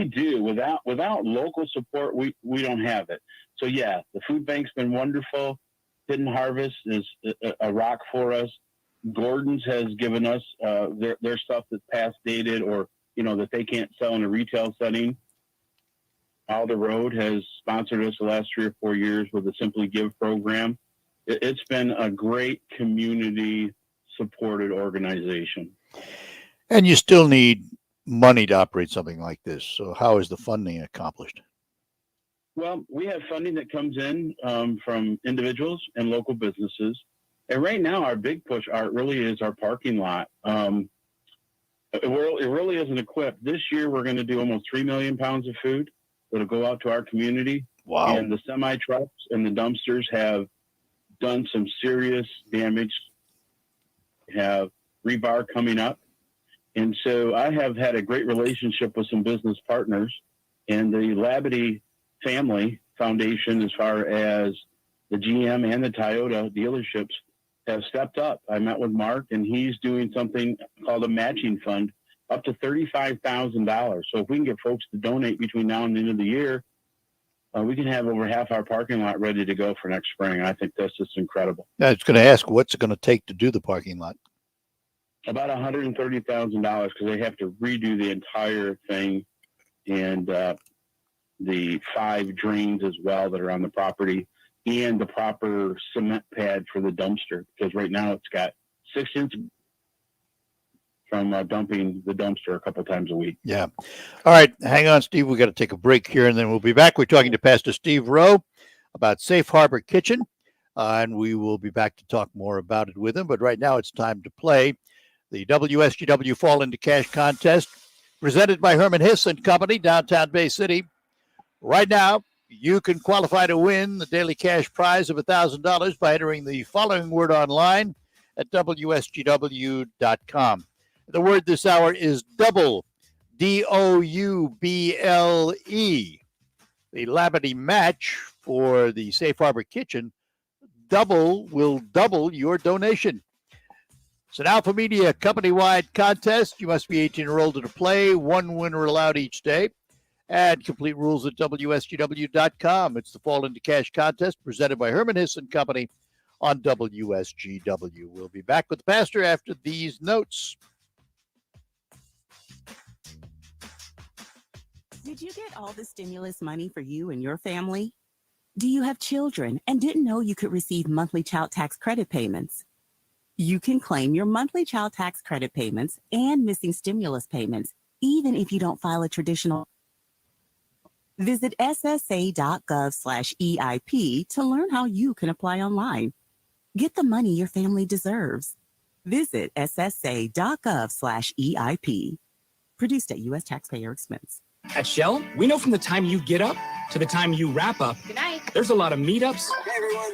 do. Without local support, we don't have it. So yeah, the food bank's been wonderful. Hidden Harvest is a rock for us. Gordon's has given us their stuff that's past dated or that they can't sell in a retail setting. All the Road has sponsored us the last 3 or 4 years with the Simply Give program. It's been a great community supported organization. And you still need money to operate something like this. So how is the funding accomplished? Well, we have funding that comes in from individuals and local businesses. And right now, our big push really is our parking lot. It really isn't equipped. This year, we're going to do almost 3 million pounds of food that'll go out to our community. Wow. And the semi trucks and the dumpsters have done some serious damage. We have rebar coming up. And so I have had a great relationship with some business partners, and the Labadie family foundation, as far as the GM and the Toyota dealerships, have stepped up. I met with Mark, and he's doing something called a matching fund, up to $35,000. So if we can get folks to donate between now and the end of the year, we can have over half our parking lot ready to go for next spring. I think that's just incredible. I was going to ask, what's it going to take to do the parking lot? About $130,000, because they have to redo the entire thing, and the 5 drains as well that are on the property, and the proper cement pad for the dumpster, because right now it's got 6 inches from dumping the dumpster a couple times a week. Yeah. All right. Hang on, Steve. We got to take a break here, and then we'll be back. We're talking to Pastor Steve Rowe about Safe Harbor Kitchen, and we will be back to talk more about it with him. But right now, it's time to play the WSGW Fall into Cash contest presented by Herman Hiss and Company, downtown Bay City. Right now, you can qualify to win the daily cash prize of $1,000 by entering the following word online at WSGW.com. The word this hour is double, DOUBLE. The Labadee match for the Safe Harbor Kitchen will double your donation. It's an Alpha Media company-wide contest. You must be 18 or older to play. One winner allowed each day. And complete rules at WSGW.com. It's the Fall into Cash contest presented by Herman Hiss and Company on WSGW. We'll be back with the pastor after these notes. Did you get all the stimulus money for you and your family? Do you have children and didn't know you could receive monthly child tax credit payments? You can claim your monthly child tax credit payments and missing stimulus payments, even if you don't file a traditional. Visit ssa.gov/EIP to learn how you can apply online. Get the money your family deserves. Visit ssa.gov/EIP. Produced at U.S. taxpayer expense. At Shell, we know from the time you get up to the time you wrap up, Good night. There's a lot of meetups,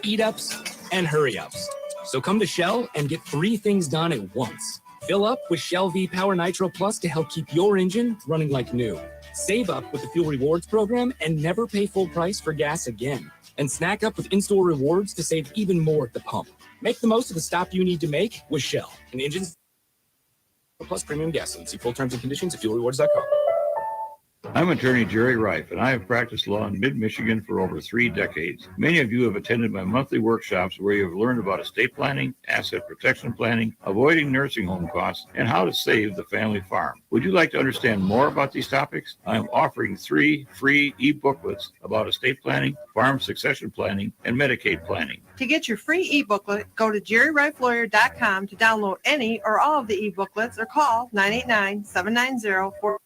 eat-ups, and hurry-ups. So come to Shell and get 3 things done at once. Fill up with Shell V-Power Nitro Plus to help keep your engine running like new. Save up with the Fuel Rewards program and never pay full price for gas again. And snack up with in-store rewards to save even more at the pump. Make the most of the stop you need to make with Shell. And engines plus premium gasoline. See full terms and conditions at fuelrewards.com. I'm attorney Jerry Reif, and I have practiced law in mid-Michigan for over 3 decades. Many of you have attended my monthly workshops where you have learned about estate planning, asset protection planning, avoiding nursing home costs, and how to save the family farm. Would you like to understand more about these topics? I am offering 3 free e-booklets about estate planning, farm succession planning, and Medicaid planning. To get your free e-booklet, go to jerryreiflawyer.com to download any or all of the e-booklets or call 989-790-4.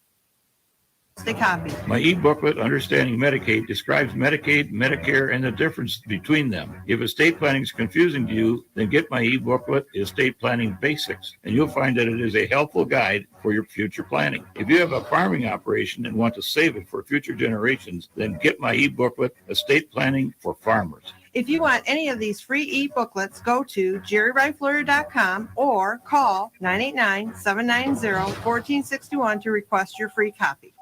Copy. My e-booklet, Understanding Medicaid, describes Medicaid, Medicare, and the difference between them. If estate planning is confusing to you, then get my e-booklet, Estate Planning Basics, and you'll find that it is a helpful guide for your future planning. If you have a farming operation and want to save it for future generations, then get my e-booklet, Estate Planning for Farmers. If you want any of these free e-booklets, go to jerryreiflawyer.com or call 989-790-1461 to request your free copy.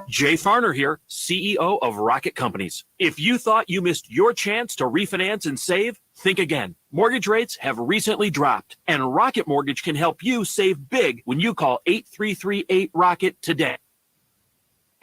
Jay Farner here, CEO of Rocket Companies. If you thought you missed your chance to refinance and save, think again. Mortgage rates have recently dropped, and Rocket Mortgage can help you save big when you call 8338-ROCKET today.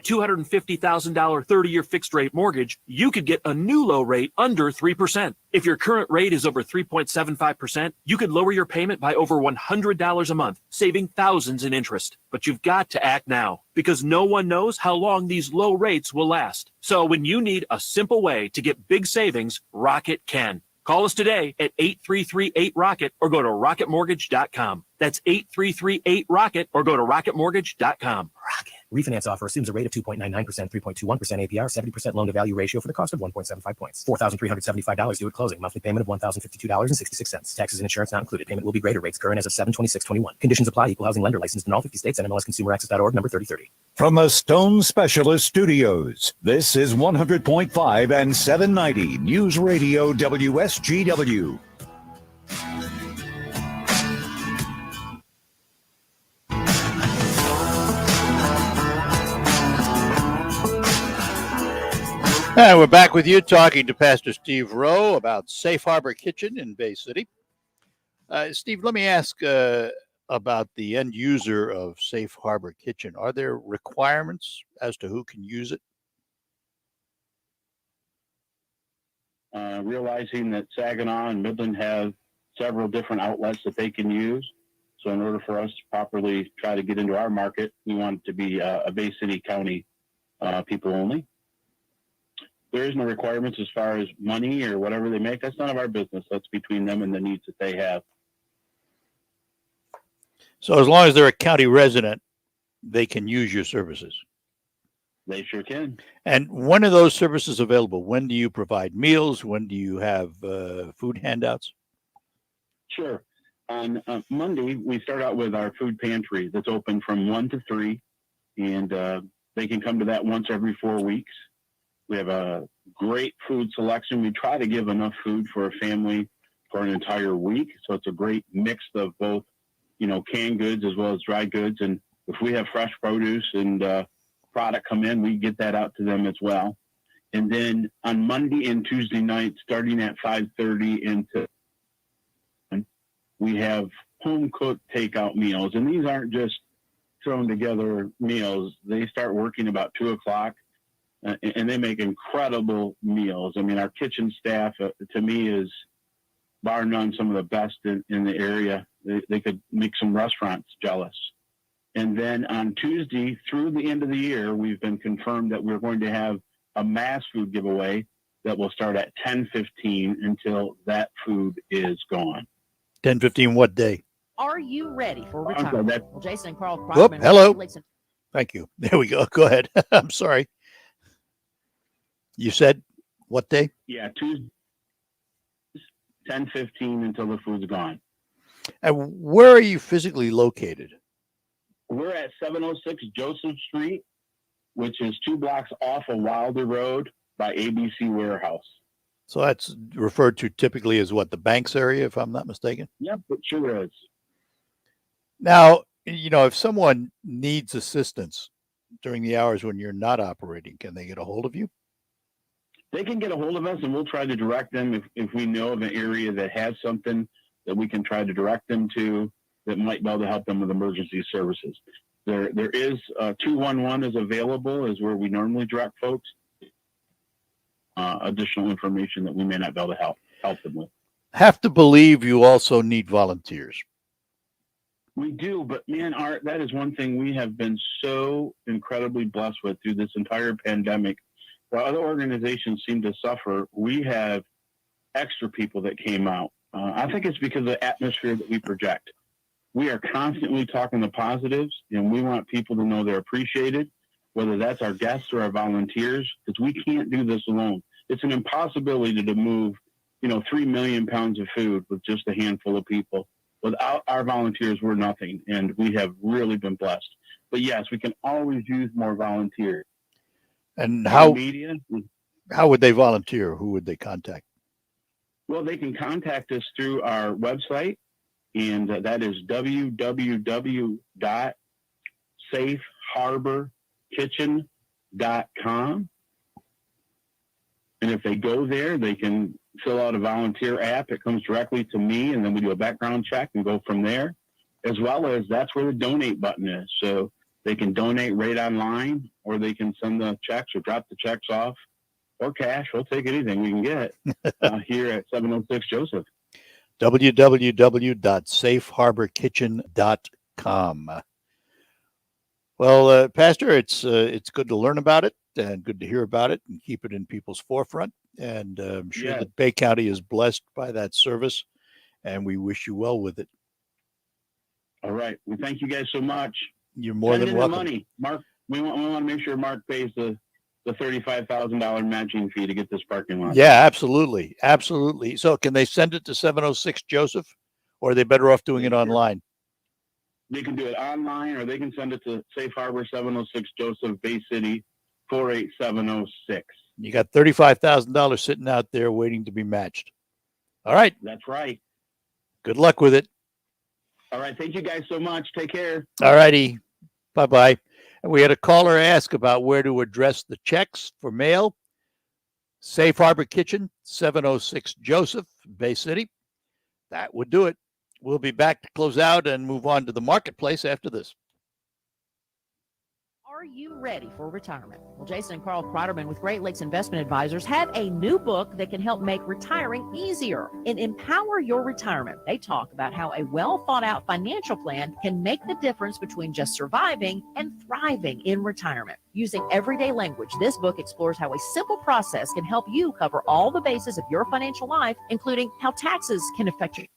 $250,000 30-year fixed-rate mortgage, you could get a new low rate under 3%. If your current rate is over 3.75%, you could lower your payment by over $100 a month, saving thousands in interest. But you've got to act now, because no one knows how long these low rates will last. So when you need a simple way to get big savings, Rocket can. Call us today at 8338-ROCKET or go to rocketmortgage.com. That's 8338-ROCKET or go to rocketmortgage.com. Rocket. Refinance offer assumes a rate of 2.99%, 3.21% APR, 70% loan-to-value ratio for the cost of 1.75 points. $4,375 due at closing. Monthly payment of $1,052.66. Taxes and insurance not included. Payment will be greater. Rates current as of 7/26/21. Conditions apply. Equal housing lender licensed in all 50 states. NMLSconsumeraccess.org number 3030. From the Stone Specialist Studios, this is 100.5 and 790 News Radio WSGW. And we're back with you talking to Pastor Steve Rowe about Safe Harbor Kitchen in Bay City. Steve, let me ask about the end user of Safe Harbor Kitchen. Are there requirements as to who can use it? Realizing that Saginaw and Midland have several different outlets that they can use. So in order for us to properly try to get into our market, we want it to be a Bay City County people only. There is no requirements as far as money or whatever they make. That's none of our business. That's between them and the needs that they have. So as long as they're a county resident, they can use your services. They sure can. And when are those services available? When do you provide meals? When do you have food handouts? Sure. On Monday, we start out with our food pantry that's open from 1 to 3, and they can come to that once every 4 weeks. We have a great food selection. We try to give enough food for a family for an entire week, so it's a great mix of both, canned goods as well as dry goods. And if we have fresh produce and product come in, we get that out to them as well. And then on Monday and Tuesday nights, starting at 5:30 into we have home cooked takeout meals, and these aren't just thrown together meals. They start working about 2 o'clock, and they make incredible meals. I mean, our kitchen staff, to me, is bar none some of the best in the area. They could make some restaurants jealous. And then on Tuesday through the end of the year, we've been confirmed that we're going to have a mass food giveaway that will start at 10:15 until that food is gone. 10:15 what day? Are you ready for retirement? Well, Jason and Carl Whoop, Kreiderman. hello. Thank you. There we go. Go ahead. I'm sorry. You said what day? Yeah, Tuesday, 10:15 until the food's gone. And where are you physically located? We're at 706 Joseph Street, which is 2 blocks off of Wilder Road by ABC Warehouse. So that's referred to typically as what, the Banks area, if I'm not mistaken? Yep, it sure is. Now, if someone needs assistance during the hours when you're not operating, can they get a hold of you? They can get a hold of us, and we'll try to direct them if we know of an area that has something that we can try to direct them to that might be able to help them with emergency services. There is 211 is available, is where we normally direct folks. Additional information that we may not be able to help them with. Have to believe you also need volunteers. We do, but man, Art, that is one thing we have been so incredibly blessed with through this entire pandemic. While other organizations seem to suffer, we have extra people that came out. I think it's because of the atmosphere that we project. We are constantly talking the positives, and we want people to know they're appreciated, whether that's our guests or our volunteers, because we can't do this alone. It's an impossibility to move, 3 million pounds of food with just a handful of people. Without our volunteers, we're nothing, and we have really been blessed. But yes, we can always use more volunteers. And how would they volunteer? Who would they contact? Well, they can contact us through our website, and that is www.safeharborkitchen.com. And if they go there, they can fill out a volunteer app. It comes directly to me, and then we do a background check and go from there. As well as that's where the donate button is. So they can donate right online, or they can send the checks or drop the checks off, or cash. We'll take anything we can get here at 706 Joseph. www.safeharborkitchen.com. Well, Pastor, it's good to learn about it and good to hear about it and keep it in people's forefront. And I'm sure that Bay County is blessed by that service, and we wish you well with it. All right. We thank you guys so much. You're more than welcome. The money, Mark. We want to make sure Mark pays the $35,000 matching fee to get this parking lot. Yeah, absolutely. Absolutely. So can they send it to 706 Joseph, or are they better off doing it online? They can do it online, or they can send it to Safe Harbor 706 Joseph, Bay City 48706. You got $35,000 sitting out there waiting to be matched. All right. That's right. Good luck with it. All right. Thank you guys so much. Take care. All righty. Bye-bye. And we had a caller ask about where to address the checks for mail. Safe Harbor Kitchen, 706 Joseph, Bay City. That would do it. We'll be back to close out and move on to the marketplace after this. Are you ready for retirement? Well, Jason and Carl Kreiderman with Great Lakes Investment Advisors have a new book that can help make retiring easier and empower your retirement. They talk about how a well-thought-out financial plan can make the difference between just surviving and thriving in retirement. Using everyday language, this book explores how a simple process can help you cover all the bases of your financial life, including how taxes can affect you.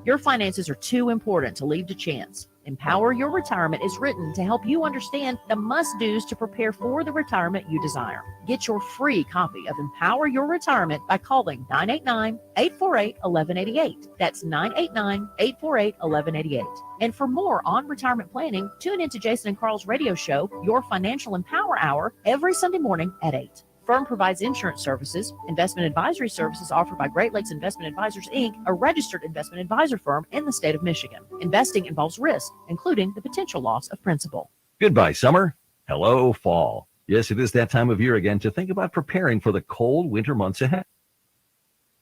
Your finances are too important to leave to chance. Empower Your Retirement is written to help you understand the must-dos to prepare for the retirement you desire. Get your free copy of Empower Your Retirement by calling 989-848-1188. That's 989-848-1188. And for more on retirement planning, tune into Jason and Carl's radio show, Your Financial Empower Hour, every Sunday morning at 8. Firm provides insurance services, investment advisory services offered by Great Lakes Investment Advisors, Inc., a registered investment advisor firm in the state of Michigan. Investing involves risk, including the potential loss of principal. Goodbye, summer. Hello, fall. Yes, it is that time of year again to think about preparing for the cold winter months ahead.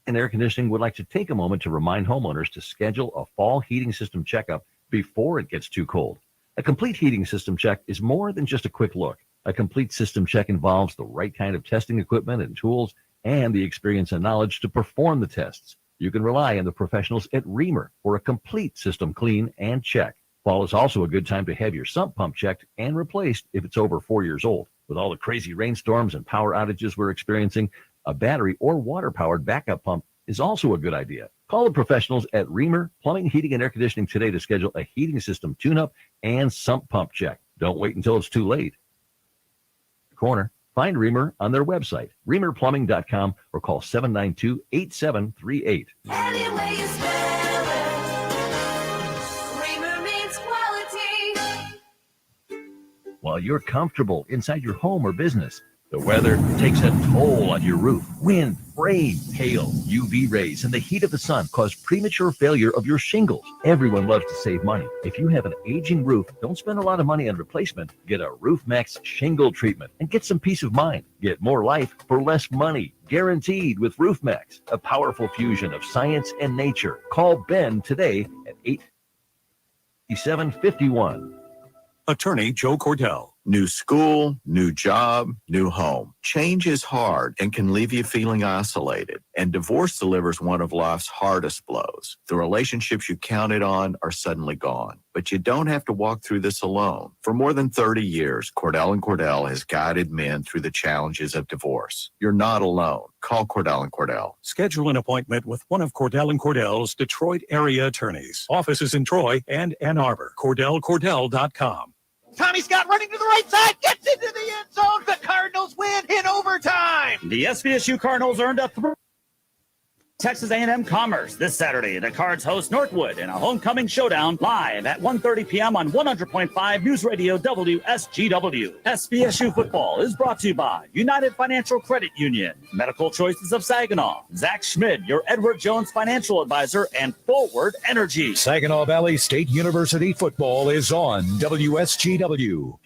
And Air Conditioning would like to take a moment to remind homeowners to schedule a fall heating system checkup before it gets too cold. A complete heating system check is more than just a quick look. A complete system check involves the right kind of testing equipment and tools and the experience and knowledge to perform the tests. You can rely on the professionals at Reamer for a complete system clean and check. Fall is also a good time to have your sump pump checked and replaced if it's over 4 years old. With all the crazy rainstorms and power outages we're experiencing, a battery or water-powered backup pump is also a good idea. Call the professionals at Reamer Plumbing, Heating, and Air Conditioning today to schedule a heating system tune-up and sump pump check. Don't wait until it's too late. Corner. Find Reamer on their website, reamerplumbing.com, or call 792-8738. Any way you spell it, Reamer means quality. While you're comfortable inside your home or business, the weather takes a toll on your roof. Wind, rain, hail, UV rays, and the heat of the sun cause premature failure of your shingles. Everyone loves to save money. If you have an aging roof, don't spend a lot of money on replacement. Get a RoofMax shingle treatment and get some peace of mind. Get more life for less money. Guaranteed with RoofMax, a powerful fusion of science and nature. Call Ben today at 887-51. Attorney Joe Cordell. New school, new job, new home. Change is hard and can leave you feeling isolated. And divorce delivers one of life's hardest blows. The relationships you counted on are suddenly gone. But you don't have to walk through this alone. For more than 30 years, Cordell & Cordell has guided men through the challenges of divorce. You're not alone. Call Cordell & Cordell. Schedule an appointment with one of Cordell & Cordell's Detroit area attorneys. Offices in Troy and Ann Arbor. CordellCordell.com. Tommy Scott running to the right side, gets into the end zone. The Cardinals win in overtime. The SVSU Cardinals earned a Texas A&M Commerce this Saturday. The Cards host Northwood in a homecoming showdown live at 1:30 p.m. on 100.5 News Radio WSGW. SVSU football is brought to you by United Financial Credit Union, Medical Choices of Saginaw, Zach Schmid, your Edward Jones financial advisor, and Forward Energy. Saginaw Valley State University football is on WSGW.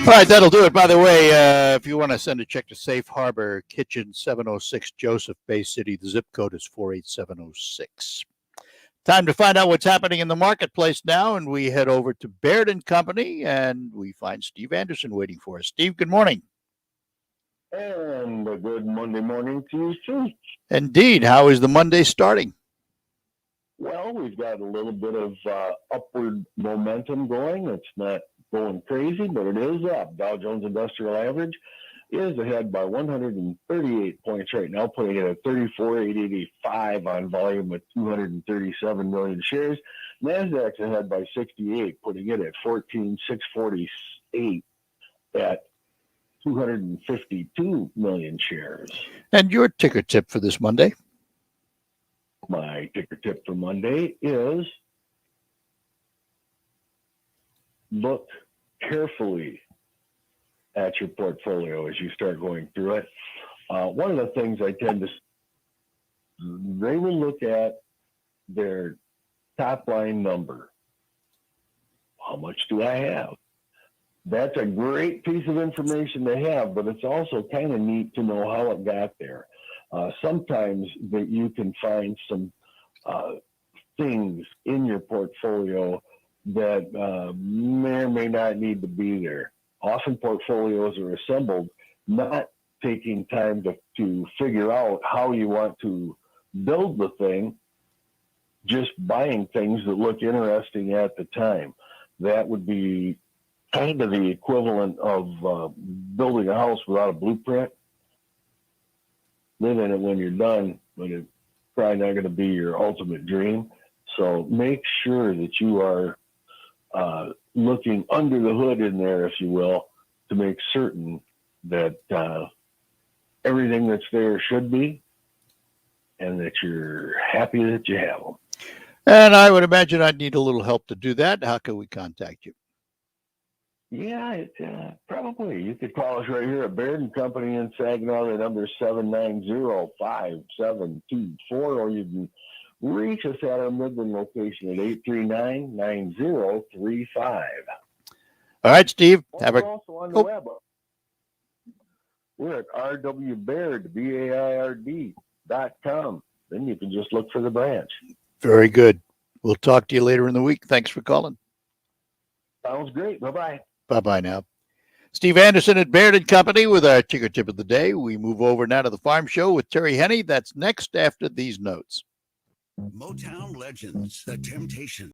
All right, that'll do it. By the way, if you want to send a check to Safe Harbor Kitchen, 706 Joseph, Bay City, the zip code is 48706. Time to find out what's happening in the marketplace now, and we head over to Baird & Company, and we find Steve Anderson waiting for us. Steve, good morning. And a good Monday morning to you, too. Indeed. How is the Monday starting? Well, we've got a little bit of upward momentum going. It's not going crazy, but it is up. Dow Jones Industrial Average is ahead by 138 points right now, putting it at 34,885 on volume with 237 million shares. NASDAQ's ahead by 68, putting it at 14,648 at 252 million shares. And your ticker tip for this Monday? My ticker tip for Monday is look carefully at your portfolio as you start going through it. One of the things I tend to, they will look at their top line number. How much do I have? That's a great piece of information to have, but it's also kind of neat to know how it got there. Sometimes that you can find some things in your portfolio that may or may not need to be there. Often portfolios are assembled not taking time to figure out how you want to build the thing, just buying things that look interesting at the time. That would be kind of the equivalent of building a house without a blueprint. live in it when you're done, but it's probably not going to be your ultimate dream. So make sure that you are looking under the hood in there, if you will, to make certain that everything that's there should be, and that you're happy that you have them. And I would imagine I'd need a little help to do that. How can we contact you? Yeah, probably. You could call us right here at Baird and Company in Saginaw. The number is 790-5724, or you can reach us at our Midland location at 839-9035. All right, Steve. We're also on the web. We're at rwbaird, BAIRD.com. Then you can just look for the branch. Very good. We'll talk to you later in the week. Thanks for calling. Sounds great. Bye-bye. Bye-bye now. Steve Anderson at Baird and Company with our ticker tip of the day. We move over now to the Farm Show with Terry Henney. That's next after these notes. Motown Legends, The Temptations.